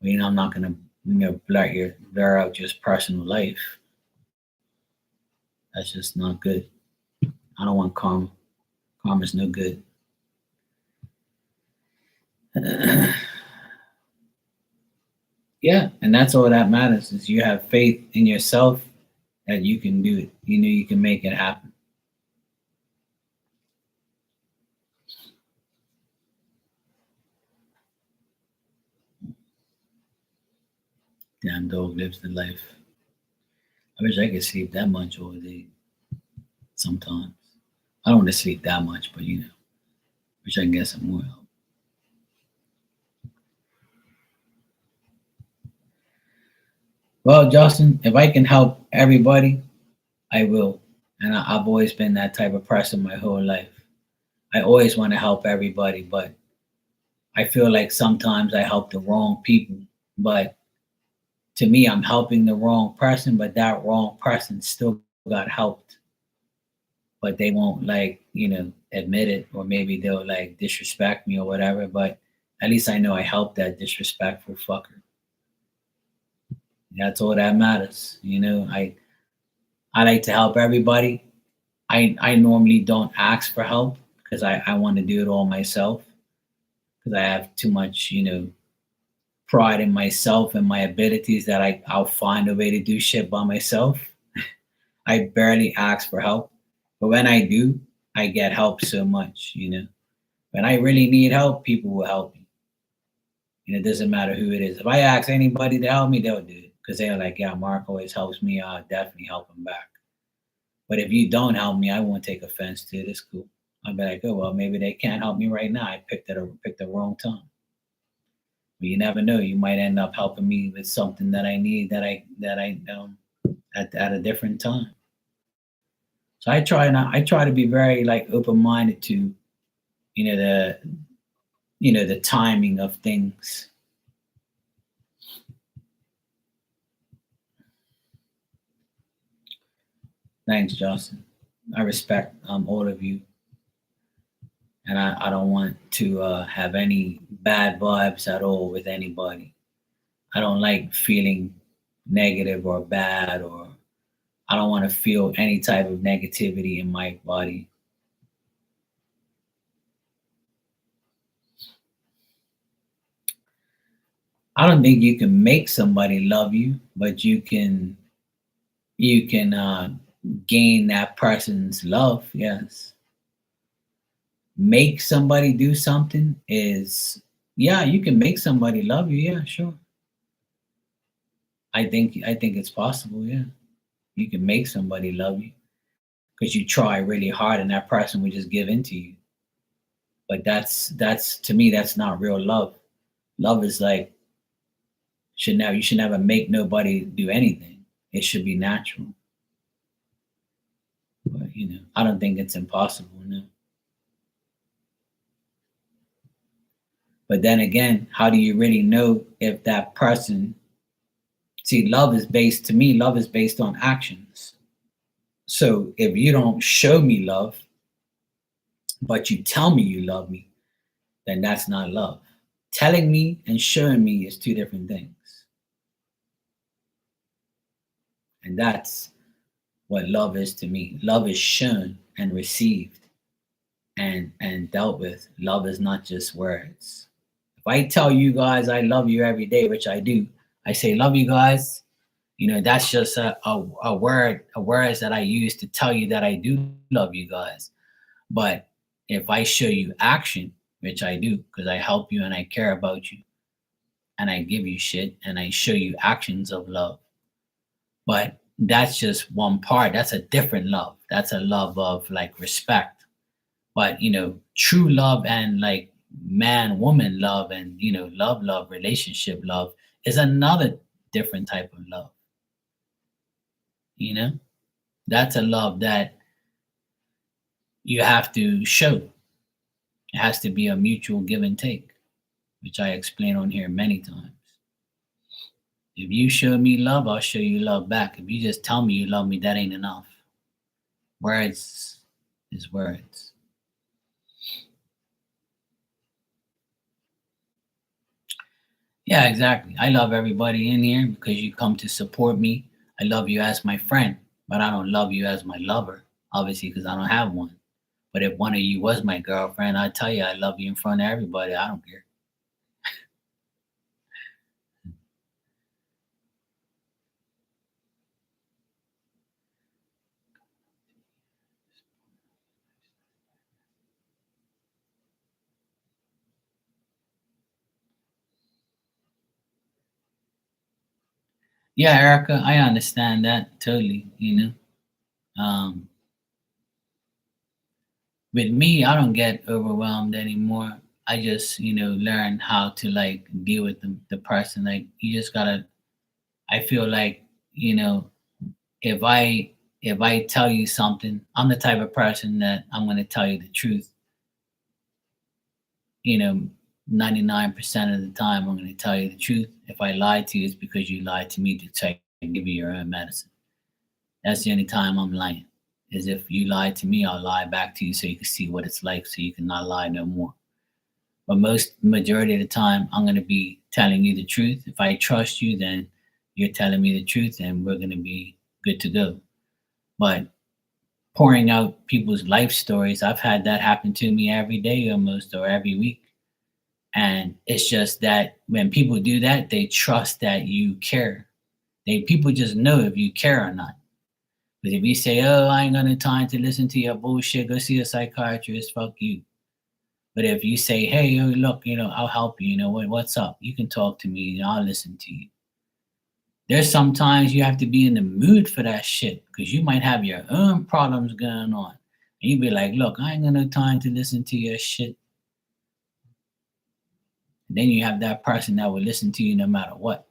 But, I'm not gonna blur out just personal life. That's just not good. I don't want karma. Karma's no good. Yeah, and that's all that matters is you have faith in yourself that you can do it. You can make it happen. Damn dog lives the life. I wish I could sleep that much all day. Sometimes I don't want to sleep that much, but wish I can get some more help. Well, Justin, if I can help everybody, I will. And I've always been that type of person my whole life. I always want to help everybody, but I feel like sometimes I help the wrong people. But to me, I'm helping the wrong person, but that wrong person still got helped. But they won't admit it, or maybe they'll disrespect me or whatever. But at least I know I helped that disrespectful fucker. That's all that matters. I like to help everybody. I normally don't ask for help because I want to do it all myself because I have too much, pride in myself and my abilities that I'll find a way to do shit by myself. I barely ask for help. But when I do, I get help so much. When I really need help, people will help me. It doesn't matter who it is. If I ask anybody to help me, they'll do it because they're like, yeah, Mark always helps me. I'll definitely help him back. But if you don't help me, I won't take offense to it. It's cool. I'll be like, oh well, maybe they can't help me right now. I picked the wrong time. But you never know. You might end up helping me with something that I need that I at a different time. So I try to be very open minded to you know the the timing of things. Thanks, Justin. I respect all of you, and I don't want to have any bad vibes at all with anybody. I don't like feeling negative or bad, or I don't want to feel any type of negativity in my body. I don't think you can make somebody love you, but you can gain that person's love. Yes, make somebody do something is, yeah, you can make somebody love you. Yeah, sure. I think it's possible. Yeah, you can make somebody love you because you try really hard, and that person will just give in to you. But that's to me, that's not real love. Love is you should never make nobody do anything. It should be natural. But I don't think it's impossible. No. But then again, how do you really know if that person, see, love is based, to me, love is based on actions. So if you don't show me love, but you tell me you love me, then that's not love. Telling me and showing me is two different things. And that's what love is to me. Love is shown and received and dealt with. Love is not just words. If I tell you guys I love you every day, which I do, I say love you guys, that's just a word, a words that I use to tell you that I do love you guys. But if I show you action, which I do, because I help you and I care about you and I give you shit and I show you actions of love. But that's just one part. That's a different love. That's a love of like respect. But true love and like man woman love and love relationship love is another different type of love. You know, that's a love that you have to show. It has to be a mutual give and take, which I explain on here many times. If you show me love, I'll show you love back. If you just tell me you love me, that ain't enough. Words is words. Yeah, exactly. I love everybody in here because you come to support me. I love you as my friend, but I don't love you as my lover, obviously, because I don't have one. But if one of you was my girlfriend, I'd tell you I love you in front of everybody. I don't care. Yeah, Erica, I understand that totally. Um, with me, I don't get overwhelmed anymore. I just, learn how to like deal with the person. Like you just gotta. I feel like, you know, if I tell you something, I'm the type of person that I'm gonna tell you the truth. You know, 99% of the time, I'm gonna tell you the truth. If I lie to you, it's because you lied to me to try and give you your own medicine. That's the only time I'm lying. Is if you lie to me, I'll lie back to you so you can see what it's like, so you can not lie no more. But most majority of the time, I'm gonna be telling you the truth. If I trust you, then you're telling me the truth, and we're gonna be good to go. But pouring out people's life stories, I've had that happen to me every day almost or every week. And it's just that when people do that, they trust that you care. People just know if you care or not. But if you say, "Oh, I ain't got no time to listen to your bullshit, go see a psychiatrist," fuck you. But if you say, "Hey, oh, look, I'll help you. What's up? You can talk to me, and I'll listen to you." There's sometimes you have to be in the mood for that shit because you might have your own problems going on. And you be like, "Look, I ain't got no time to listen to your shit." And then you have that person that will listen to you no matter what.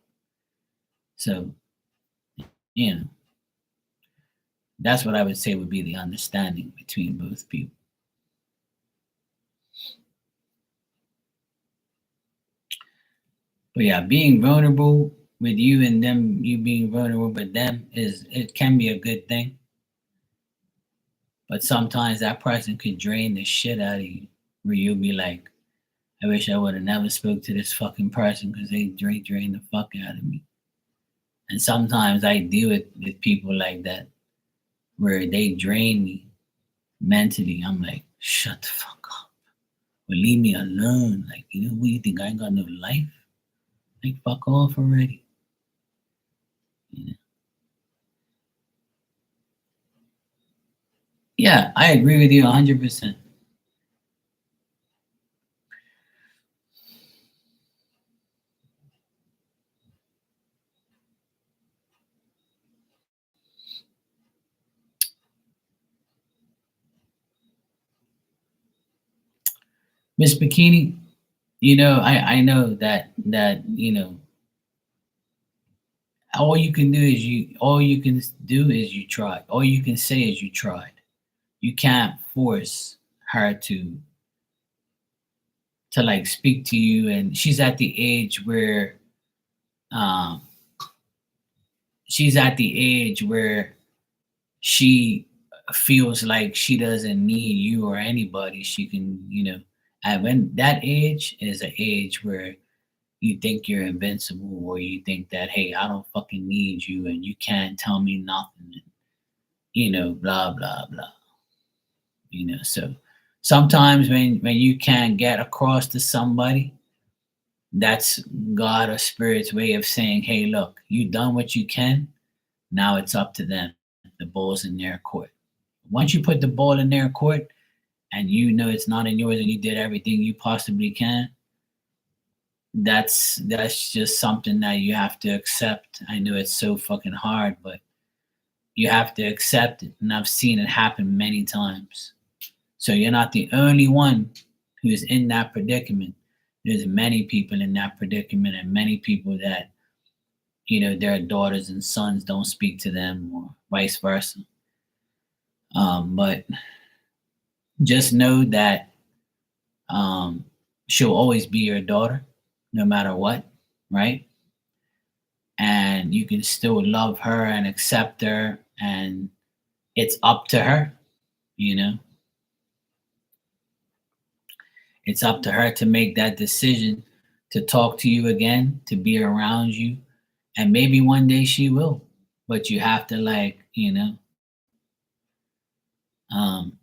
So, you know, that's what I would say would be the understanding between both people. But yeah, being vulnerable with you and them, you being vulnerable with them it can be a good thing. But sometimes that person could drain the shit out of you, where you'll be like, I wish I would have never spoke to this fucking person because they drain the fuck out of me. And sometimes I deal with people like that, where they drain me mentally. I'm like, shut the fuck up. Or leave me alone. Like, what you think? I ain't got no life? Like, fuck off already. You know? Yeah, I agree with you 100%. Miss Bikini, I know that all you can do is you try. All you can say is you tried. You can't force her to to like speak to you, and she's at the age where um she's at the age where she feels like she doesn't need you or anybody. She can, and when that age is an age where you think you're invincible, or you think that, hey, I don't fucking need you and you can't tell me nothing, and, blah, blah, blah. So sometimes when you can't get across to somebody, that's God or spirit's way of saying, hey, look, you done what you can. Now it's up to them. The ball's in their court. Once you put the ball in their court and you know it's not in yours and you did everything you possibly can, that's just something that you have to accept. I know it's so fucking hard, but you have to accept it. And I've seen it happen many times. So you're not the only one who's in that predicament. There's many people in that predicament, and many people that, their daughters and sons don't speak to them, or vice versa. But just know that she'll always be your daughter, no matter what, right? And you can still love her and accept her, and it's up to her, you know? It's up to her to make that decision to talk to you again, to be around you, and maybe one day she will. But you have to, like, um,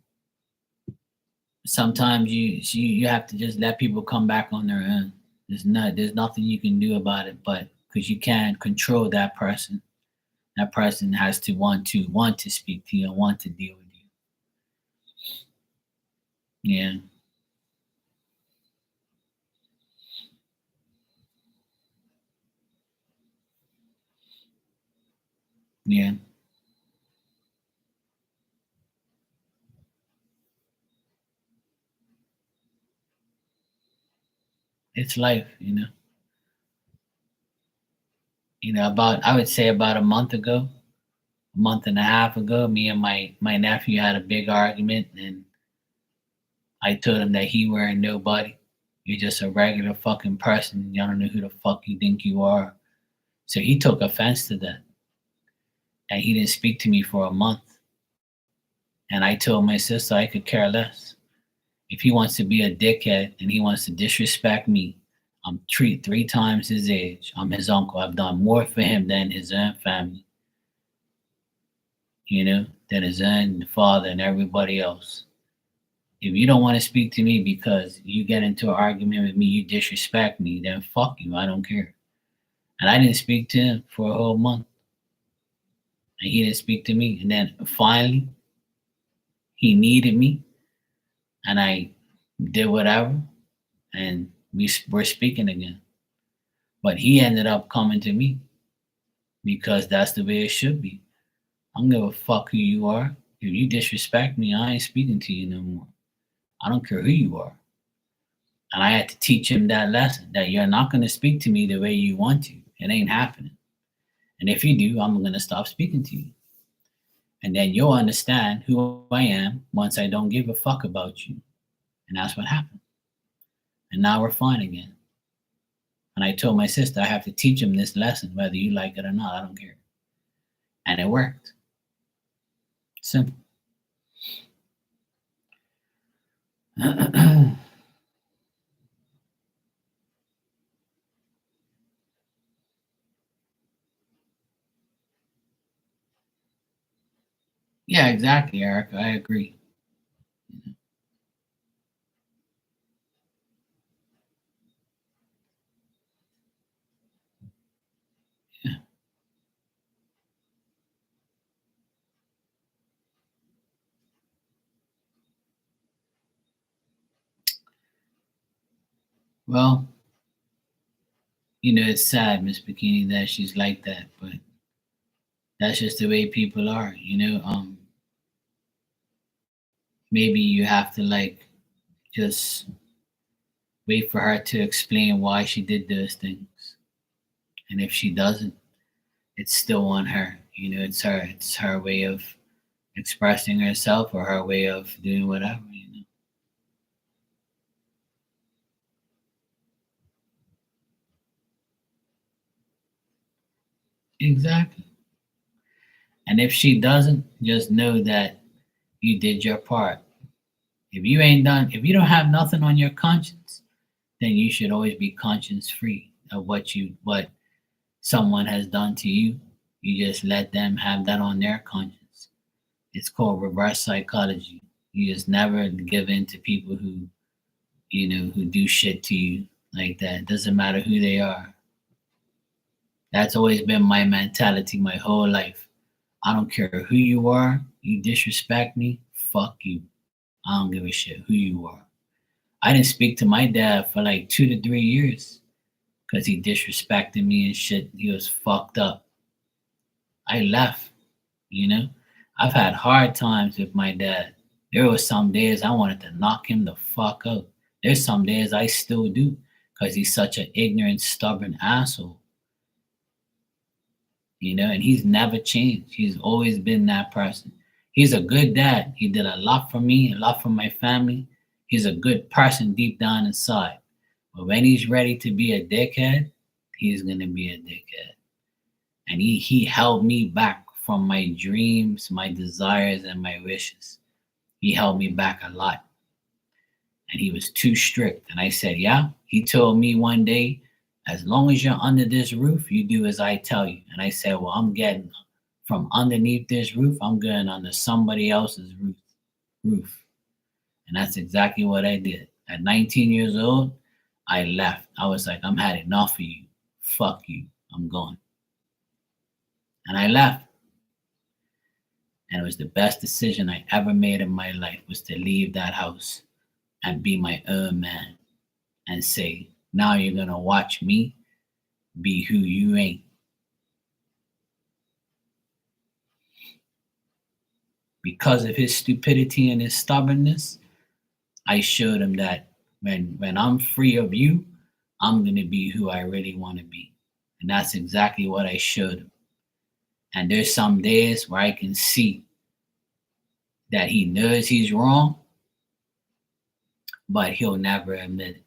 sometimes you have to just let people come back on their own. There's nothing you can do about it, but because you can't control that person. That person has to want to speak to you and want to deal with you. Yeah, yeah. It's life, about, I would say, about a month ago, a month and a half ago, me and my nephew had a big argument, and I told him that he weren't nobody. You're just a regular fucking person. You don't know who the fuck you think you are. So he took offense to that, and he didn't speak to me for a month. And I told my sister I could care less. If he wants to be a dickhead and he wants to disrespect me, I'm three times his age. I'm his uncle. I've done more for him than his own family, than his own father and everybody else. If you don't want to speak to me because you get into an argument with me, you disrespect me, then fuck you. I don't care. And I didn't speak to him for a whole month. And he didn't speak to me. And then finally, he needed me. And I did whatever. And we were speaking again. But he ended up coming to me because that's the way it should be. I don't give a fuck who you are. If you disrespect me, I ain't speaking to you no more. I don't care who you are. And I had to teach him that lesson, that you're not going to speak to me the way you want to. It ain't happening. And if you do, I'm going to stop speaking to you. And then you'll understand who I am once I don't give a fuck about you. And that's what happened. And now we're fine again. And I told my sister I have to teach him this lesson, whether you like it or not. I don't care. And it worked. Simple. Yeah, exactly, Eric. I agree. Yeah. Well, it's sad, Miss Bikini, that she's like that, but that's just the way people are. Maybe you have to, like, just wait for her to explain why she did those things. And if she doesn't, it's still on her. It's her way of expressing herself, or her way of doing whatever. Exactly. And if she doesn't, just know that you did your part. If you ain't done, if you don't have nothing on your conscience, then you should always be conscience free of what someone has done to you. You just let them have that on their conscience. It's called reverse psychology. You just never give in to people who do shit to you like that. It doesn't matter who they are. That's always been my mentality my whole life. I don't care who you are. You disrespect me, fuck you. I don't give a shit who you are. I didn't speak to my dad for like 2 to 3 years because he disrespected me and shit. He was fucked up. I left, you know. I've had hard times with my dad. There were some days I wanted to knock him the fuck out. There's some days I still do because he's such an ignorant, stubborn asshole, and he's never changed. He's always been that person. He's a good dad. He did a lot for me, a lot for my family. He's a good person deep down inside. But when he's ready to be a dickhead, he's gonna be a dickhead. And he held me back from my dreams, my desires, and my wishes. He held me back a lot. And he was too strict. And I said, yeah. He told me one day, as long as you're under this roof, you do as I tell you. And I said, well, I'm getting from underneath this roof, I'm going under somebody else's roof. And that's exactly what I did. At 19 years old, I left. I was like, I'm had enough of you. Fuck you. I'm going. And I left. And it was the best decision I ever made in my life was to leave that house and be my own man and say, now you're gonna watch me be who you ain't. Because of his stupidity and his stubbornness, I showed him that when I'm free of you, I'm gonna be who I really wanna be. And that's exactly what I showed him. And there's some days where I can see that he knows he's wrong, but he'll never admit it.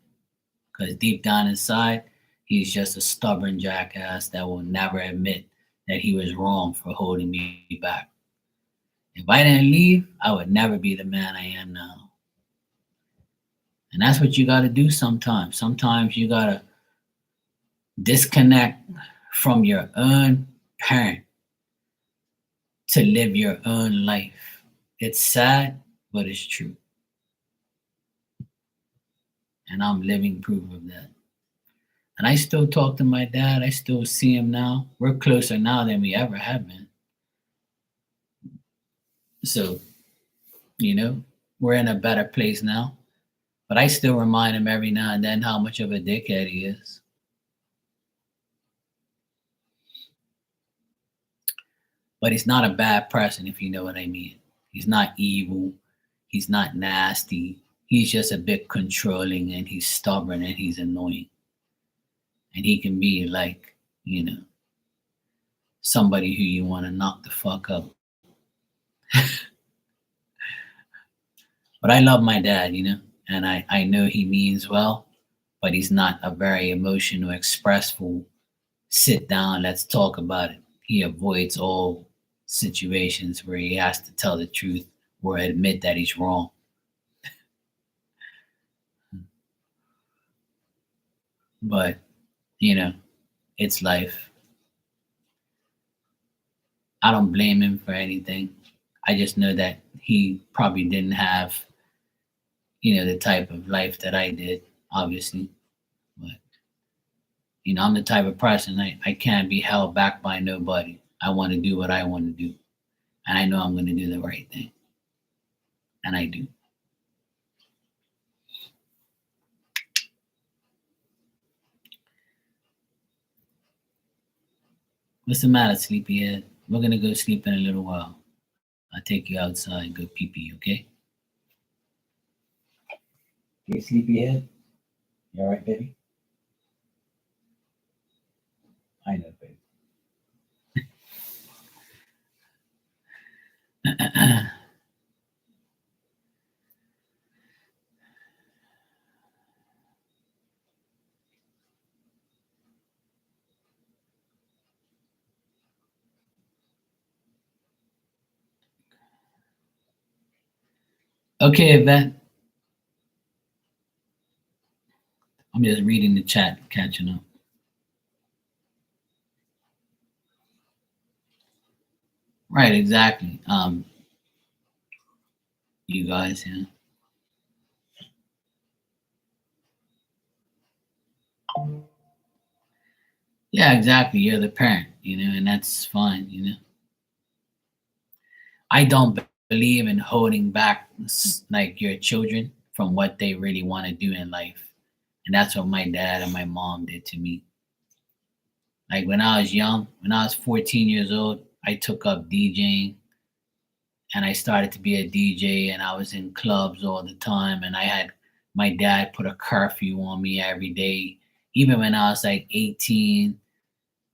Because deep down inside, he's just a stubborn jackass that will never admit that he was wrong for holding me back. If I didn't leave, I would never be the man I am now. And that's what you got to do sometimes. Sometimes you got to disconnect from your own parent to live your own life. It's sad, but it's true. And I'm living proof of that. And I still talk to my dad. I still see him now. We're closer now than we ever have been. So, we're in a better place now. But I still remind him every now and then how much of a dickhead he is. But he's not a bad person, if you know what I mean. He's not evil. He's not nasty. He's just a bit controlling and he's stubborn and he's annoying. And he can be like, somebody who you want to knock the fuck up. But I love my dad, and I know he means well, but he's not a very emotional, expressful, sit down, let's talk about it. He avoids all situations where he has to tell the truth or admit that he's wrong. But, it's life. I don't blame him for anything. I just know that he probably didn't have, the type of life that I did, obviously. But, I'm the type of person I can't be held back by nobody. I want to do what I want to do. And I know I'm going to do the right thing. And I do. What's the matter, sleepyhead? We're going to go sleep in a little while. I'll take you outside and go pee pee, okay? Okay, sleepyhead? You all right, baby? I know, baby. Okay, Yvette. I'm just reading the chat, catching up. Right, exactly. You guys, yeah. Yeah, exactly. You're the parent, and that's fine, I don't believe in holding back like your children from what they really want to do in life. And that's what my dad and my mom did to me. Like when I was young, when I was 14 years old, I took up DJing and I started to be a DJ and I was in clubs all the time and I had my dad put a curfew on me every day. Even when I was like 18,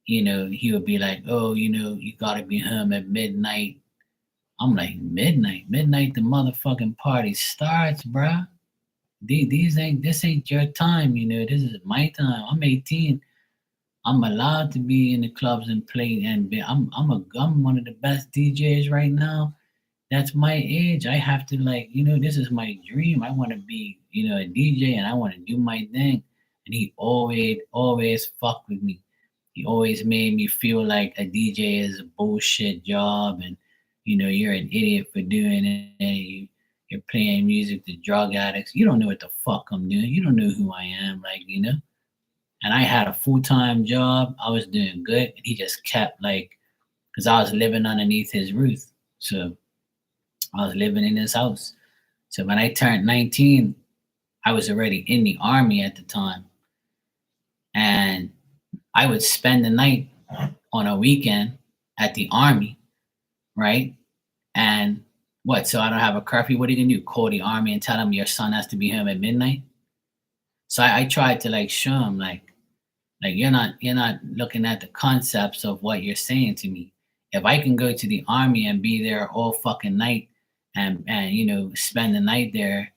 he would be like, "Oh, you gotta be home at midnight." I'm like, midnight, the motherfucking party starts, bruh. This ain't your time, this is my time. I'm 18. I'm allowed to be in the clubs and play and I'm one of the best DJs right now. That's my age. I have to like, this is my dream. I want to be, a DJ and I want to do my thing. And he always fucked with me. He always made me feel like a DJ is a bullshit job and you're an idiot for doing it. You're playing music to drug addicts. You don't know what the fuck I'm doing. You don't know who I am, And I had a full-time job. I was doing good. And he just kept like, because I was living underneath his roof. So I was living in his house. So when I turned 19, I was already in the army at the time. And I would spend the night on a weekend at the army, right? And what? So I don't have a curfew. What are you gonna do? Call the army and tell them your son has to be home at midnight? So I tried to like show him like you're not looking at the concepts of what you're saying to me. If I can go to the army and be there all fucking night and spend the night there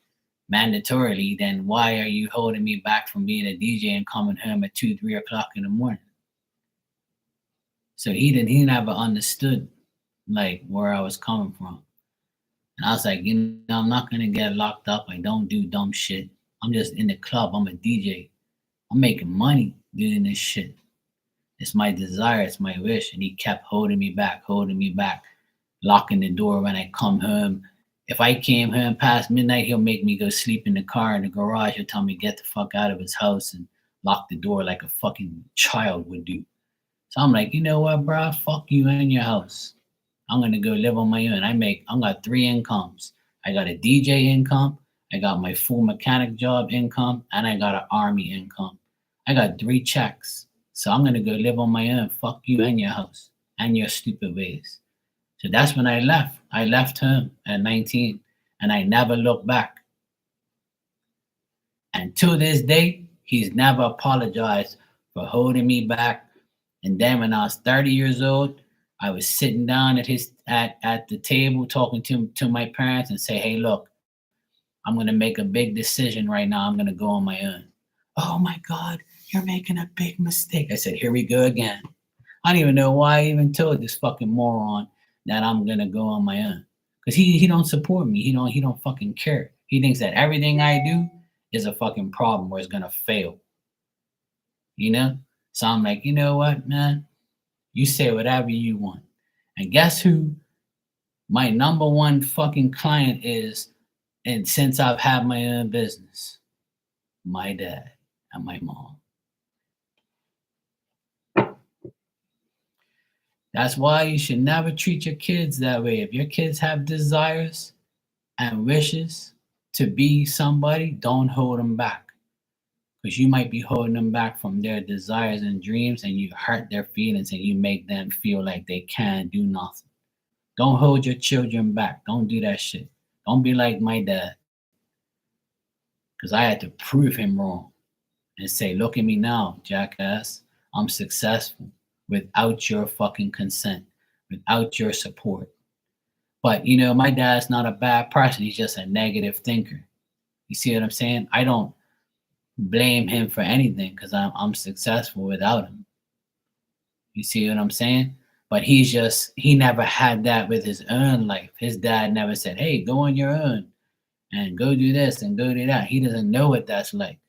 mandatorily, then why are you holding me back from being a DJ and coming home at 2, 3 o'clock in the morning? So he never understood like where I was coming from. And I was like, I'm not gonna get locked up. I don't do dumb shit. I'm just in the club. I'm a DJ. I'm making money doing this shit. It's my desire, it's my wish. And he kept holding me back, locking the door when I come home. If I came home past midnight, he'll make me go sleep in the car in the garage. He'll tell me get the fuck out of his house and lock the door like a fucking child would do. So I'm like, you know what, bro? Fuck you and your house. I'm gonna go live on my own. I got 3 incomes. I got a DJ income, I got my full mechanic job income, and I got an army income. I got 3 checks. So I'm gonna go live on my own. Fuck you and your house and your stupid ways. So that's when I left. I left home at 19 and I never looked back. And to this day, he's never apologized for holding me back. And then when I was 30 years old, I was sitting down at the table talking to my parents and say, "Hey, look, I'm gonna make a big decision right now. I'm gonna go on my own." "Oh my God, you're making a big mistake." I said, "Here we go again." I don't even know why I even told this fucking moron that I'm gonna go on my own. Cause he don't support me. He don't fucking care. He thinks that everything I do is a fucking problem or it's gonna fail. You know? So I'm like, you know what, man? You say whatever you want. And guess who my number one fucking client is, and since I've had my own business? My dad and my mom. That's why you should never treat your kids that way. If your kids have desires and wishes to be somebody, don't hold them back. Because you might be holding them back from their desires and dreams, and you hurt their feelings and you make them feel like they can't do nothing. Don't hold your children back. Don't do that shit. Don't be like my dad. Because I had to prove him wrong and say, "Look at me now, jackass. I'm successful without your fucking consent, without your support." But my dad's not a bad person. He's just a negative thinker. You see what I'm saying? I don't blame him for anything because I'm successful without him. You see what I'm saying? But he never had that with his own life. His dad never said, "Hey, go on your own and go do this and go do that. He doesn't know what that's like.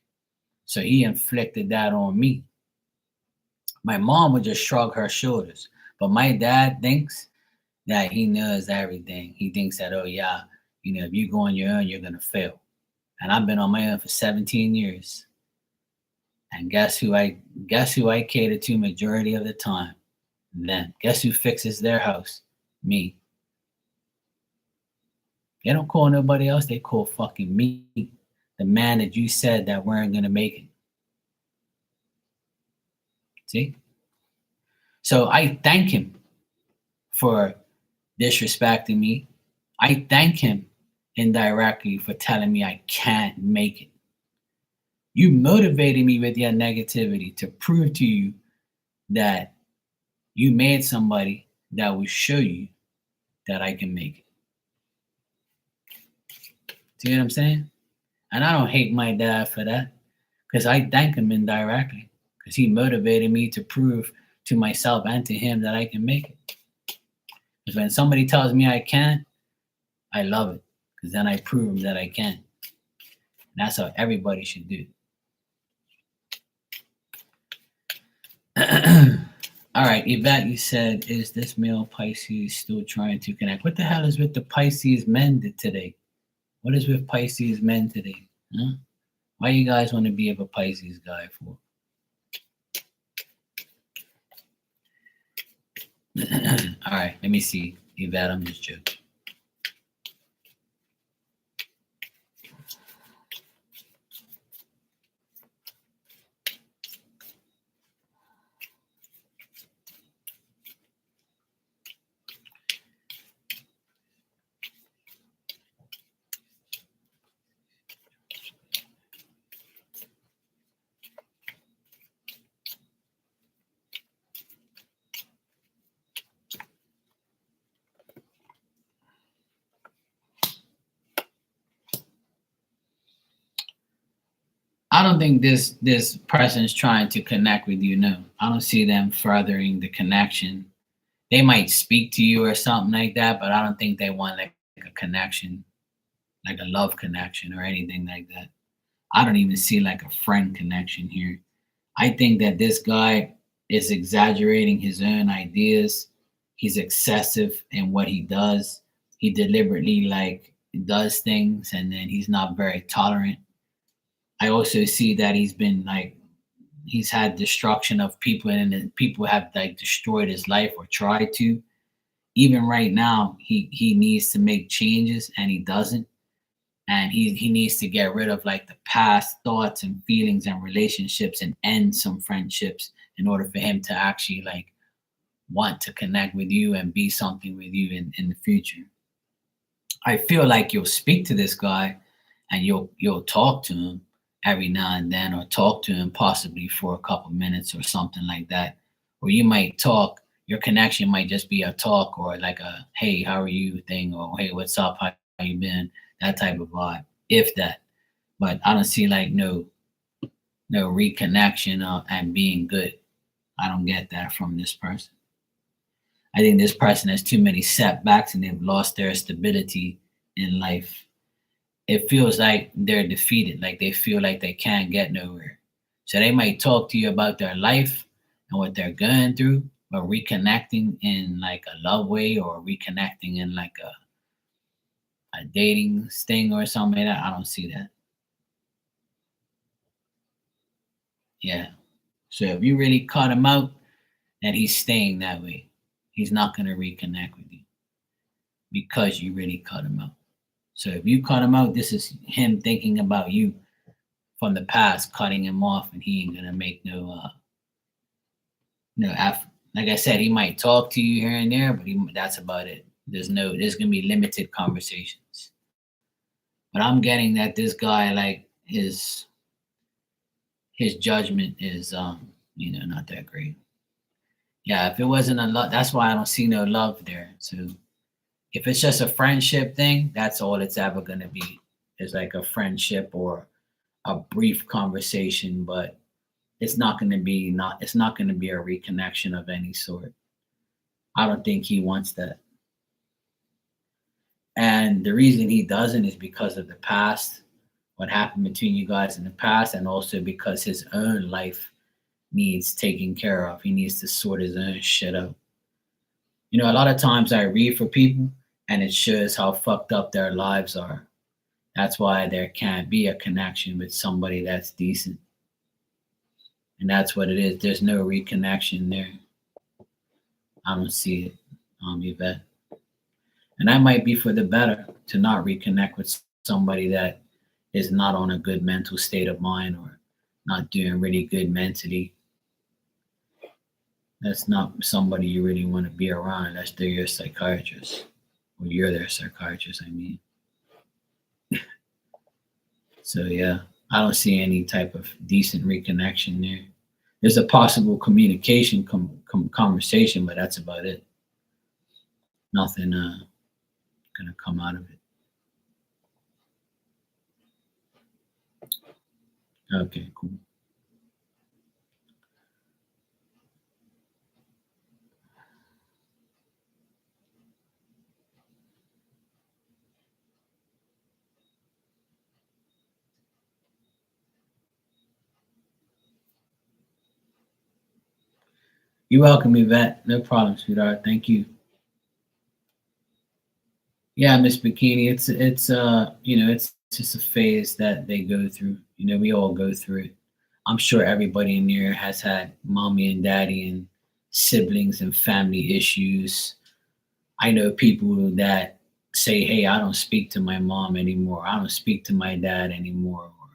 So he inflicted that on me. My mom would just shrug her shoulders. But my dad thinks that he knows everything. He thinks that, oh yeah, if you go on your own, you're gonna fail. And I've been on my own for 17 years. And guess who I cater to majority of the time? Them. Guess who fixes their house? Me. They don't call nobody else, they call fucking me. The man that you said that weren't gonna make it. See? So I thank him for disrespecting me. I thank him indirectly for telling me I can't make it. You motivated me with your negativity to prove to you that you made somebody that will show you that I can make it. See what I'm saying? And I don't hate my dad for that because I thank him indirectly because he motivated me to prove to myself and to him that I can make it. Because when somebody tells me I can't, I love it because then I prove that I can. And that's how everybody should do. All right, Yvette, you said, is this male Pisces still trying to connect? What the hell is with the Pisces men today? What is with Pisces men today? Huh? Why you guys want to be of a Pisces guy for? All right, let me see. Yvette, I'm just joking. I don't think this person is trying to connect with you. No, I don't see them furthering the connection. They might speak to you or something like that, but I don't think they want like a connection, like a love connection or anything like that. I don't even see like a friend connection here. I think that this guy is exaggerating his own ideas. He's excessive in what he does. He deliberately like does things and then he's not very tolerant. I also see that he's had destruction of people and then people have like destroyed his life or tried to. Even right now, he needs to make changes and he doesn't. And he needs to get rid of like the past thoughts and feelings and relationships and end some friendships in order for him to actually like want to connect with you and be something with you in the future. I feel like you'll speak to this guy and you'll talk to him every now and then or talk to him possibly for a couple minutes or something like that. Or you might talk, your connection might just be a talk or like a hey, how are you thing or hey, what's up? How you been? That type of vibe, if that. But I don't see like no reconnection and being good. I don't get that from this person. I think this person has too many setbacks and they've lost their stability in life. It feels like they're defeated, like they feel like they can't get nowhere. So they might talk to you about their life and what they're going through, but reconnecting in like a love way or reconnecting in like a dating thing or something like that, I don't see that. Yeah. So if you really cut him out, then he's staying that way. He's not going to reconnect with you because you really cut him out. So if you cut him out, this is him thinking about you from the past, cutting him off, and he ain't gonna make no effort. Like I said, he might talk to you here and there, but that's about it. There's gonna be limited conversations. But I'm getting that this guy like his judgment is not that great. Yeah, if it wasn't a lot, that's why I don't see no love there. So if it's just a friendship thing, that's all it's ever gonna be. It's like a friendship or a brief conversation, but it's not gonna be a reconnection of any sort. I don't think he wants that. And the reason he doesn't is because of the past, what happened between you guys in the past, and also because his own life needs taking care of. He needs to sort his own shit out. A lot of times I read for people and it shows how fucked up their lives are. That's why there can't be a connection with somebody that's decent. And that's what it is. There's no reconnection there. I don't see it, Yvette. And that might be for the better to not reconnect with somebody that is not on a good mental state of mind or not doing really good mentally. That's not somebody you really want to be around unless they're your psychiatrist. Or you're their psychiatrist, I mean. So yeah, I don't see any type of decent reconnection there. There's a possible communication conversation, but that's about it. Nothing gonna come out of it. Okay, cool. You're welcome, Yvette. No problem, sweetheart. Thank you. Yeah, Miss Bikini. It's just a phase that they go through. We all go through it. I'm sure everybody in here has had mommy and daddy and siblings and family issues. I know people that say, "Hey, I don't speak to my mom anymore. I don't speak to my dad anymore. Or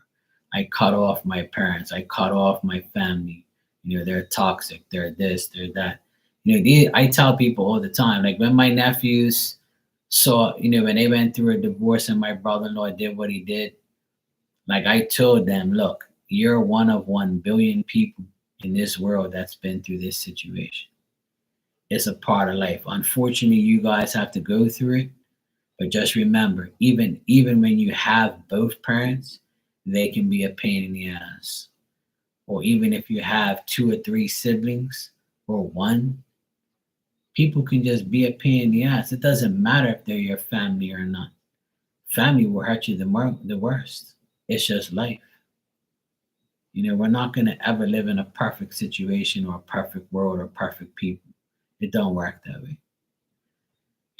I cut off my parents. I cut off my family. They're toxic. They're this. They're that." I tell people all the time, like when my nephews saw, when they went through a divorce and my brother-in-law did what he did, like I told them, look, you're one of 1 billion people in this world that's been through this situation. It's a part of life. Unfortunately, you guys have to go through it, but just remember, even when you have both parents, they can be a pain in the ass. Or even if you have 2 or 3 siblings or one, people can just be a pain in the ass. It doesn't matter if they're your family or not. Family will hurt you the worst. It's just life. We're not going to ever live in a perfect situation or a perfect world or perfect people. It don't work that way.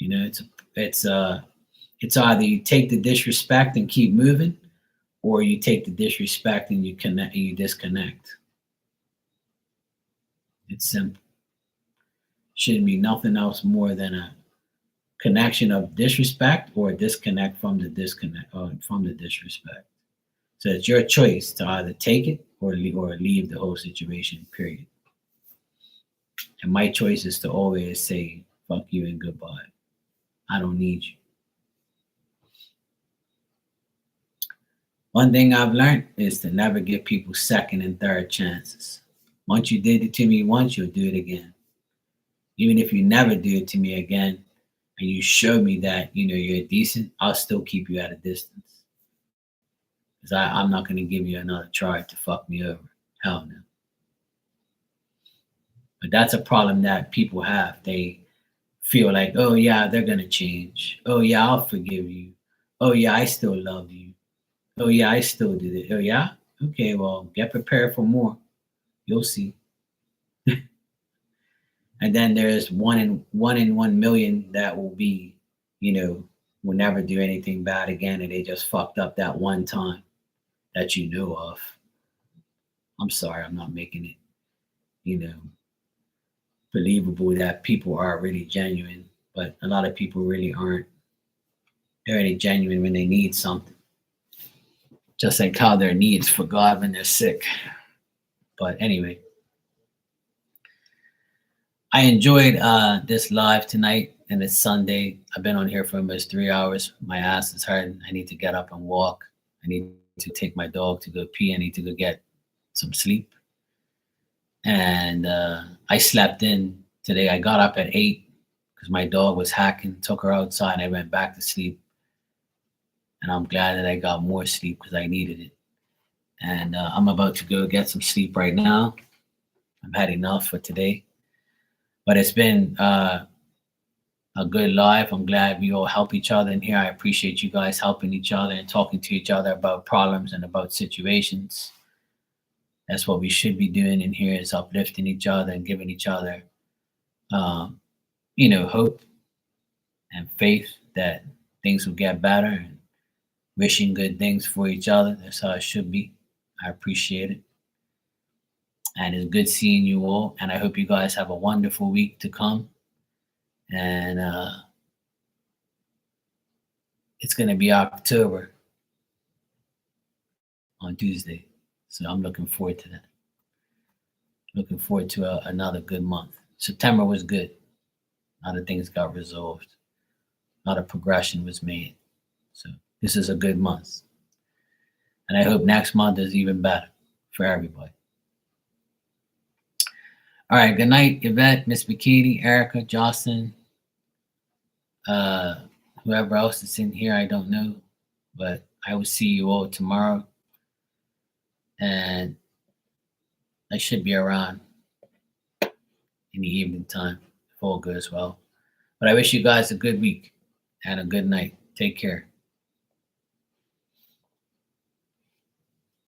It's it's uh it's either you take the disrespect and keep moving, or you take the disrespect and you disconnect. It's simple. Shouldn't be nothing else more than a connection of disrespect or a disconnect from the disconnect or from the disrespect. So it's your choice to either take it or leave the whole situation. Period. And my choice is to always say fuck you and goodbye. I don't need you. One thing I've learned is to never give people second and third chances. Once you did it to me once, you'll do it again. Even if you never do it to me again and you show me that you're decent, I'll still keep you at a distance. Because I'm not going to give you another try to fuck me over. Hell no. But that's a problem that people have. They feel like, oh yeah, they're going to change. Oh yeah, I'll forgive you. Oh yeah, I still love you. Oh yeah, I still do it. Oh yeah? Okay, well, get prepared for more. You'll see. And then there's one in 1 million that will be, will never do anything bad again, and they just fucked up that one time that you know of. I'm sorry, I'm not making it, you know, believable that people are really genuine, but a lot of people really aren't. They're only genuine when they need something. Just like how their needs for God when they're sick. But anyway, I enjoyed this live tonight, and it's Sunday. I've been on here for almost 3 hours. My ass is hurting. I need to get up and walk. I need to take my dog to go pee. I need to go get some sleep. And I slept in today. I got up at 8 because my dog was hacking. Took her outside, and I went back to sleep. And I'm glad that I got more sleep because I needed it. And I'm about to go get some sleep right now. I've had enough for today. But it's been a a good life. I'm glad we all help each other in here. I appreciate you guys helping each other and talking to each other about problems and about situations. That's what we should be doing in here, is uplifting each other and giving each other, um, hope and faith that things will get better, and wishing good things for each other. That's how it should be. I appreciate it. And it's good seeing you all. And I hope you guys have a wonderful week to come. And it's going to be October on Tuesday. So I'm looking forward to that. Looking forward to another good month. September was good. A lot of things got resolved. A lot of progression was made. So this is a good month. And I hope next month is even better for everybody. All right. Good night, Yvette, Miss Bikini, Erica, Jocelyn, whoever else is in here, I don't know. But I will see you all tomorrow. And I should be around in the evening time if all goes well. But I wish you guys a good week and a good night. Take care.